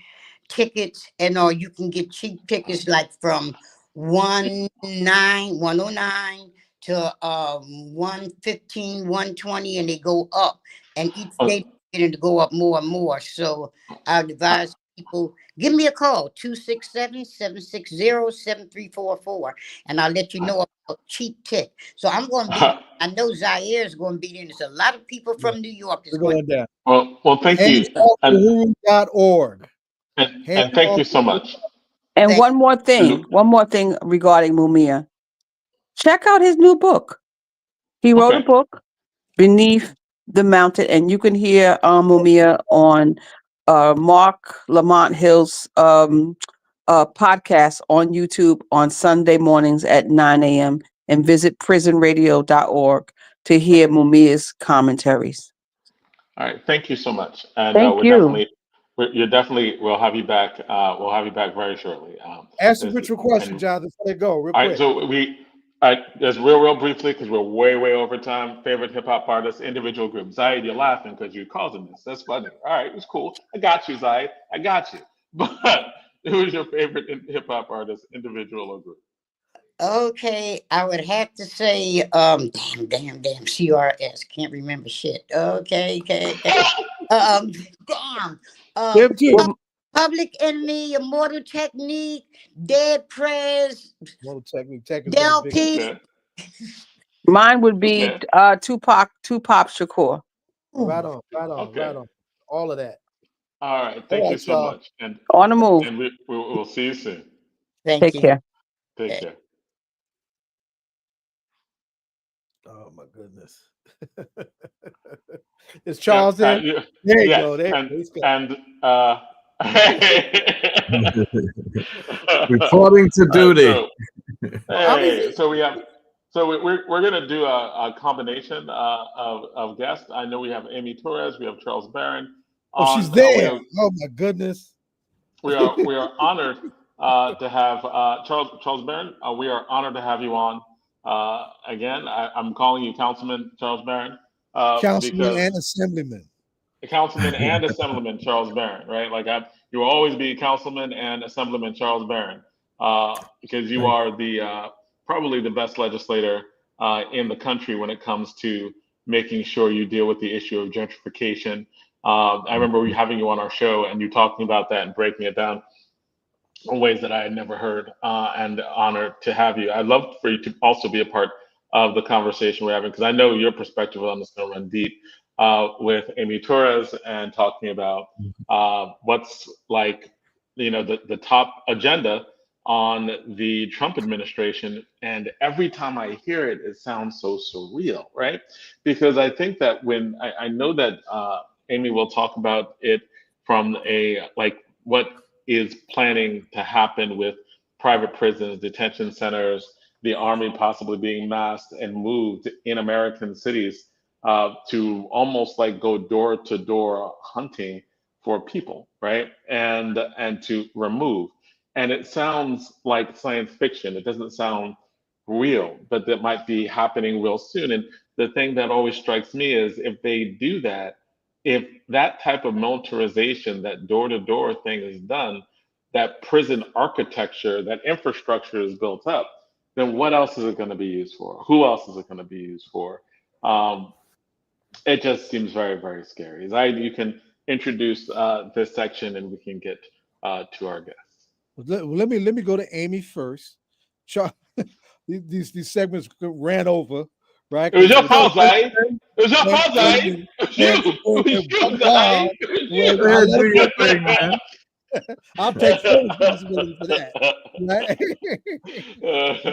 tickets, and you can get cheap tickets like from 109 to 115, 120, and they go up. And each day they're going to go up more and more. So I advise people, give me a call, 267-760-7344, and I'll let you know about cheap tick. So I'm going to be, I know Zaire is going to be there. There's a lot of people from New York that's going down. Well, thank you. Uhuru.org. And thank you so much. And one more thing regarding Mumia. Check out his new book. He wrote a book, Beneath the Mountain, and you can hear Mumia on Mark Lamont Hill's podcast on YouTube on Sunday mornings at 9 a.m. and visit prisonradio.org to hear Mumia's commentaries. All right, thank you so much, and Thank you. We'll have you back. We'll have you back very shortly. Ask a ritual question, Jonathan, before they go. Real quick. All right, so just real briefly, because we're way over time. Favorite hip hop artist, individual group. Zaid, you're laughing because you caused him this. That's funny. All right, it's cool. I got you, Zaid. I got you. But who is your favorite hip hop artist, individual or group? Okay, I would have to say, damn, CRS. Can't remember shit. Okay. Damn. Public Enemy, Immortal Technique, Dead Prez, Del P. Mine would be Tupac Shakur. Right on. All of that. All right, thank you so much. And on the move. And we'll see you soon. Thank you. Care. Take care. Oh my goodness. It's Charles there. There you go. Reporting to duty. We're gonna do a combination of guests. I know we have Amy Torres, we have Charles Barron. Oh, she's there. Oh my goodness. We are honored to have Charles Barron. We are honored to have you on. Again, I'm calling you Councilman Charles Barron. Councilman and Assemblyman. Councilman and Assemblyman Charles Barron, right? You will always be Councilman and Assemblyman Charles Barron, because you are the probably the best legislator in the country when it comes to making sure you deal with the issue of gentrification. I remember having you on our show and you talking about that and breaking it down. in ways that I had never heard, and honored to have you. I'd love for you to also be a part of the conversation we're having, because I know your perspective on this is going to run deep with Amy Torres and talking about what's like, the top agenda on the Trump administration. And every time I hear it, it sounds so surreal, right? Because I think that when I know that Amy will talk about it from a like what is planning to happen with private prisons, detention centers, the army possibly being massed and moved in American cities to almost like go door to door hunting for people, right? And to remove. And it sounds like science fiction. It doesn't sound real, but that might be happening real soon. And the thing that always strikes me is if they do that, if that type of militarization, that door to door thing is done, that prison architecture, that infrastructure is built up, then what else is it going to be used for? Who else is it going to be used for? It just seems very, very scary. You can introduce this section and we can get to our guests. Let me go to Amy first. These segments ran over, right? It was your fault, Zay. It was your fault, Zay. It was you. Go ahead, do your thing, man. I'll take full responsibility for that. Right?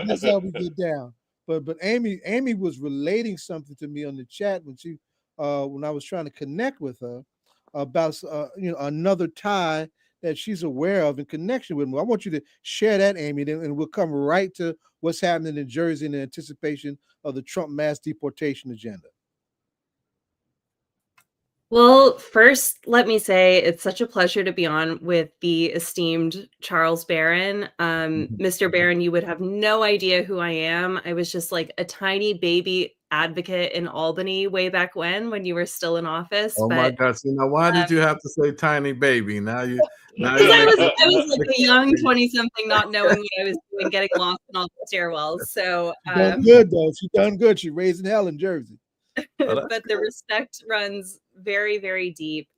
That's how we get down. But Amy was relating something to me on the chat when I was trying to connect with her about another tie that she's aware of in connection with me. I want you to share that, Amy, and we'll come right to what's happening in Jersey in anticipation of the Trump mass deportation agenda. Well, first, let me say it's such a pleasure to be on with the esteemed Charles Barron. Mr. Barron, you would have no idea who I am. I was just like a tiny baby advocate in Albany way back when you were still in office. Oh my gosh! Why did you have to say tiny baby? Now I was like a young 20-something, not knowing what I was doing, getting lost in all the stairwells. So done good though. She done good. She raising hell in Jersey. But the respect runs very, very deep.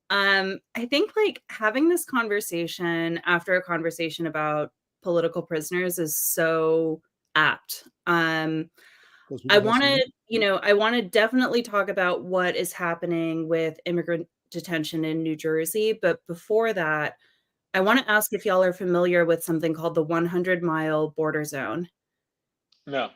I think like having this conversation after a conversation about political prisoners is so apt. I want to definitely talk about what is happening with immigrant detention in New Jersey. But before that, I want to ask if y'all are familiar with something called the 100-mile border zone. No.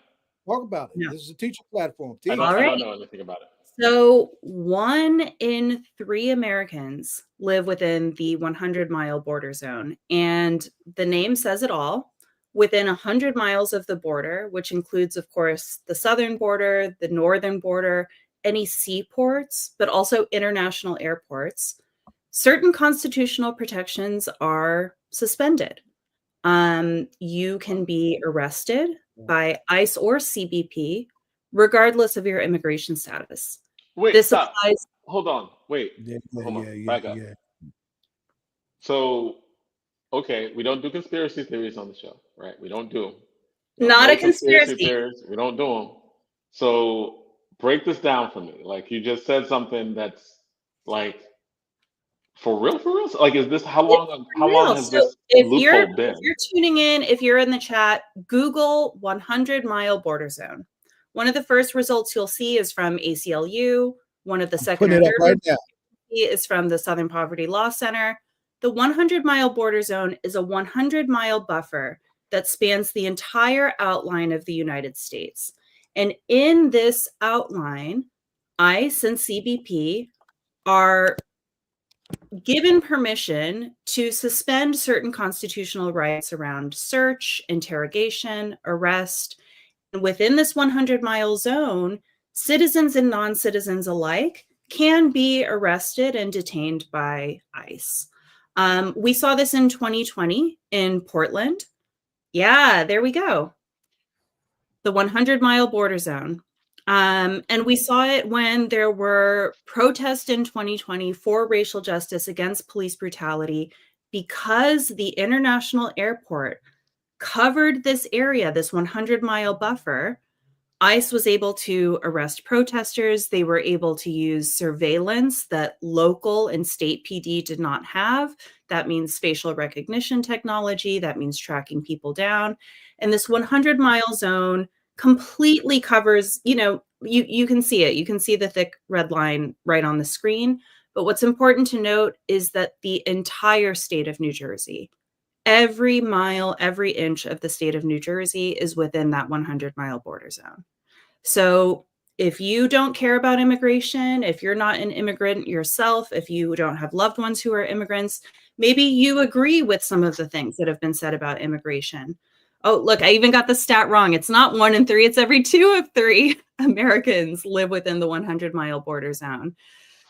Talk about it. No. This is a teacher platform. I don't know anything about it. So 1 in 3 Americans live within the 100-mile border zone. And the name says it all. Within 100 miles of the border, which includes, of course, the southern border, the northern border, any seaports, but also international airports, certain constitutional protections are suspended. You can be arrested by ICE or CBP, regardless of your immigration status. Wait, this stop. applies. Hold on. Wait. Hold on. Back up. So, okay, we don't do conspiracy theories on the show, right? We don't do them. Not a conspiracy theories. We don't do them. So break this down for me. Like you just said something that's like for real? So, like, is this how long has this loophole been? If you're tuning in, if you're in the chat, Google 100-mile border zone. One of the first results you'll see is from ACLU. One of the second or third right now is from the Southern Poverty Law Center. The 100-mile border zone is a 100-mile buffer that spans the entire outline of the United States. And in this outline, ICE and CBP are given permission to suspend certain constitutional rights around search, interrogation, arrest. And within this 100-mile zone, citizens and non-citizens alike can be arrested and detained by ICE. We saw this in 2020 in Portland. Yeah, there we go. The 100-mile border zone. And we saw it when there were protests in 2020 for racial justice against police brutality because the international airport covered this area, this 100-mile buffer, ICE was able to arrest protesters. They were able to use surveillance that local and state PD did not have. That means facial recognition technology. That means tracking people down. And this 100-mile zone completely covers, you can see it. You can see the thick red line right on the screen. But what's important to note is that the entire state of New Jersey, every mile, every inch of the state of New Jersey is within that 100-mile border zone. So if you don't care about immigration, if you're not an immigrant yourself, if you don't have loved ones who are immigrants, maybe you agree with some of the things that have been said about immigration. Oh, look, I even got the stat wrong. It's not 1 in 3, it's every 2 of 3 Americans live within the 100-mile border zone.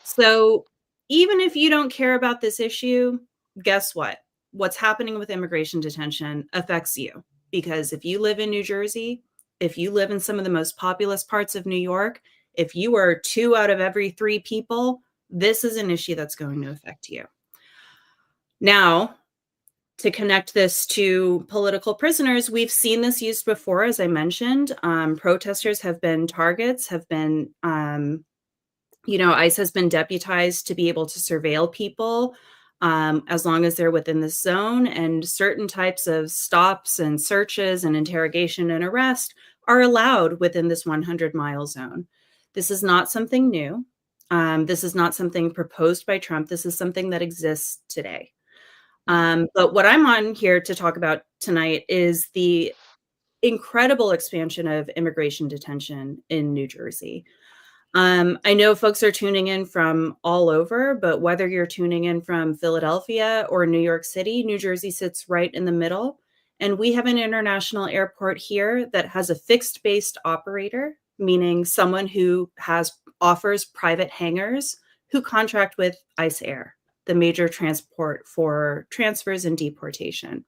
So even if you don't care about this issue, guess what? What's happening with immigration detention affects you. Because if you live in New Jersey, if you live in some of the most populous parts of New York, if you are 2 out of every 3 people, this is an issue that's going to affect you. Now, to connect this to political prisoners, we've seen this used before, as I mentioned. Protesters have been targets, have been, ICE has been deputized to be able to surveil people as long as they're within this zone, and certain types of stops and searches and interrogation and arrest are allowed within this 100-mile zone. This is not something new. This is not something proposed by Trump. This is something that exists today. But what I'm on here to talk about tonight is the incredible expansion of immigration detention in New Jersey. I know folks are tuning in from all over, but whether you're tuning in from Philadelphia or New York City, New Jersey sits right in the middle. And we have an international airport here that has a fixed-based operator, meaning someone who offers private hangars who contract with ICE Air, the major transport for transfers and deportation.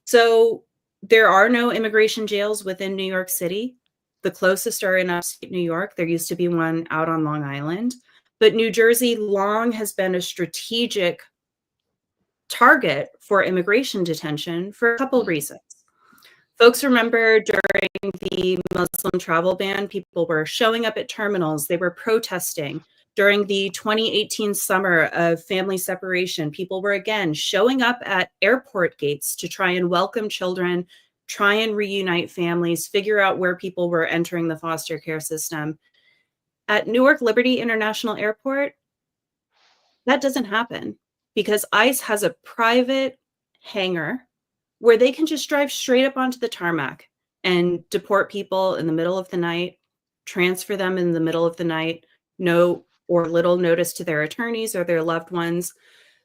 So there are no immigration jails within New York City. The closest are in upstate New York. There used to be one out on Long Island. But New Jersey long has been a strategic target for immigration detention for a couple reasons. Folks remember during the Muslim travel ban, people were showing up at terminals. They were protesting. During the 2018 summer of family separation, people were again showing up at airport gates to try and welcome children, try and reunite families, figure out where people were entering the foster care system. At Newark Liberty International Airport, that doesn't happen because ICE has a private hangar where they can just drive straight up onto the tarmac and deport people in the middle of the night, transfer them in the middle of the night, no or little notice to their attorneys or their loved ones.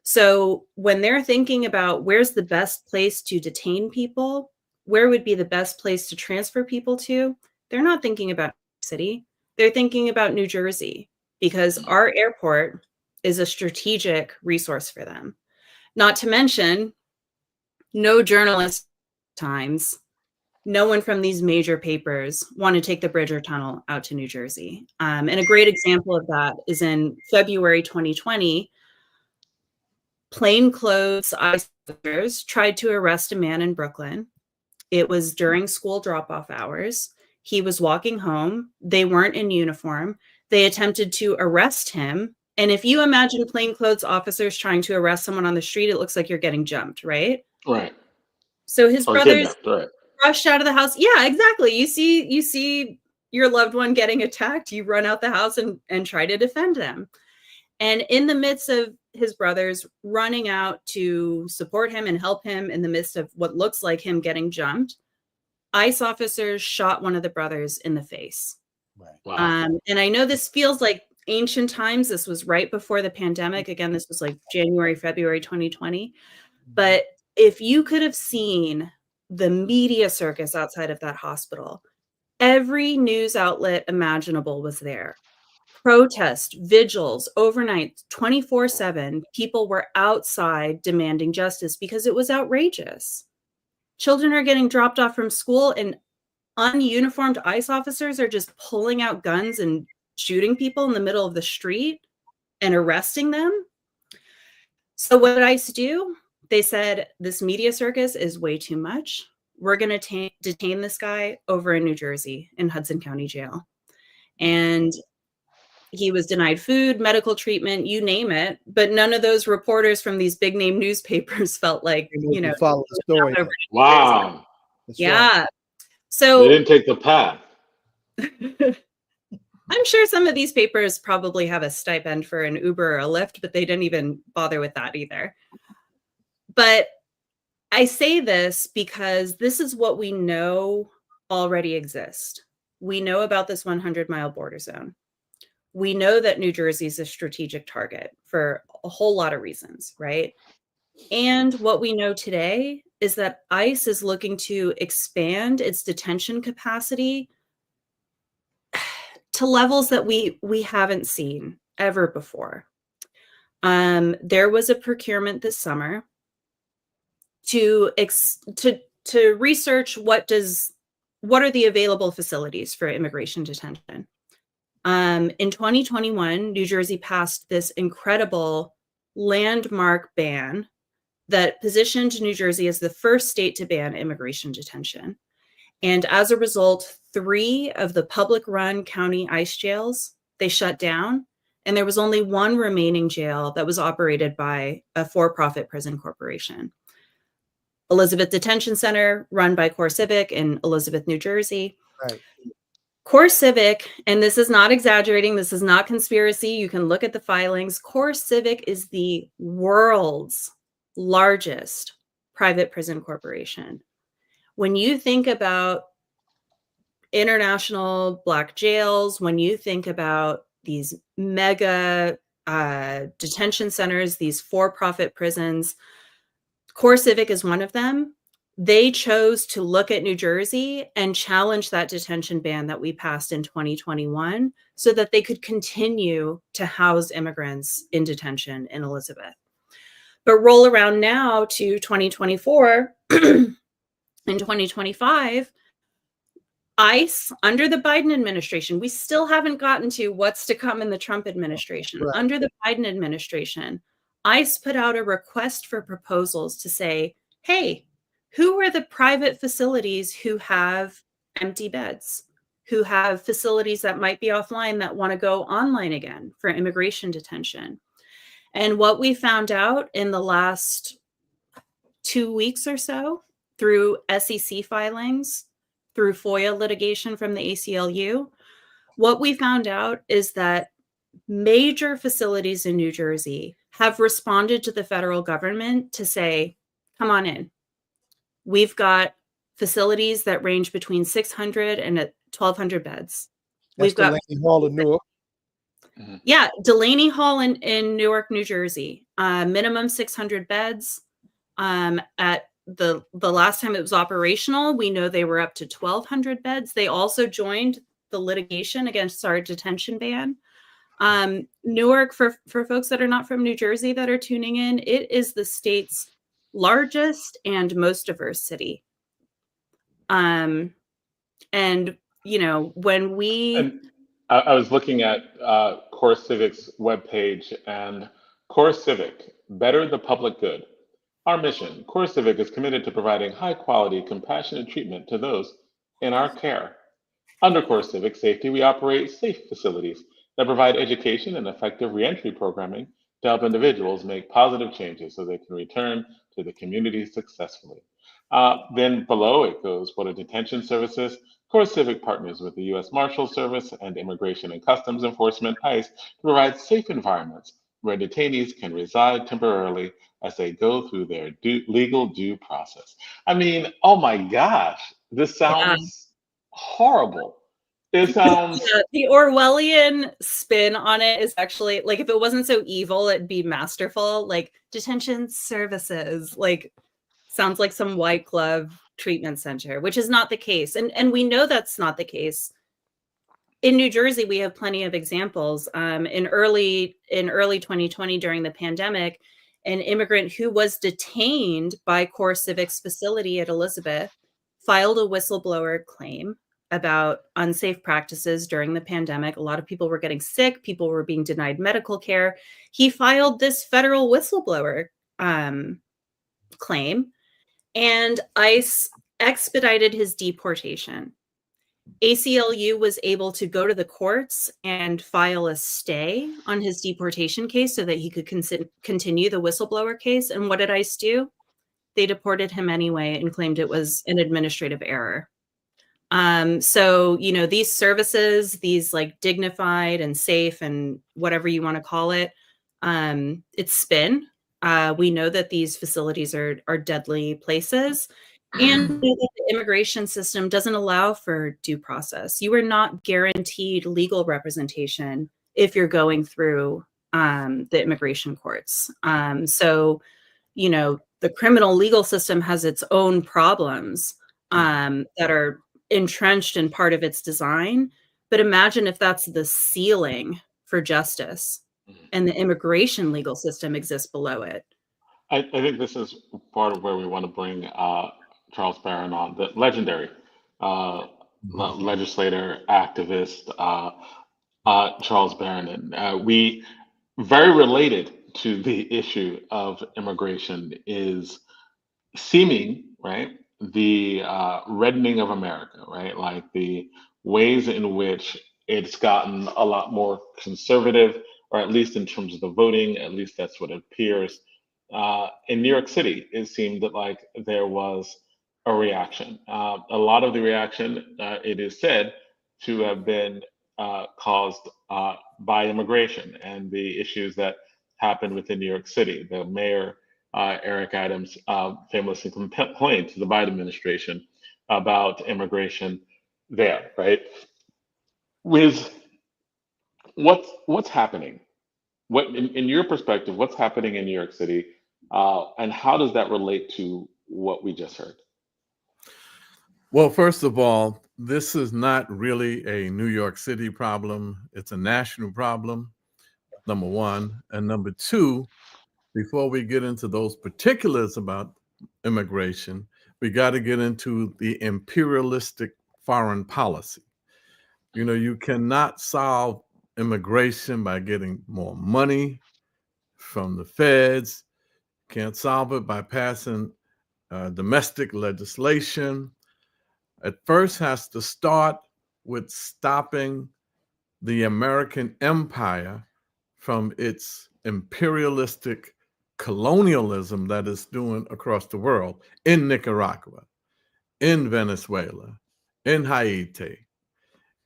So when they're thinking about where's the best place to detain people, where would be the best place to transfer people to, they're not thinking about city. They're thinking about New Jersey because our airport is a strategic resource for them. Not to mention, no journalist times, no one from these major papers want to take the bridge or tunnel out to New Jersey. And a great example of that is in February 2020, plainclothes ICE officers tried to arrest a man in Brooklyn. It was during school drop-off hours. He was walking home. They weren't in uniform. They attempted to arrest him. And if you imagine plainclothes officers trying to arrest someone on the street, it looks like you're getting jumped, right? Right. So his Or brothers kidnapped, right. rushed out of the house. Yeah, exactly. You see your loved one getting attacked. You run out the house and try to defend them. And in the midst of his brothers running out to support him and help him in the midst of what looks like him getting jumped, ICE officers shot one of the brothers in the face. Right. Wow. And I know this feels like ancient times. This was right before the pandemic. Again, this was like January, February 2020. But if you could have seen the media circus outside of that hospital, every news outlet imaginable was there. Protest, vigils, overnight, 24/7, people were outside demanding justice because it was outrageous. Children are getting dropped off from school and ununiformed ICE officers are just pulling out guns and shooting people in the middle of the street and arresting them. So what did ICE do? They said, this media circus is way too much. we're going to detain this guy over in New Jersey in Hudson County Jail. And he was denied food, medical treatment, you name it. But none of those reporters from these big name newspapers felt like, follow the story. Wow. That's yeah. right. So They didn't take the path. I'm sure some of these papers probably have a stipend for an Uber or a Lyft, but they didn't even bother with that either. But I say this because this is what we know already exists. We know about this 100-mile border zone. We know that New Jersey is a strategic target for a whole lot of reasons, right? And what we know today is that ICE is looking to expand its detention capacity to levels that we haven't seen ever before. There was a procurement this summer to research what are the available facilities for immigration detention. In 2021, New Jersey passed this incredible landmark ban that positioned New Jersey as the first state to ban immigration detention. And as a result, 3 of the public-run county ICE jails, they shut down, and there was only 1 remaining jail that was operated by a for-profit prison corporation. Elizabeth Detention Center, run by CoreCivic in Elizabeth, New Jersey. Right. CoreCivic, and this is not exaggerating, this is not conspiracy, you can look at the filings. CoreCivic is the world's largest private prison corporation. When you think about international Black jails, when you think about these mega detention centers, these for-profit prisons, CoreCivic is one of them. They chose to look at New Jersey and challenge that detention ban that we passed in 2021 so that they could continue to house immigrants in detention in Elizabeth. But roll around now to 2024 and 2025, ICE, under the Biden administration, we still haven't gotten to what's to come in the Trump administration. Right. Under the Biden administration, ICE put out a request for proposals to say, hey, who are the private facilities who have empty beds, who have facilities that might be offline that want to go online again for immigration detention? And what we found out in the last 2 weeks or so through SEC filings, through FOIA litigation from the ACLU, what we found out is that major facilities in New Jersey have responded to the federal government to say, come on in. We've got facilities that range between 600 and 1,200 beds. That's Delaney Hall in Newark. Yeah, Delaney Hall in Newark, New Jersey. Minimum 600 beds. At the last time it was operational, we know they were up to 1,200 beds. They also joined the litigation against our detention ban. Newark, for folks that are not from New Jersey that are tuning in, it is the state's largest and most diverse city. And, you know, when we... And I was looking at CoreCivic's webpage, and CoreCivic, better the public good. Our mission, CoreCivic is committed to providing high quality, compassionate treatment to those in our care. Under CoreCivic Safety, we operate safe facilities that provide education and effective reentry programming to help individuals make positive changes so they can return to the community successfully. Then below it goes, what are detention services? CoreCivic partners with the U.S. Marshal Service and Immigration and Customs Enforcement, ICE, to provide safe environments where detainees can reside temporarily as they go through their legal due process. I mean, oh my gosh, this sounds horrible. It sounds... Yeah, the Orwellian spin on it is actually, like, if it wasn't so evil, it'd be masterful. Like, detention services, like, sounds like some white glove treatment center, which is not the case. And we know that's not the case. In New Jersey, we have plenty of examples. In early 2020, during the pandemic, an immigrant who was detained by CoreCivic's facility at Elizabeth filed a whistleblower claim about unsafe practices during the pandemic. A lot of people were getting sick. People were being denied medical care. He filed this federal whistleblower claim, and ICE expedited his deportation. ACLU was able to go to the courts and file a stay on his deportation case so that he could continue the whistleblower case. And what did ICE do? They deported him anyway and claimed it was an administrative error. So, you know, these services, these like dignified and safe and whatever you want to call it, it's spin. We know that these facilities are deadly places. And the immigration system doesn't allow for due process. You are not guaranteed legal representation if you're going through the immigration courts. So, you know, the criminal legal system has its own problems that are entrenched in part of its design. But imagine if that's the ceiling for justice and the immigration legal system exists below it. I think this is part of where we want to bring Charles Barron on, the legendary legislator, activist, Charles Barron. And we very related to the issue of immigration is seeming, right, the reddening of America, right? Like the ways in which it's gotten a lot more conservative, or at least in terms of the voting, at least that's what it appears. In New York City, it seemed that like there was a reaction. A lot of the reaction, it is said, to have been caused by immigration and the issues that happened within New York City. The mayor, Eric Adams, famously complained to the Biden administration about immigration there, right? With what's happening? What, in your perspective, what's happening in New York City, and how does that relate to what we just heard? Well, first of all, this is not really a New York City problem. It's a national problem, number one. And number two, before we get into those particulars about immigration, we got to get into the imperialistic foreign policy. You know, you cannot solve immigration by getting more money from the feds. Can't solve it by passing domestic legislation. It first has to start with stopping the American empire from its imperialistic colonialism that it's doing across the world, in Nicaragua, in Venezuela, in Haiti,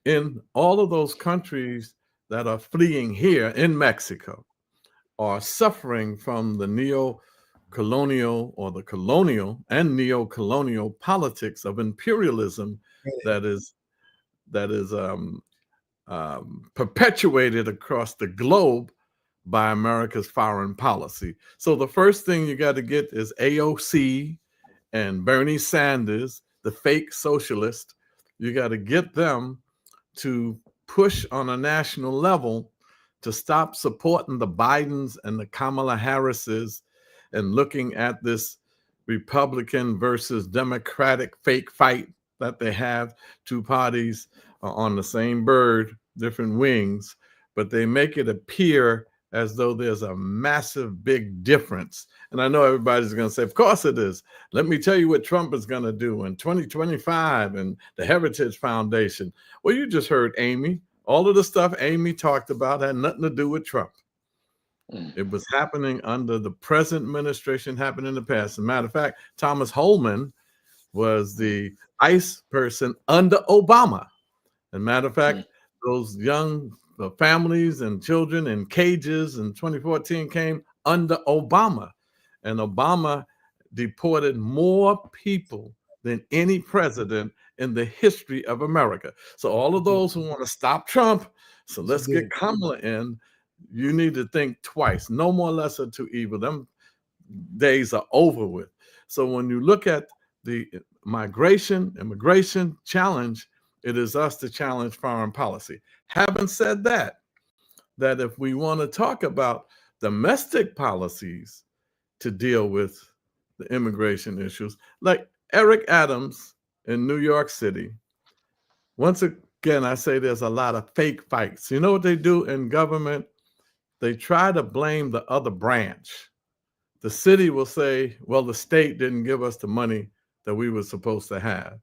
in all of those countries that are fleeing here, in Mexico, are suffering from the neo-colonial or the colonial and neo-colonial politics of imperialism that is perpetuated across the globe by America's foreign policy. So the first thing you got to get is AOC and Bernie Sanders, the fake socialist. You got to get them to push on a national level to stop supporting the Bidens and the Kamala Harrises and looking at this Republican versus Democratic fake fight that they have. Two parties on the same bird, different wings, but they make it appear as though there's a massive big difference. And I know everybody's going to say, of course it is. Let me tell you what Trump is going to do in 2025 and the Heritage Foundation. Well, you just heard Amy. All of the stuff Amy talked about had nothing to do with Trump. It was happening under the present administration, happened in the past. As a matter of fact, Thomas Holman was the ICE person under Obama. As a matter of fact, those young families and children in cages in 2014 came under Obama. And Obama deported more people than any president in the history of America. So all of those who want to stop Trump, so let's get Kamala in, you need to think twice. No more lesser to evil. Them days are over with. So when you look at the immigration challenge, it is us to challenge foreign policy. Having said that if we want to talk about domestic policies to deal with the immigration issues, like Eric Adams in New York City, once again, I say there's a lot of fake fights. You know what they do in government? They try to blame the other branch. The city will say, well, the state didn't give us the money that we were supposed to have.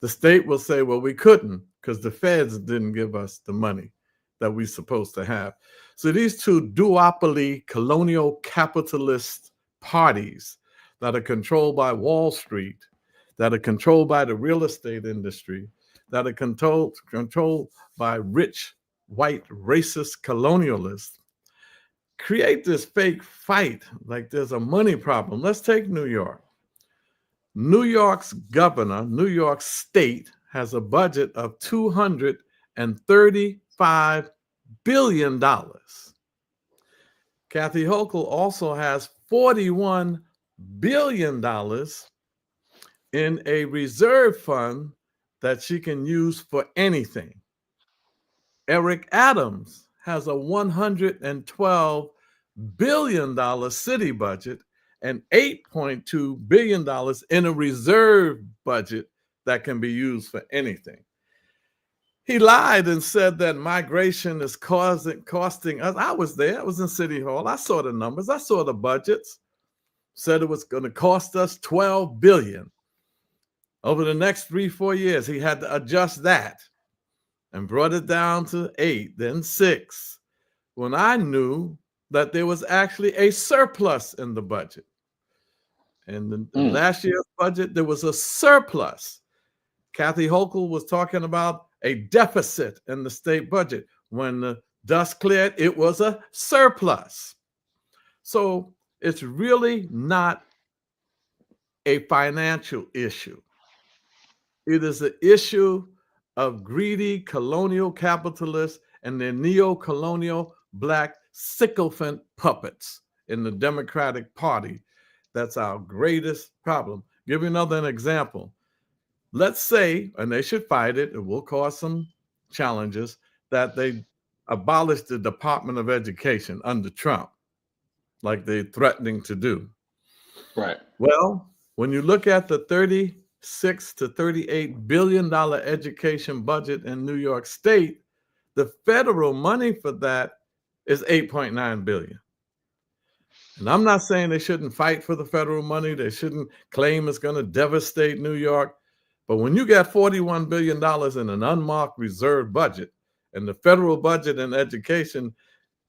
The state will say, well, we couldn't because the feds didn't give us the money that we're supposed to have. So these two duopoly colonial capitalist parties that are controlled by Wall Street, that are controlled by the real estate industry, that are controlled by rich, white, racist colonialists, create this fake fight like there's a money problem. Let's take New York. New York's governor, New York State, has a budget of $235 billion. Kathy Hochul also has $41 billion in a reserve fund that she can use for anything. Eric Adams has a $112 billion city budget and $8.2 billion in a reserve budget that can be used for anything. He lied and said that migration is costing us. I was there. I was in City Hall. I saw the numbers. I saw the budgets. Said it was going to cost us $12 billion. Over the next 3-4 years, he had to adjust that and brought it down to 8, then 6, when I knew that there was actually a surplus in the budget. In the last year's budget, there was a surplus. Kathy Hochul was talking about a deficit in the state budget. When the dust cleared, it was a surplus. So it's really not a financial issue. It is an issue of greedy colonial capitalists and their neo-colonial black sycophant puppets in the Democratic Party. That's our greatest problem. Give you another example. Let's say, and they should fight it, it will cause some challenges, that they abolish the Department of Education under Trump, like they're threatening to do. Right. Well, when you look at the $36 to $38 billion education budget in New York State, the federal money for that is $8.9 billion. And I'm not saying they shouldn't fight for the federal money. They shouldn't claim it's going to devastate New York. But when you got $41 billion in an unmarked reserve budget, and the federal budget in education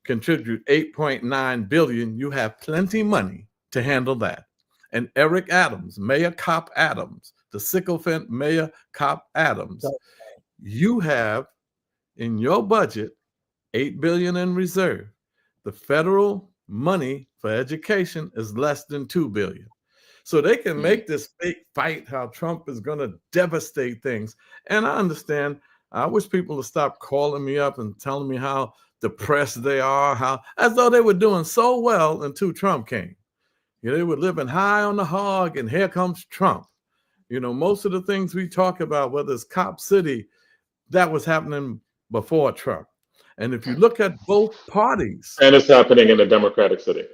contribute $8.9 billion, you have plenty money to handle that. And Eric Adams, Mayor Cop Adams, the sycophant Mayor Cop Adams, you have in your budget $8 billion in reserve. The federal money for education is less than $2 billion. So they can make this fake fight how Trump is going to devastate things. And I understand. I wish people would stop calling me up and telling me how depressed they are, as though they were doing so well until Trump came. You know, they were living high on the hog, and here comes Trump. You know, most of the things we talk about, whether it's Cop City, that was happening before Trump. And if you look at both parties, and it's happening in the Democratic city.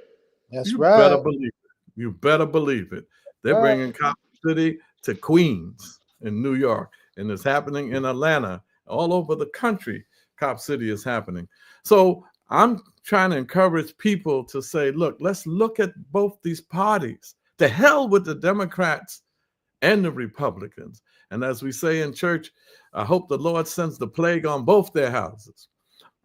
That's you right. better believe it. You better believe it. They're Right. bringing Cop City to Queens in New York, and it's happening in Atlanta, all over the country. Cop City is happening. So I'm trying to encourage people to say, look, let's look at both these parties. To hell with the Democrats and the Republicans. And as we say in church, I hope the Lord sends the plague on both their houses.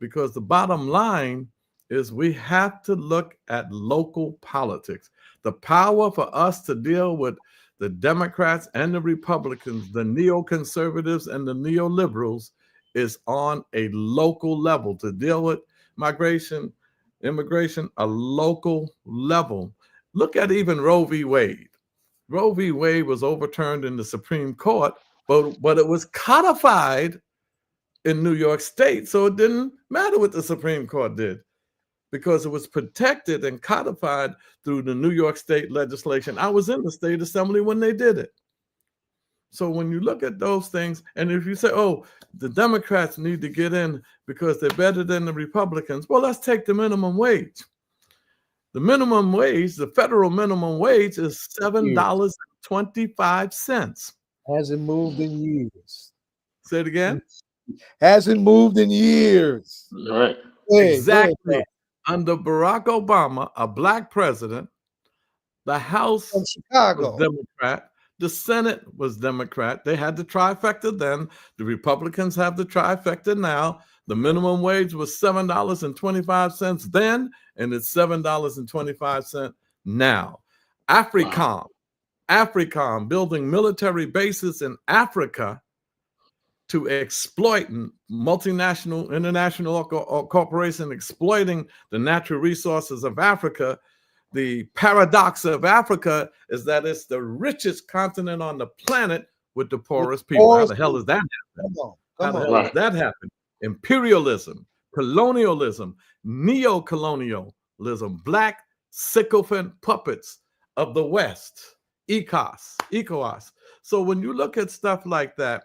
Because the bottom line is we have to look at local politics. The power for us to deal with the Democrats and the Republicans, the neoconservatives and the neoliberals, is on a local level. To deal with migration, immigration, a local level. Look at even Roe v. Wade. Roe v. Wade was overturned in the Supreme Court, but it was codified in New York State, so it didn't matter what the Supreme Court did, because it was protected and codified through the New York State legislation. I was in the state assembly when they did it. So when you look at those things, and if you say, oh, the Democrats need to get in because they're better than the Republicans, well, let's take the minimum wage. The minimum wage, the federal minimum wage, is $7.25. Hasn't moved in years. Say it again. Hasn't moved in years. All right. Exactly. Under Barack Obama, a black president, the House From Chicago. was Democrat, The Senate was Democrat. They had the trifecta then. The Republicans have the trifecta now. The minimum wage was $7.25 then, and it's $7.25 now. AFRICOM, building military bases in Africa to exploit multinational, international corporation exploiting the natural resources of Africa. The paradox of Africa is that it's the richest continent on the planet with the poorest people. How the hell does that happen? How the hell does that happen? Imperialism, colonialism, neo-colonialism, black sycophant puppets of the West, ECOWAS. So when you look at stuff like that,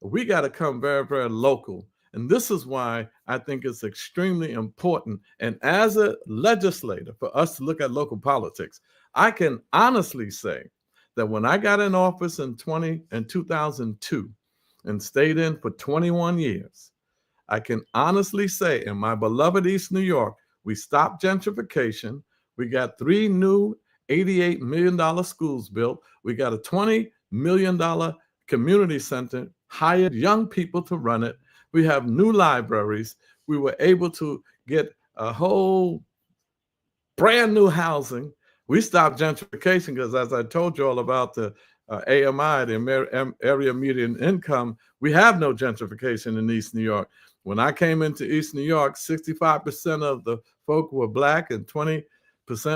we got to come very, very local. And this is why I think it's extremely important. And as a legislator, for us to look at local politics, I can honestly say that when I got in office in 2002 and stayed in for 21 years, I can honestly say in my beloved East New York, we stopped gentrification. We got 3 new $88 million schools built. We got a $20 million community center, hired young people to run it. We have new libraries. We were able to get a whole brand new housing. We stopped gentrification because, as I told you all about the AMI, the area median income, we have no gentrification in East New York. When I came into East New York, 65% of the folk were Black and 20%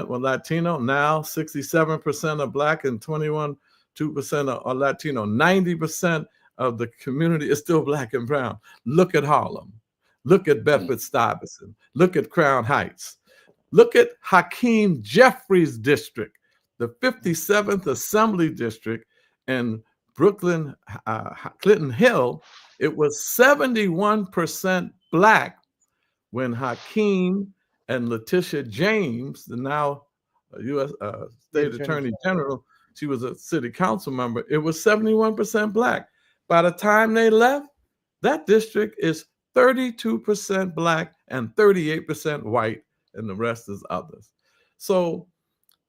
were Latino. Now 67% are Black and 2% are Latino. 90% of the community is still Black and brown. Look at Harlem. Look at Bedford-Stuyvesant. Look at Crown Heights. Look at Hakeem Jeffries District, the 57th Assembly District in Brooklyn, Clinton Hill. It was 71% Black when Hakeem and Letitia James, the now U.S. State Attorney General, she was a city council member, it was 71% Black. By the time they left, that district is 32% Black and 38% white, and the rest is others. So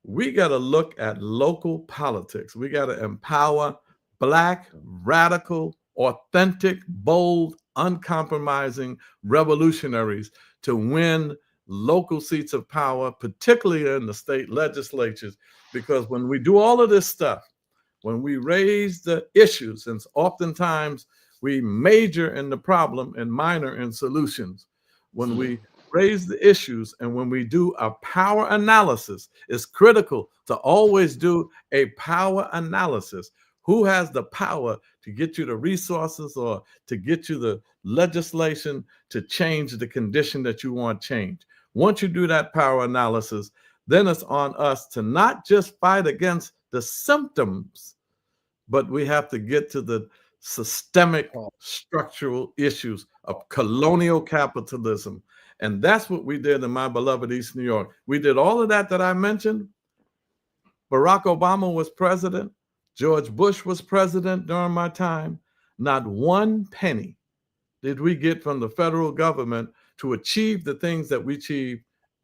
we got to look at local politics. We got to empower Black, radical, authentic, bold, uncompromising revolutionaries to win local seats of power, particularly in the state legislatures, because when we do all of this stuff, when we raise the issues, and oftentimes we major in the problem and minor in solutions, when we raise the issues and when we do a power analysis, it's critical to always do a power analysis. Who has the power to get you the resources or to get you the legislation to change the condition that you want changed? Once you do that power analysis, then it's on us to not just fight against the symptoms, but we have to get to the systemic structural issues of colonial capitalism. And that's what we did in my beloved East New York. We did all of that I mentioned. Barack Obama was president. George Bush was president during my time. Not one penny did we get from the federal government to achieve the things that we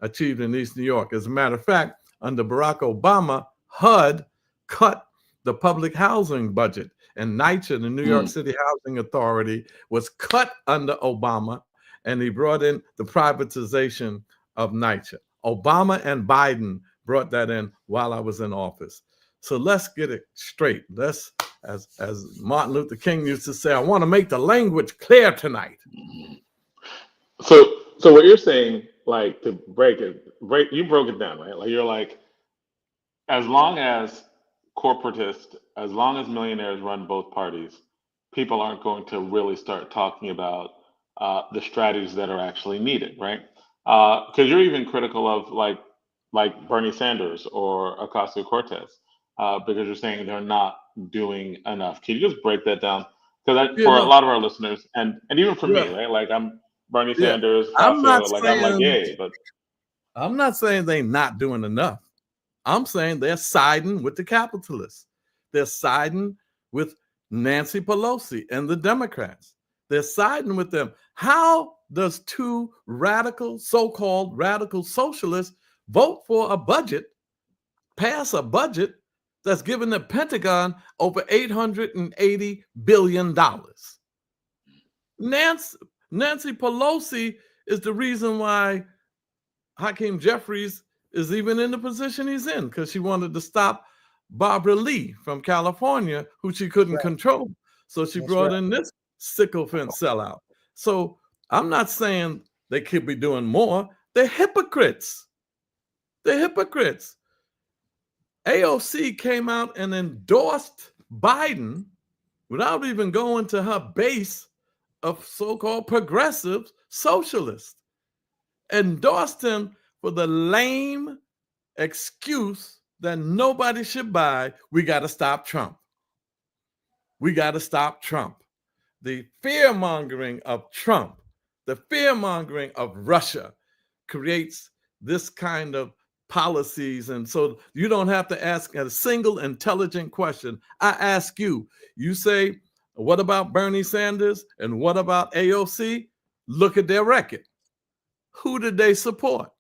achieved in East New York. As a matter of fact, under Barack Obama, HUD cut the public housing budget, and NYCHA, the New York City Housing Authority, was cut under Obama, and he brought in the privatization of NYCHA. Obama and Biden brought that in while I was in office. So let's get it straight. Let's, as Martin Luther King used to say, I want to make the language clear tonight. So what you're saying, like, to you broke it down, right? Like, you're like, as long as corporatists, as long as millionaires run both parties, people aren't going to really start talking about the strategies that are actually needed, right? Because you're even critical of like Bernie Sanders or Ocasio-Cortez, because you're saying they're not doing enough. Can you just break that down? Because for a lot of our listeners, and even for me, right? Like, I'm Bernie Sanders, I'm not saying they're not doing enough. I'm saying they're siding with the capitalists. They're siding with Nancy Pelosi and the Democrats. They're siding with them. How does two so-called radical socialists vote for a budget, pass a budget that's giving the Pentagon over $880 billion. Nancy Pelosi is the reason why Hakeem Jeffries is even in the position he's in, because she wanted to stop Barbara Lee from California, who she couldn't control. So she brought in this sycophant sellout. So I'm not saying they could be doing more. They're hypocrites. They're hypocrites. AOC came out and endorsed Biden without even going to her base of so-called progressive socialists. Endorsed him for the lame excuse that nobody should buy. We got to stop Trump. We got to stop Trump. The fear-mongering of Trump, the fear-mongering of Russia creates this kind of policies. And so you don't have to ask a single intelligent question. I ask you, you say, what about Bernie Sanders and what about AOC? Look at their record. Who did they support?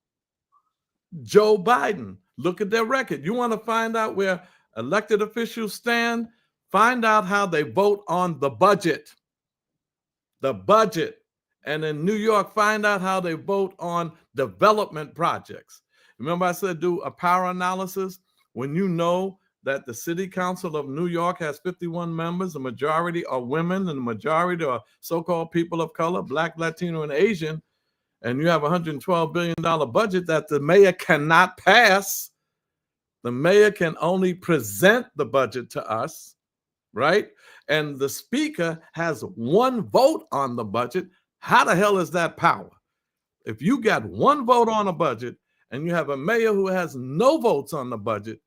Joe Biden. Look at their record. You want to find out where elected officials stand? Find out how they vote on the budget. The budget. And in New York, find out how they vote on development projects. Remember I said do a power analysis? When you know that the City Council of New York has 51 members, the majority are women and the majority are so-called people of color, Black, Latino, and Asian, and you have a $112 billion budget that the mayor cannot pass. The mayor can only present the budget to us, right? And the speaker has one vote on the budget. How the hell is that power? If you got one vote on a budget and you have a mayor who has no votes on the budget,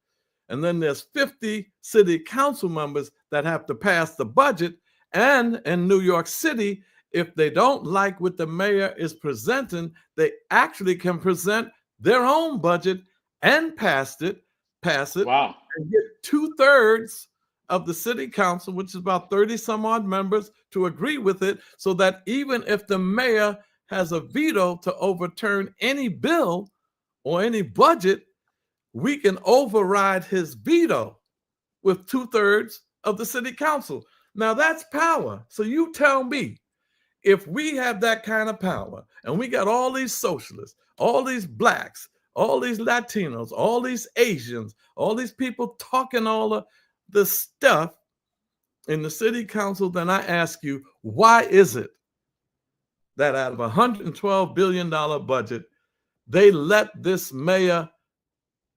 and then there's 50 city council members that have to pass the budget, and in New York City, if they don't like what the mayor is presenting, they actually can present their own budget and pass it, Wow. and get 2/3 of the city council, which is about 30 some odd members, to agree with it, so that even if the mayor has a veto to overturn any bill or any budget, we can override his veto with 2/3 of the city council. Now that's power. So you tell me, if we have that kind of power and we got all these socialists, all these blacks, all these Latinos, all these Asians, all these people talking all of this stuff in the city council, then I ask you, why is it that out of a $112 billion budget, they let this mayor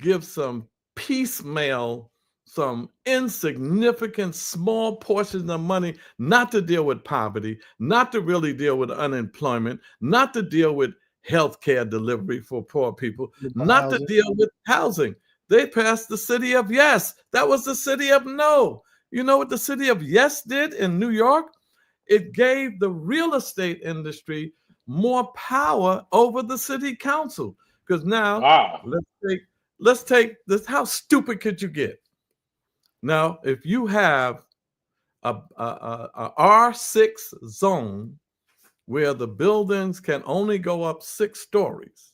give some piecemeal, some insignificant small portions of money, not to deal with poverty, not to really deal with unemployment, not to deal with health care delivery for poor people, not to deal with housing. They passed the city of yes. That was the city of no. You know what the city of yes did in New York? It gave the real estate industry more power over the city council. Because now, Wow. let's take this. How stupid could you get? Now, if you have a R6 zone where the buildings can only go up 6 stories,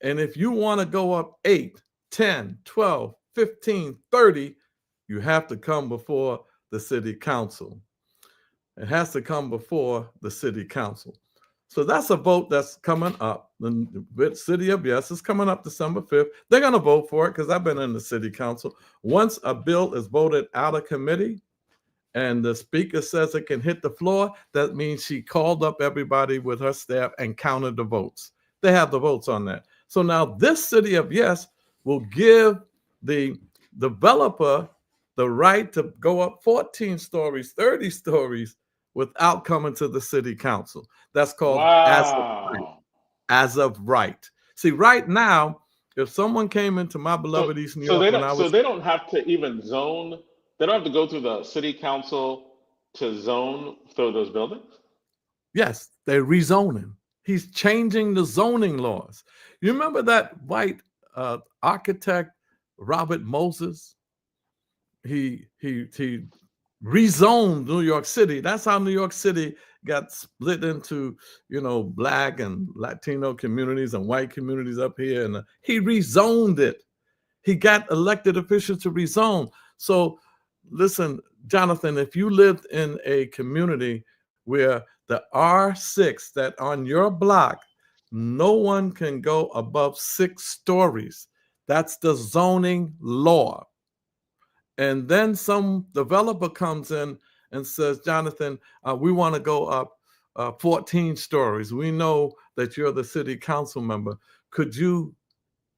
and if you want to go up 8, 10, 12, 15, 30, you have to come before the city council. It has to come before the city council. So that's a vote that's coming up. The city of yes is coming up December 5th. They're going to vote for it because I've been in the city council. Once a bill is voted out of committee and the speaker says it can hit the floor, that means she called up everybody with her staff and counted the votes. They have the votes on that. So now this city of yes will give the developer the right to go up 14 stories, 30 stories without coming to the city council. That's called as of right. See, right now, if someone came into my beloved East New York so they don't have to even zone. They don't have to go through the city council to zone through those buildings. Yes, they're rezoning. He's changing the zoning laws. You remember that white architect Robert Moses? He rezoned New York City. That's how New York City got split into, Black and Latino communities and white communities up here. And he rezoned it. He got elected officials to rezone. So listen, Jonathan, if you lived in a community where the R6 that on your block, no one can go above 6 stories. That's the zoning law. And then some developer comes in and says, Jonathan, we want to go up 14 stories. We know that you're the city council member. Could you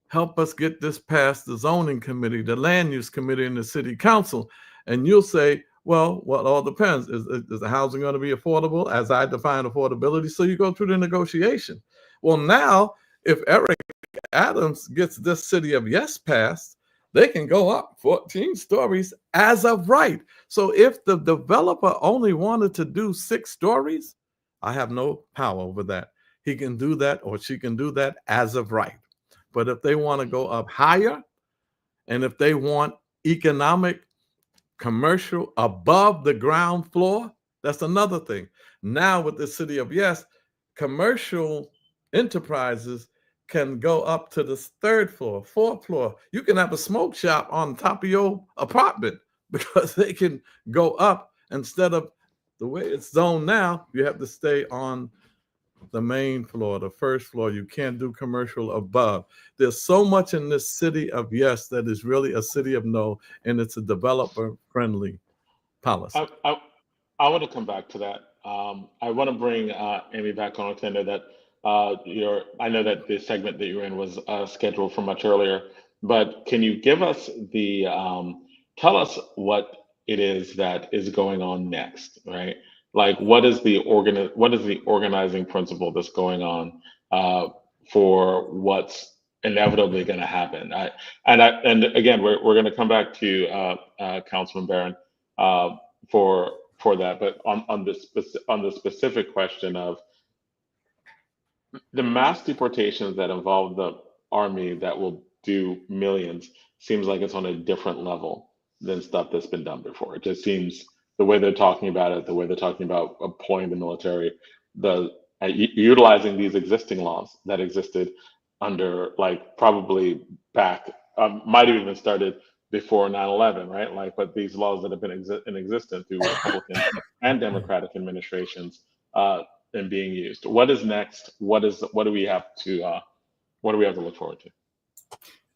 help us get this past the zoning committee, the land use committee, and the city council? And you'll say, well, it all depends. Is the housing going to be affordable as I define affordability? So you go through the negotiation. Well, now, if Eric Adams gets this city of yes passed, they can go up 14 stories as of right. So if the developer only wanted to do 6 stories, I have no power over that. He can do that or she can do that as of right. But if they want to go up higher, and if they want economic, commercial above the ground floor, that's another thing. Now with the city of yes, commercial enterprises can go up to the 3rd floor, 4th floor. You can have a smoke shop on top of your apartment because they can go up. Instead of the way it's zoned now, you have to stay on the main floor, the 1st floor. You can't do commercial above. There's so much in this city of yes that is really a city of no, and it's a developer-friendly policy. I want to come back to that. I want to bring Amy back on. I know that I know that the segment that you're in was scheduled for much earlier, but can you give us the tell us what it is that is going on next, right? Like, what is the organizing principle that's going on for what's inevitably going to happen? And again, we're going to come back to Councilman Barron for that, but on the specific question of the mass deportations that involve the army that will do millions, seems like it's on a different level than stuff that's been done before. It just seems the way they're talking about it, the way they're talking about employing the military, utilizing these existing laws that existed under, like, probably back, might have even started before 9/11, right? Like, but these laws that have been in existence through Republican and Democratic administrations and being used. What is next? What do we have to look forward to?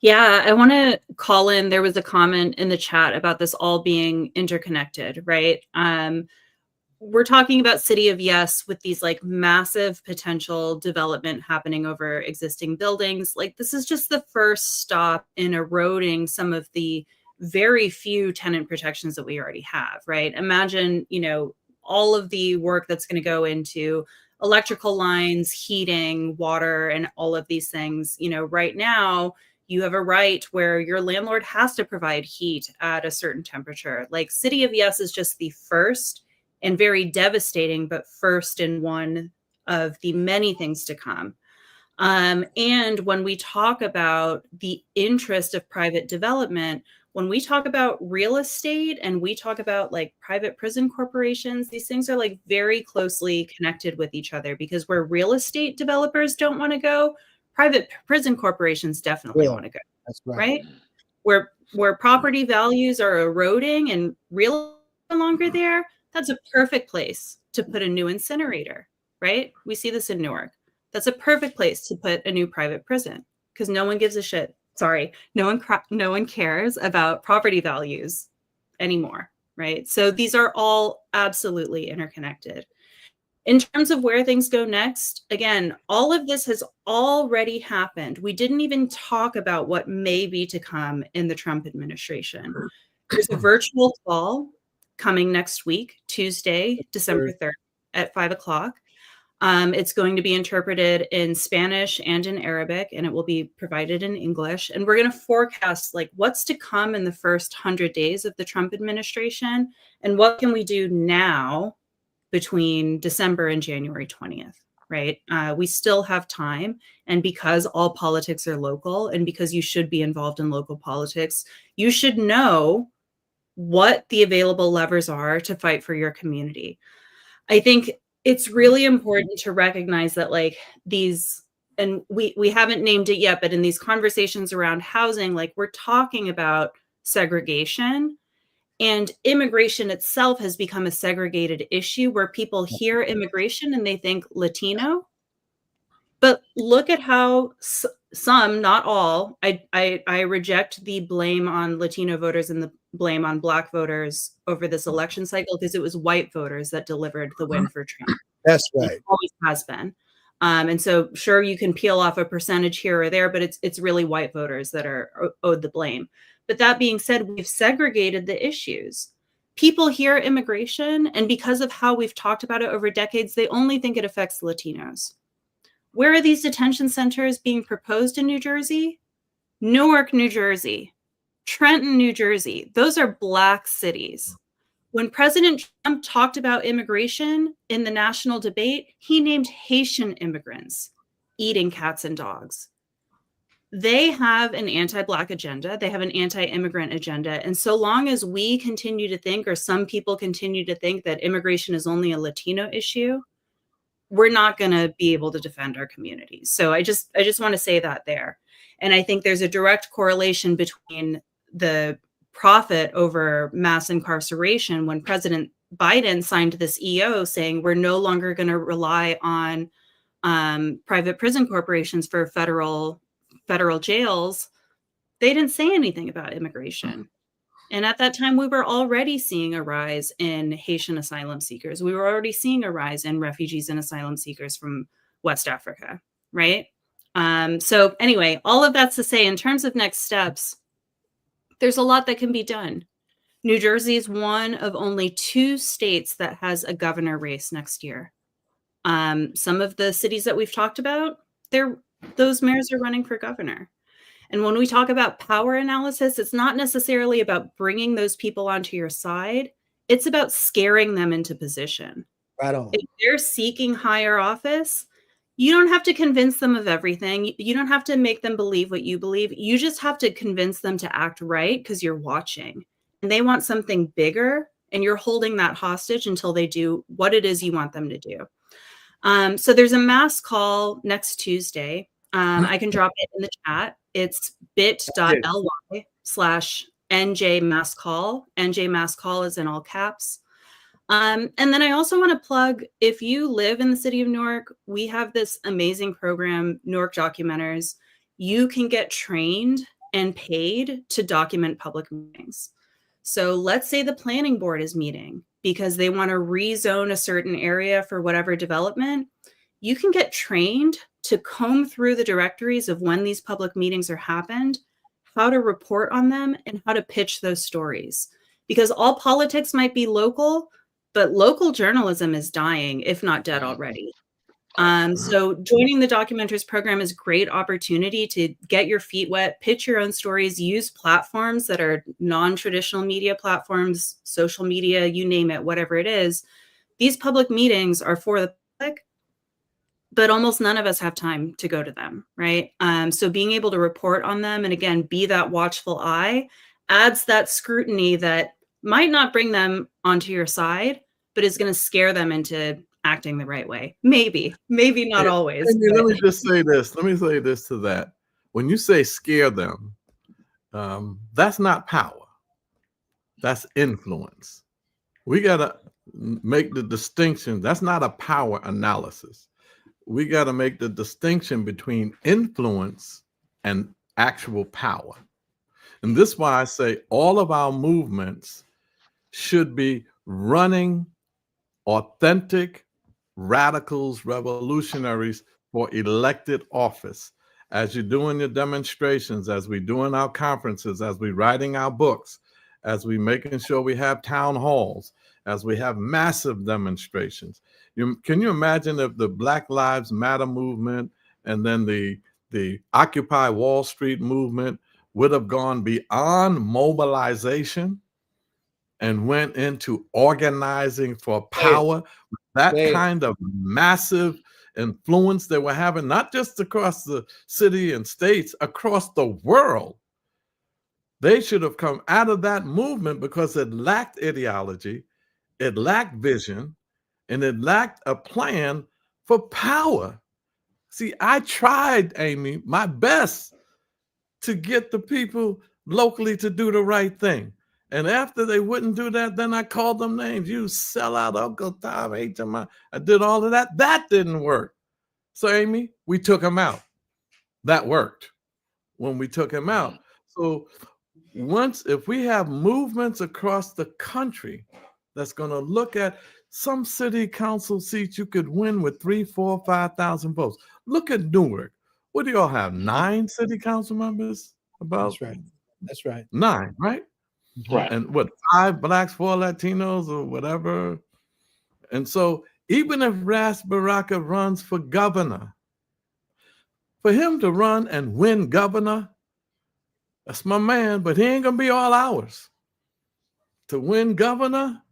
Yeah, I want to call in. There was a comment in the chat about this all being interconnected, right? We're talking about City of Yes with these like massive potential development happening over existing buildings. Like, this is just the first stop in eroding some of the very few tenant protections that we already have, right? Imagine, all of the work that's going to go into electrical lines, heating, water, and all of these things. Right now, you have a right where your landlord has to provide heat at a certain temperature. Like, City of Yes is just the first and very devastating, but first in one of the many things to come. And when we talk about the interest of private development, when we talk about real estate and we talk about like private prison corporations, these things are like very closely connected with each other, because where real estate developers don't want to go, private prison corporations definitely want to go. That's right. Where property values are eroding and real no longer there, that's a perfect place to put a new incinerator, right? We see this in Newark. That's a perfect place to put a new private prison, because no one gives a shit. Sorry, no one cares about property values anymore, right? So these are all absolutely interconnected. In terms of where things go next, again, all of this has already happened. We didn't even talk about what may be to come in the Trump administration. There's a virtual call coming next week, Tuesday, December 3rd at 5:00. It's going to be interpreted in Spanish and in Arabic, and it will be provided in English. And we're going to forecast like what's to come in the first 100 days of the Trump administration, and what can we do now between December and January 20th, right? We still have time. And because all politics are local, and because you should be involved in local politics, you should know what the available levers are to fight for your community. I think it's really important to recognize that like these and we haven't named it yet, but in these conversations around housing, like we're talking about segregation, and immigration itself has become a segregated issue where people hear immigration and they think Latino. But look at how some, not all, I reject the blame on Latino voters and the blame on Black voters over this election cycle, because it was white voters that delivered the win for Trump. That's right. It always has been. And so sure, you can peel off a percentage here or there, but it's really white voters that are owed the blame. But that being said, we've segregated the issues. People hear immigration, and because of how we've talked about it over decades, they only think it affects Latinos. Where are these detention centers being proposed in New Jersey? Newark, New Jersey, Trenton, New Jersey. Those are Black cities. When President Trump talked about immigration in the national debate, he named Haitian immigrants eating cats and dogs. They have an anti-Black agenda. They have an anti-immigrant agenda. And so long as we continue to think, or some people continue to think, that immigration is only a Latino issue, we're not going to be able to defend our communities. So I just want to say that there. And I think there's a direct correlation between the profit over mass incarceration when President Biden signed this EO saying we're no longer going to rely on private prison corporations for federal jails. They didn't say anything about immigration. And at that time, we were already seeing a rise in Haitian asylum seekers. We were already seeing a rise in refugees and asylum seekers from West Africa, right? So anyway, all of that's to say, in terms of next steps, there's a lot that can be done. New Jersey is one of only 2 states that has a governor race next year. Some of the cities that we've talked about, those mayors are running for governor. And when we talk about power analysis, it's not necessarily about bringing those people onto your side. It's about scaring them into position. Right on. If they're seeking higher office, you don't have to convince them of everything. You don't have to make them believe what you believe. You just have to convince them to act right because you're watching. And they want something bigger, and you're holding that hostage until they do what it is you want them to do. So there's a mass call next Tuesday. I can drop it in the chat. It's bit.ly/NJ Mass Call. NJ Mass Call is in all caps. And then I also want to plug, if you live in the city of Newark, we have this amazing program, Newark Documenters. You can get trained and paid to document public meetings. So let's say the planning board is meeting because they want to rezone a certain area for whatever development. You can get trained to comb through the directories of when these public meetings are happened, how to report on them, and how to pitch those stories. Because all politics might be local, but local journalism is dying, if not dead already. So joining the Documenters program is a great opportunity to get your feet wet, pitch your own stories, use platforms that are non-traditional media platforms, social media, you name it, whatever it is. These public meetings are for the public, but almost none of us have time to go to them, right? So being able to report on them, and again, be that watchful eye, adds that scrutiny that might not bring them onto your side, but is going to scare them into acting the right way. Maybe not always. Let me just say this. Let me say this to that. When you say scare them, that's not power. That's influence. We got to make the distinction. That's not a power analysis. We got to make the distinction between influence and actual power. And this is why I say all of our movements should be running authentic radicals, revolutionaries for elected office. As you're doing your demonstrations, as we doing our conferences, as we writing our books, as we making sure we have town halls, as we have massive demonstrations. Can you imagine if the Black Lives Matter movement and then the Occupy Wall Street movement would have gone beyond mobilization and went into organizing for power, that kind of massive influence they were having, not just across the city and states, across the world. They should have come out of that movement because it lacked ideology, it lacked vision, and it lacked a plan for power. See, I tried, Amy, my best to get the people locally to do the right thing. And after they wouldn't do that, then I called them names. You sellout, Uncle Tom, HMI. I did all of that. That didn't work. So, Amy, we took him out. That worked when we took him out. So if we have movements across the country that's going to look at some city council seats you could win with 3, 4, 5,000 votes. Look at Newark. What do y'all have? 9 city council members? About That's right. That's right. 9, right? Right. And what, 5 blacks, 4 Latinos, or whatever. And so even if Ras Baraka runs for governor, for him to run and win governor, that's my man, but he ain't gonna be all ours. To win governor,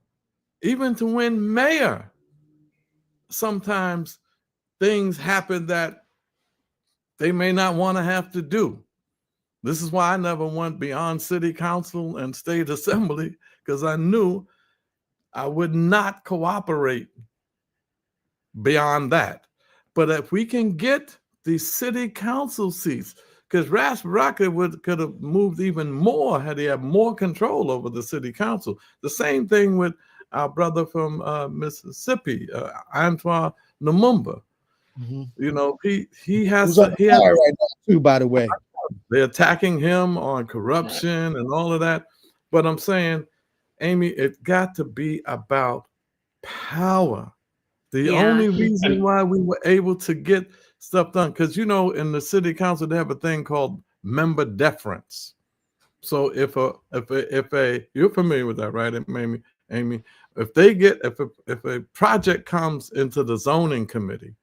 even to win mayor, sometimes things happen that they may not want to have to do. This is why I never went beyond city council and state assembly, because I knew I would not cooperate beyond that. But if we can get the city council seats, because Ras Baraka could have moved even more had he had more control over the city council. The same thing with our brother from Mississippi, Antoine Lumumba. Mm-hmm. You know, he has Who's on the fire right now too, by the way. They're attacking him on corruption and all of that. But I'm saying, Amy, it got to be about power. The only reason why we were able to get stuff done, because, you know, in the city council, they have a thing called member deference. So if you're familiar with that, right, Amy? If a project comes into the zoning committee,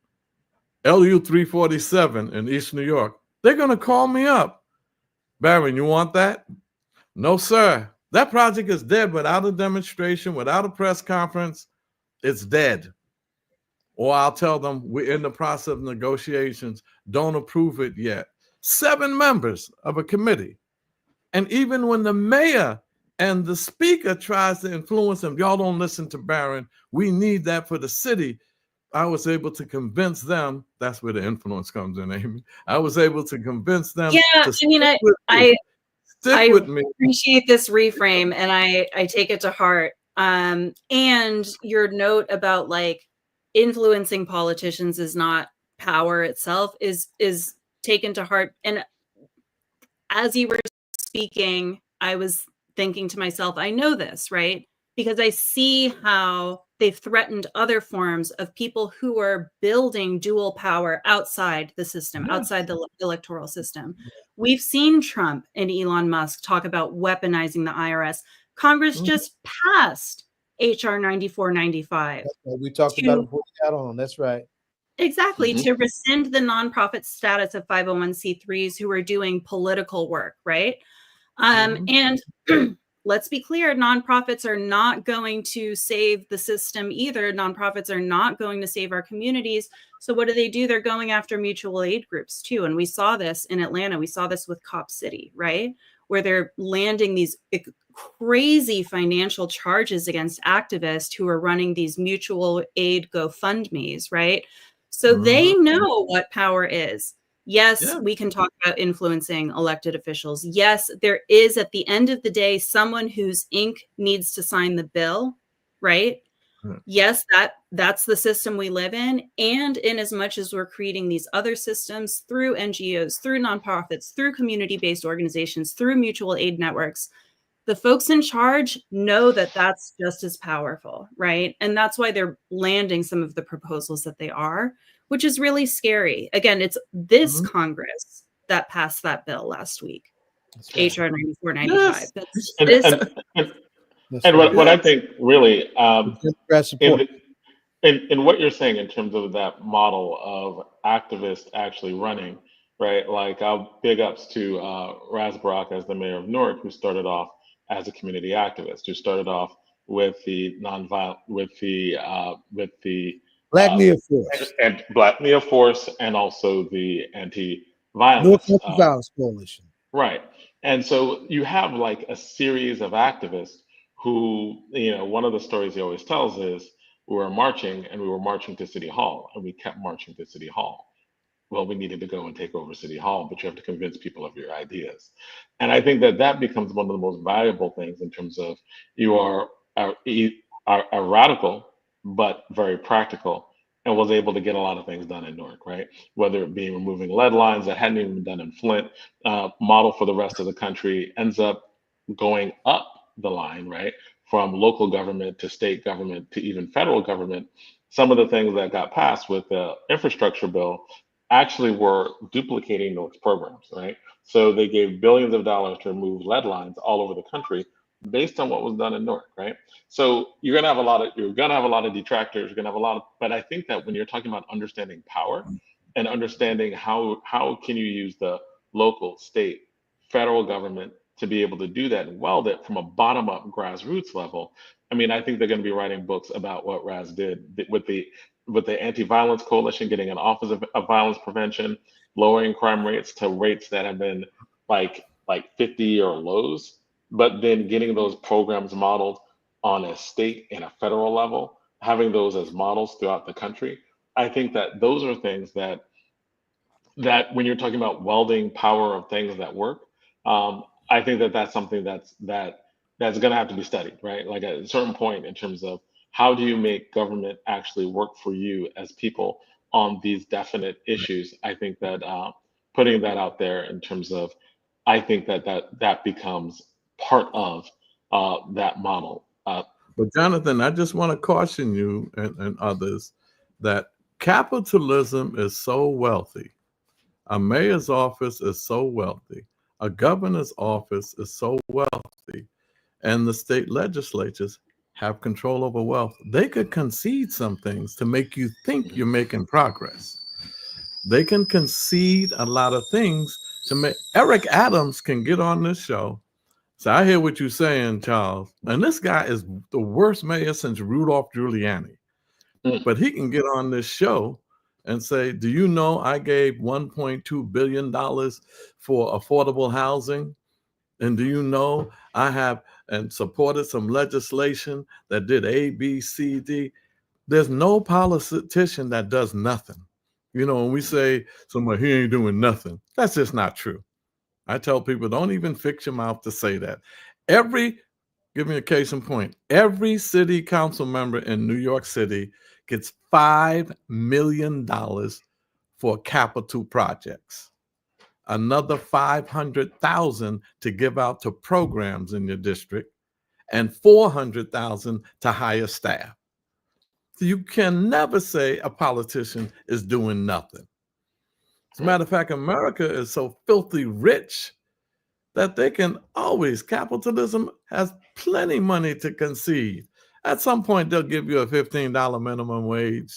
LU 347 in East New York, they're going to call me up. Barron, you want that? No, sir. That project is dead without a demonstration, without a press conference. It's dead. Or I'll tell them we're in the process of negotiations. Don't approve it yet. 7 members of a committee. And even when the mayor and the speaker tries to influence them, y'all don't listen to Barron. We need that for the city. I was able to convince them. That's where the influence comes in, Amy. I was able to convince them. Yeah, to I mean, I with me. appreciate this reframe, and I take it to heart. And your note about like influencing politicians is not power itself is taken to heart. And as you were speaking, I was thinking to myself, I know this, right? Because I see how they've threatened other forms of people who are building dual power outside the system, outside the electoral system. We've seen Trump and Elon Musk talk about weaponizing the IRS. Congress just passed HR 9495. That's what we talked about before we got on. That's right. Exactly, to rescind the nonprofit status of 501c3s who are doing political work, right? And let's be clear, nonprofits are not going to save the system either. Nonprofits are not going to save our communities. So what do? They're going after mutual aid groups too. And we saw this in Atlanta. We saw this with Cop City, right? Where they're landing these crazy financial charges against activists who are running these mutual aid GoFundMes, right? So they know what power is. Yes, we can talk about influencing elected officials. Yes, there is at the end of the day someone whose ink needs to sign the bill, right? Yes, that's the system we live in. And in as much as we're creating these other systems through NGOs, through nonprofits, through community-based organizations, through mutual aid networks, the folks in charge know that that's just as powerful, right? And that's why they're landing some of the proposals that they are, which is really scary. Again, it's this Congress that passed that bill last week, HR 9495. And what I think really in what you're saying in terms of that model of activists actually running, right? Like big ups to Ras Baraka as the mayor of Newark, who started off as a community activist, who started off with the nonviolent, with the Black Mia Force and Black Mia Force, and also the anti-violence Violence Coalition. Right. And so you have like a series of activists who, you know, one of the stories he always tells is we were marching to City Hall, and we kept marching to City Hall. well, we needed to go and take over City Hall, but you have to convince people of your ideas. And I think that that becomes one of the most valuable things in terms of you are radical, but very practical, and was able to get a lot of things done in Newark, right? Whether it be removing lead lines that hadn't even been done in Flint, model for the rest of the country, ends up going up the line, right? From local government to state government to even federal government. Some of the things that got passed with the infrastructure bill actually were duplicating those programs, right? So they gave billions of dollars to remove lead lines all over the country based on what was done in Newark, right? So you're gonna have a lot of detractors, you're gonna have a lot of, but I think that when you're talking about understanding power and understanding how can you use the local, state, federal government to be able to do that and weld it from a bottom up grassroots level. I mean, I think they're going to be writing books about what Ras did with the anti-violence coalition, getting an office of violence prevention, lowering crime rates to rates that have been like 50-year lows, but then getting those programs modeled on a state and a federal level, having those as models throughout the country. I think that those are things that when you're talking about welding power of things that work, I think that that's something that's going to have to be studied, right? Like at a certain point in terms of how do you make government actually work for you as people on these definite issues? I think that putting that out there in terms of, I think that becomes part of that model. But Jonathan, I just want to caution you and others that capitalism is so wealthy. A mayor's office is so wealthy. A governor's office is so wealthy. And the state legislatures have control over wealth. They could concede some things to make you think you're making progress. They can concede a lot of things to make. Eric Adams can get on this show. So I hear what you're saying, Charles. And this guy is the worst mayor since Rudolph Giuliani. But he can get on this show and say, do you know I gave $1.2 billion for affordable housing? And do you know I have and supported some legislation that did A, B, C, D? There's no politician that does nothing. You know, when we say somebody, he ain't doing nothing, that's just not true. I tell people, don't even fix your mouth to say that. Give me a case in point. Every city council member in New York City gets $5 million for capital projects. Another $500,000 to give out to programs in your district, and $400,000 to hire staff. So you can never say a politician is doing nothing. As a matter of fact, America is so filthy rich that they can always, capitalism has plenty money to concede. At some point, they'll give you a $15 minimum wage.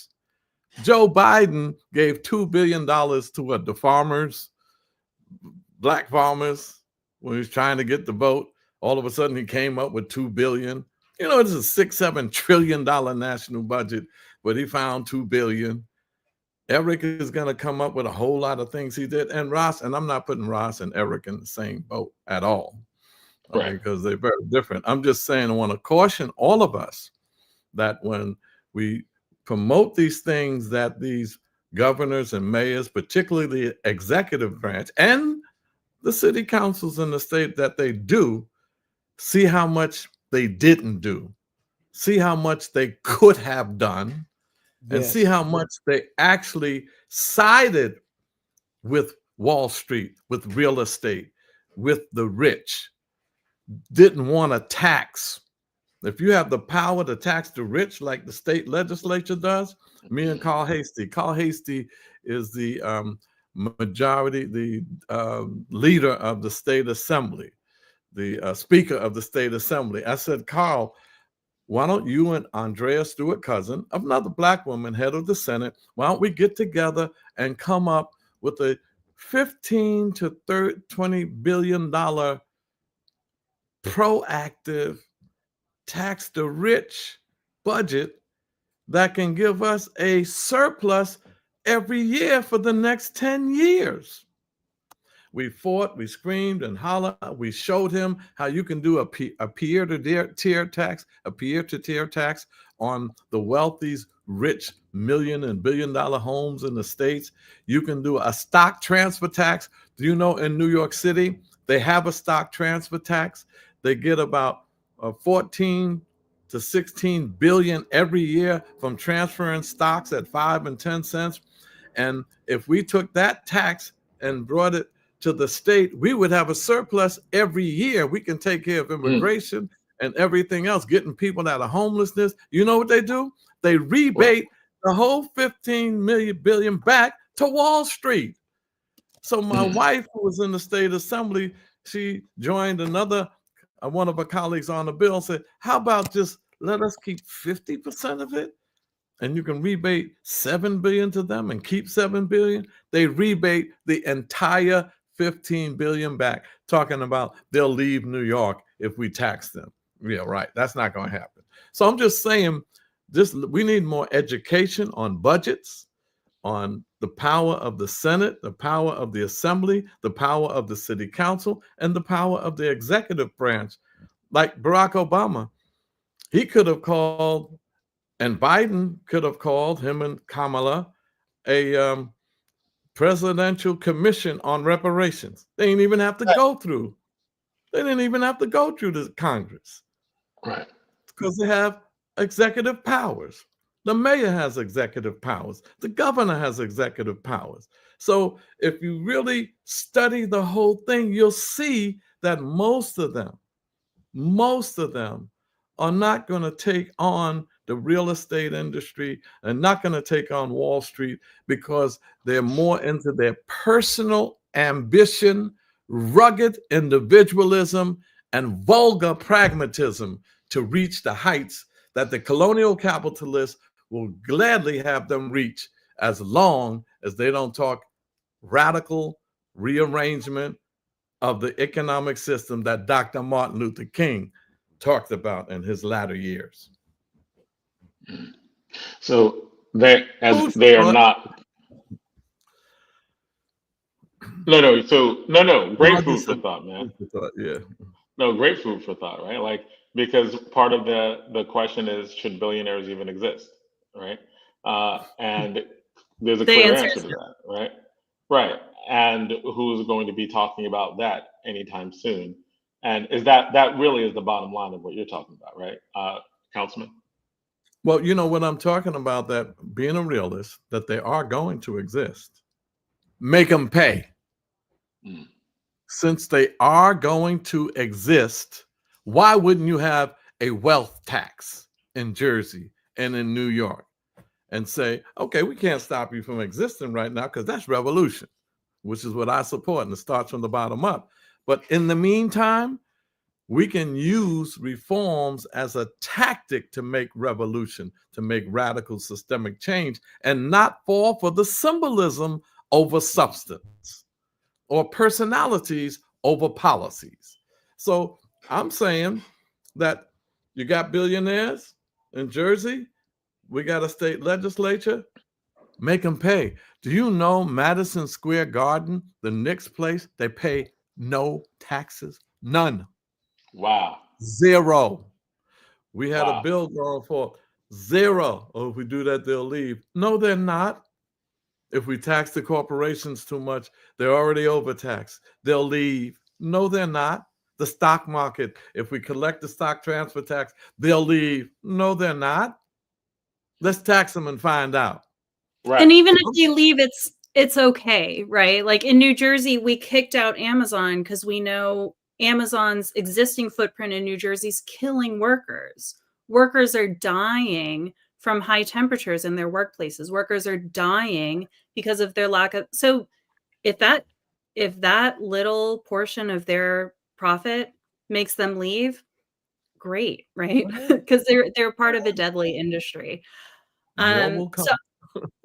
Joe Biden gave $2 billion to the farmers, black farmers, when he was trying to get the vote. All of a sudden, he came up with $2 billion. You know, this is a $6-7 trillion national budget, but he found $2 billion. Eric is going to come up with a whole lot of things he did. And Ras, and I'm not putting Ras and Eric in the same boat at all, Right. because they're very different. I'm just saying I want to caution all of us that when we promote these things that these governors and mayors, particularly the executive branch and the city councils in the state that they do, see how much they didn't do, see how much they could have done, and see how much they actually sided with Wall Street, with real estate, with the rich, didn't want to tax. If you have the power to tax the rich like the state legislature does, me and Carl Hastie is the majority, the leader of the state assembly, the speaker of the state assembly. I said, Carl, why don't you and Andrea Stewart Cousin, another black woman, head of the Senate, why don't we get together and come up with a $15 to $20 billion proactive tax the rich budget that can give us a surplus every year for the next 10 years. We fought, we screamed and hollered. We showed him how you can do a peer-to-tier tax, on the wealthy's rich million and billion dollar homes in the States. You can do a stock transfer tax. Do you know in New York City, they have a stock transfer tax? They get about 14 to 16 billion every year from transferring stocks at 5 and 10 cents. And if we took that tax and brought it to the state, we would have a surplus every year. We can take care of immigration and everything else, getting people out of homelessness. You know what they do? They rebate the whole 15 billion back to Wall Street. So my wife, who was in the state assembly, she joined another one of her colleagues on the bill, said, how about just let us keep 50% of it? And you can rebate 7 billion to them and keep 7 billion. They rebate the entire 15 billion back, talking about they'll leave New York if we tax them. Yeah, right. That's not going to happen. So I'm just saying, we need more education on budgets, on the power of the Senate, the power of the Assembly, the power of the City Council, and the power of the executive branch. Like Barack Obama, he could have called, and Biden could have called, him and Kamala, a presidential commission on reparations. They didn't even have to go through. They didn't even have to go through the Congress. Right. Because they have executive powers. The mayor has executive powers. The governor has executive powers. So if you really study the whole thing, you'll see that most of them are not going to take on the real estate industry and not going to take on Wall Street, because they're more into their personal ambition, rugged individualism, and vulgar pragmatism to reach the heights that the colonial capitalists will gladly have them reach, as long as they don't talk radical rearrangement of the economic system that Dr. Martin Luther King talked about in his latter years. So they are not. No. Great food for thought, man. Yeah. No, great food for thought, right? Like, because part of the question is, should billionaires even exist, right? And there's a clear answer to that, right? Right. And who's going to be talking about that anytime soon? And is that really is the bottom line of what you're talking about, right, Councilman? Well, you know what I'm talking about, that being a realist, that they are going to exist. Make them pay. Since they are going to exist, why wouldn't you have a wealth tax in Jersey and in New York and say, okay, we can't stop you from existing right now because that's revolution, which is what I support, and it starts from the bottom up. But in the meantime, we can use reforms as a tactic to make revolution, to make radical systemic change, and not fall for the symbolism over substance or personalities over policies. So I'm saying that you got billionaires in Jersey, we got a state legislature, make them pay. Do you know Madison Square Garden, the Knicks place, they pay no taxes? None. Wow. Zero. We had a bill going for zero. Oh, if we do that, they'll leave. No, they're not. If we tax the corporations too much, they're already overtaxed. They'll leave. No, they're not. The stock market, if we collect the stock transfer tax, they'll leave. No, they're not. Let's tax them and find out. Right. And even if you leave, it's okay, right? Like in New Jersey, we kicked out Amazon because we know Amazon's existing footprint in New Jersey is killing workers. Workers are dying from high temperatures in their workplaces. Workers are dying because of their lack of. So if that little portion of their profit makes them leave, great, right? Because they're part of a deadly industry. So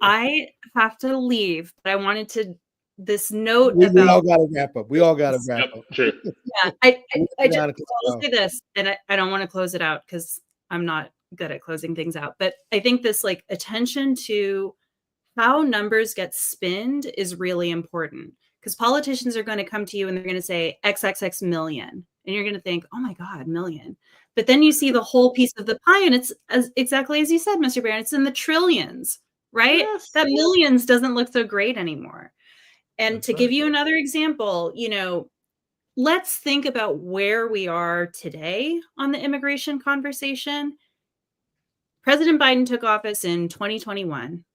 I have to leave, but I wanted to this note we about. all got to wrap up. We all got to wrap up. True. Yeah, I'll say this, and I don't want to close it out because I'm not good at closing things out. But I think this like attention to how numbers get spinned is really important, because politicians are going to come to you and they're going to say XXX million, and you're going to think, oh my God, million. But then you see the whole piece of the pie, and it's exactly as you said, Mr. Barron, it's in the trillions, right? Yes. That millions doesn't look so great anymore. And That's to right. give you another example, let's think about where we are today on the immigration conversation. President Biden took office in 2021.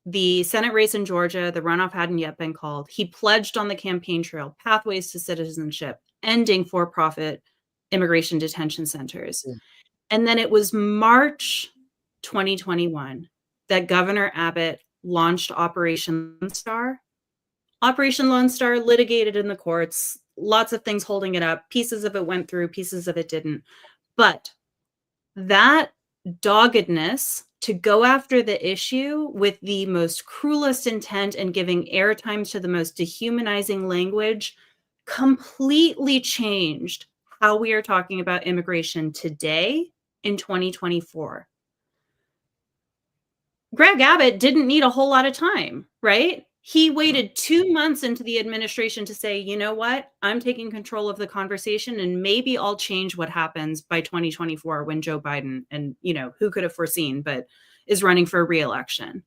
The Senate race in Georgia, the runoff hadn't yet been called. He pledged on the campaign trail pathways to citizenship, ending for-profit immigration detention centers. Yeah. And then it was March 2021 that Governor Abbott launched Operation Lone Star. Operation Lone Star litigated in the courts, lots of things holding it up. Pieces of it went through, pieces of it didn't. But that doggedness to go after the issue with the most cruelest intent and giving airtime to the most dehumanizing language completely changed how we are talking about immigration today in 2024. Greg Abbott didn't need a whole lot of time, right? He waited 2 months into the administration to say, you know what, I'm taking control of the conversation and maybe I'll change what happens by 2024 when Joe Biden, and who could have foreseen, but is running for re-election.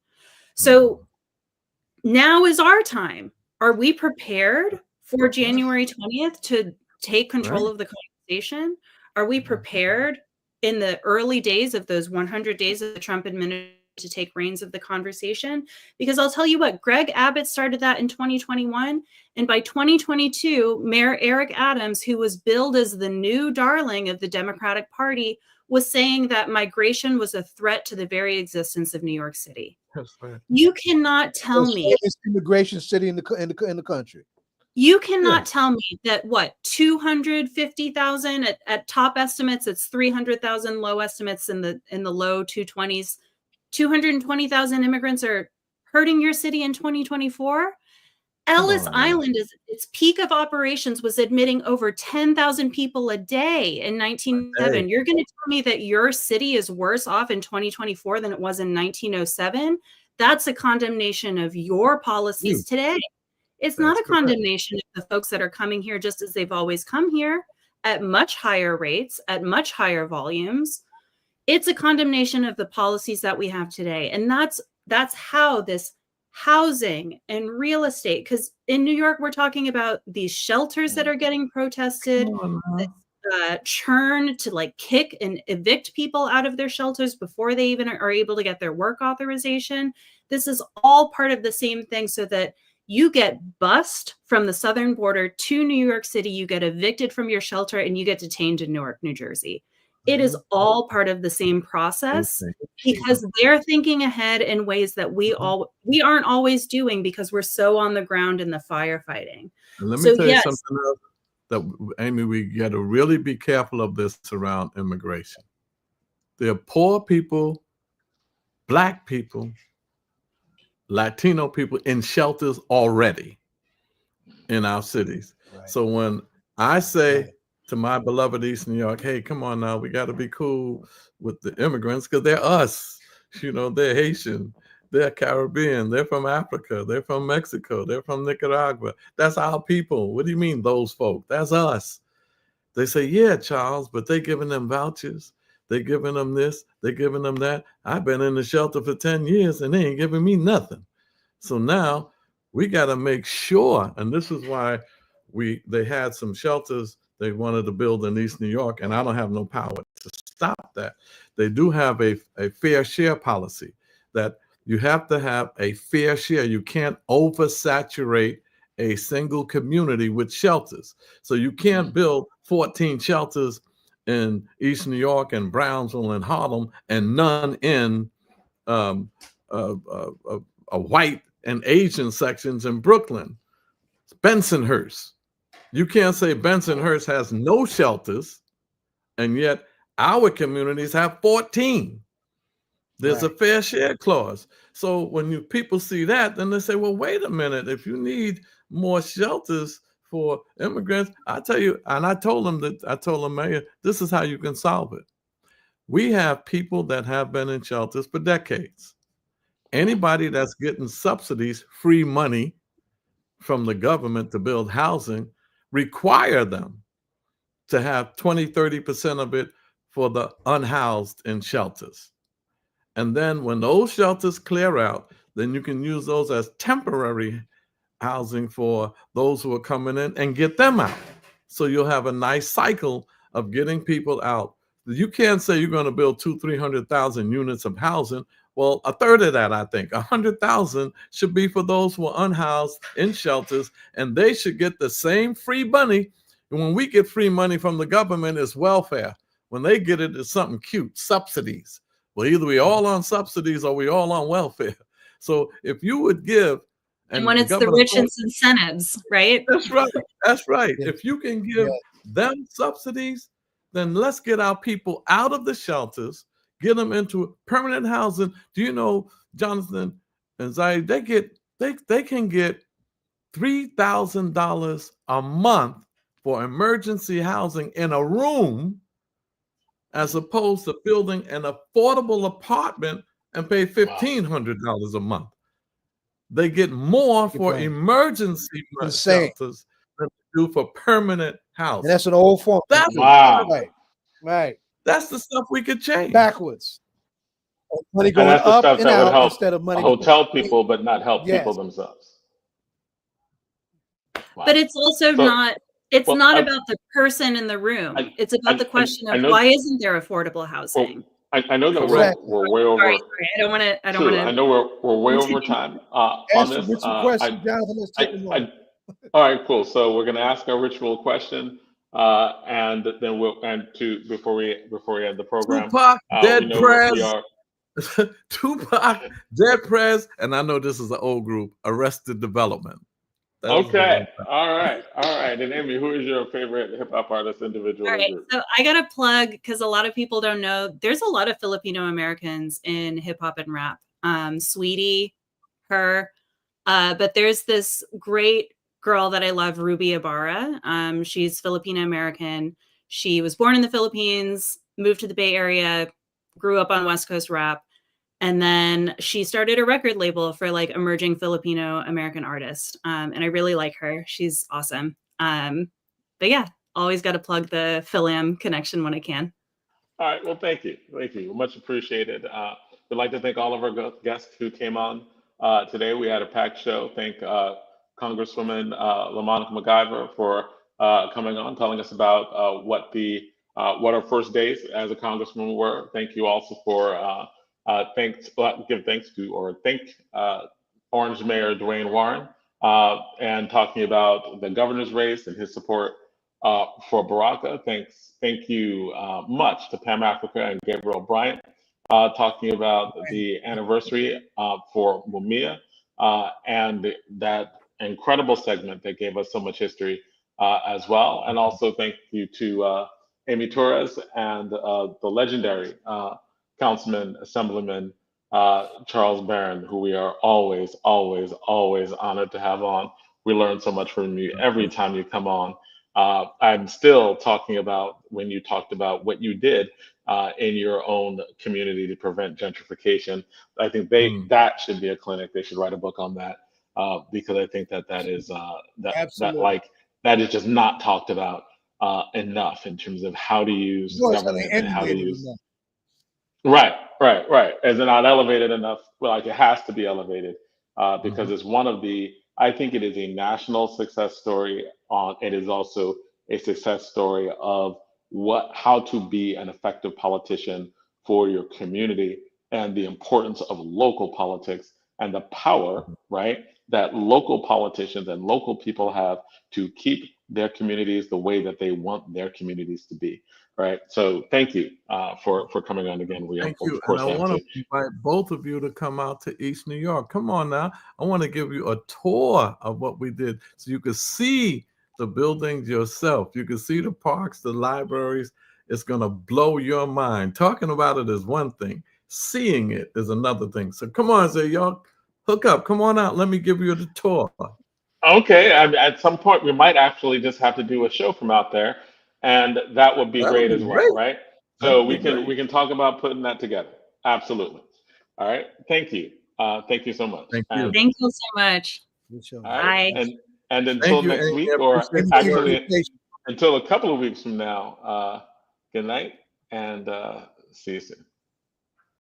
So now is our time. Are we prepared for January 20th to take control of the conversation? Are we prepared in the early days of those 100 days of the Trump administration to take reins of the conversation? Because I'll tell you what, Greg Abbott started that in 2021. And by 2022, Mayor Eric Adams, who was billed as the new darling of the Democratic Party, was saying that migration was a threat to the very existence of New York City. That's right. You cannot tell me It's immigration city in the country. You cannot tell me that 250,000 at top estimates, it's 300,000, low estimates in the low 220s. 220,000 immigrants are hurting your city in 2024. Ellis Island, is its peak of operations, was admitting over 10,000 people a day in 1907. You're going to tell me that your city is worse off in 2024 than it was in 1907? That's a condemnation of your policies today. It's not a condemnation of the folks that are coming here just as they've always come here at much higher rates, at much higher volumes. It's a condemnation of the policies that we have today. And that's how this housing and real estate, because in New York, we're talking about these shelters that are getting protested, churn to kick and evict people out of their shelters before they even are able to get their work authorization. This is all part of the same thing, so that you get bused from the southern border to New York City, you get evicted from your shelter, and you get detained in Newark, New Jersey. It is all part of the same process, because they're thinking ahead in ways that we aren't always doing, because we're so on the ground in the firefighting. And let me tell you something else that, Amy, we got to really be careful of this around immigration. There are poor people, Black people, Latino people in shelters already in our cities. Right. So when I say to my beloved East New York, hey, come on now, we got to be cool with the immigrants, because they're us. They're Haitian, they're Caribbean, they're from Africa, they're from Mexico, they're from Nicaragua. That's our people. What do you mean, those folk? That's us. They say, yeah, Charles, but they're giving them vouchers. They're giving them this, they're giving them that. I've been in the shelter for 10 years and they ain't giving me nothing. So now we got to make sure, and this is why they had some shelters they wanted to build in East New York, and I don't have no power to stop that. They do have a fair share policy that you have to have a fair share. You can't oversaturate a single community with shelters. So you can't build 14 shelters in East New York and Brownsville and Harlem and none in a white and Asian sections in Brooklyn. Bensonhurst. You can't say Bensonhurst has no shelters, and yet our communities have 14. There's a fair share clause. So when people see that, then they say, well, wait a minute, if you need more shelters for immigrants, I tell you, and I told the mayor, this is how you can solve it. We have people that have been in shelters for decades. Anybody that's getting subsidies, free money from the government to build housing, require them to have 20, 30% of it for the unhoused in shelters. And then when those shelters clear out, then you can use those as temporary housing for those who are coming in and get them out. So you'll have a nice cycle of getting people out. You can't say you're going to build 200,000-300,000 units of housing. Well, a third of that, I think, 100,000 should be for those who are unhoused in shelters, and they should get the same free money. And when we get free money from the government, it's welfare. When they get it, it's something cute, subsidies. Well, either we all on subsidies or we all on welfare. So if you would give, and when it's the rich incentives, right? That's right. That's right. Yeah. If you can give them subsidies, then let's get our people out of the shelters, get them into permanent housing. Do you know, Jonathan and Zai, they can get $3,000 a month for emergency housing in a room, as opposed to building an affordable apartment and pay $1,500 a month. They get more for emergency shelters than they do for permanent housing. And that's an old form. Right. That's the stuff we could change. Backwards. Money going that's the up stuff and that would out help instead of money hotel people, but not help people themselves. Wow. But it's also not. It's not about the person in the room. It's about the question of why isn't there affordable housing? I know that we're way over. Sorry, I don't want to. I know we're way over time on this. All right, cool. So we're going to ask our ritual question, and then before we end the program. Tupac, Dead Prez. Tupac, Dead Prez, and I know this is an old group. Arrested Development. Okay. All right. And Amy, who is your favorite hip hop artist individual? All right. So I got to plug, because a lot of people don't know, there's a lot of Filipino Americans in hip hop and rap. Sweetie, her, but there's this great girl that I love, Ruby Ibarra. She's Filipino American. She was born in the Philippines, moved to the Bay Area, grew up on West Coast rap. And then she started a record label for like emerging Filipino American artists. And I really like her. She's awesome. But yeah, always got to plug the Philam connection when I can. All right. Well, thank you. Much appreciated. We'd like to thank all of our guests who came on today. We had a packed show. Thank Congresswoman LaMonica McIver for coming on, telling us about what our first days as a congresswoman were. Thank you also for thank Orange Mayor Dwayne Warren and talking about the governor's race and his support for Baraka. Thank you much to Pam Africa and Gabriel Bryant talking about the anniversary for Mumia and that incredible segment that gave us so much history as well. And also thank you to Amy Torres and the legendary Councilman, Assemblyman Charles Barron, who we are always honored to have on. We learn so much from you every time you come on. I'm still talking about when you talked about what you did in your own community to prevent gentrification. I think that should be a clinic. They should write a book on that because I think that is just not talked about enough in terms of how to use government and how to use. Right. Is it not elevated enough? Well, like it has to be elevated because it's one of the, I think it is a national success story it is also a success story of how to be an effective politician for your community and the importance of local politics and the power, right, that local politicians and local people have to keep their communities the way that they want their communities to be. Right. So thank you for coming on again. Thank you. And I want to invite both of you to come out to East New York. Come on now. I want to give you a tour of what we did so you can see the buildings yourself. You can see the parks, the libraries. It's going to blow your mind. Talking about it is one thing. Seeing it is another thing. So come on, say y'all hook up. Come on out. Let me give you the tour. Okay. At some point, we might actually just have to do a show from out there. And that would be great as well, right? So we can talk about putting that together. Absolutely. All right. Thank you. Thank you so much. Thank you so much. Right. Bye. And until next week, or actually until a couple of weeks from now, good night And see you soon.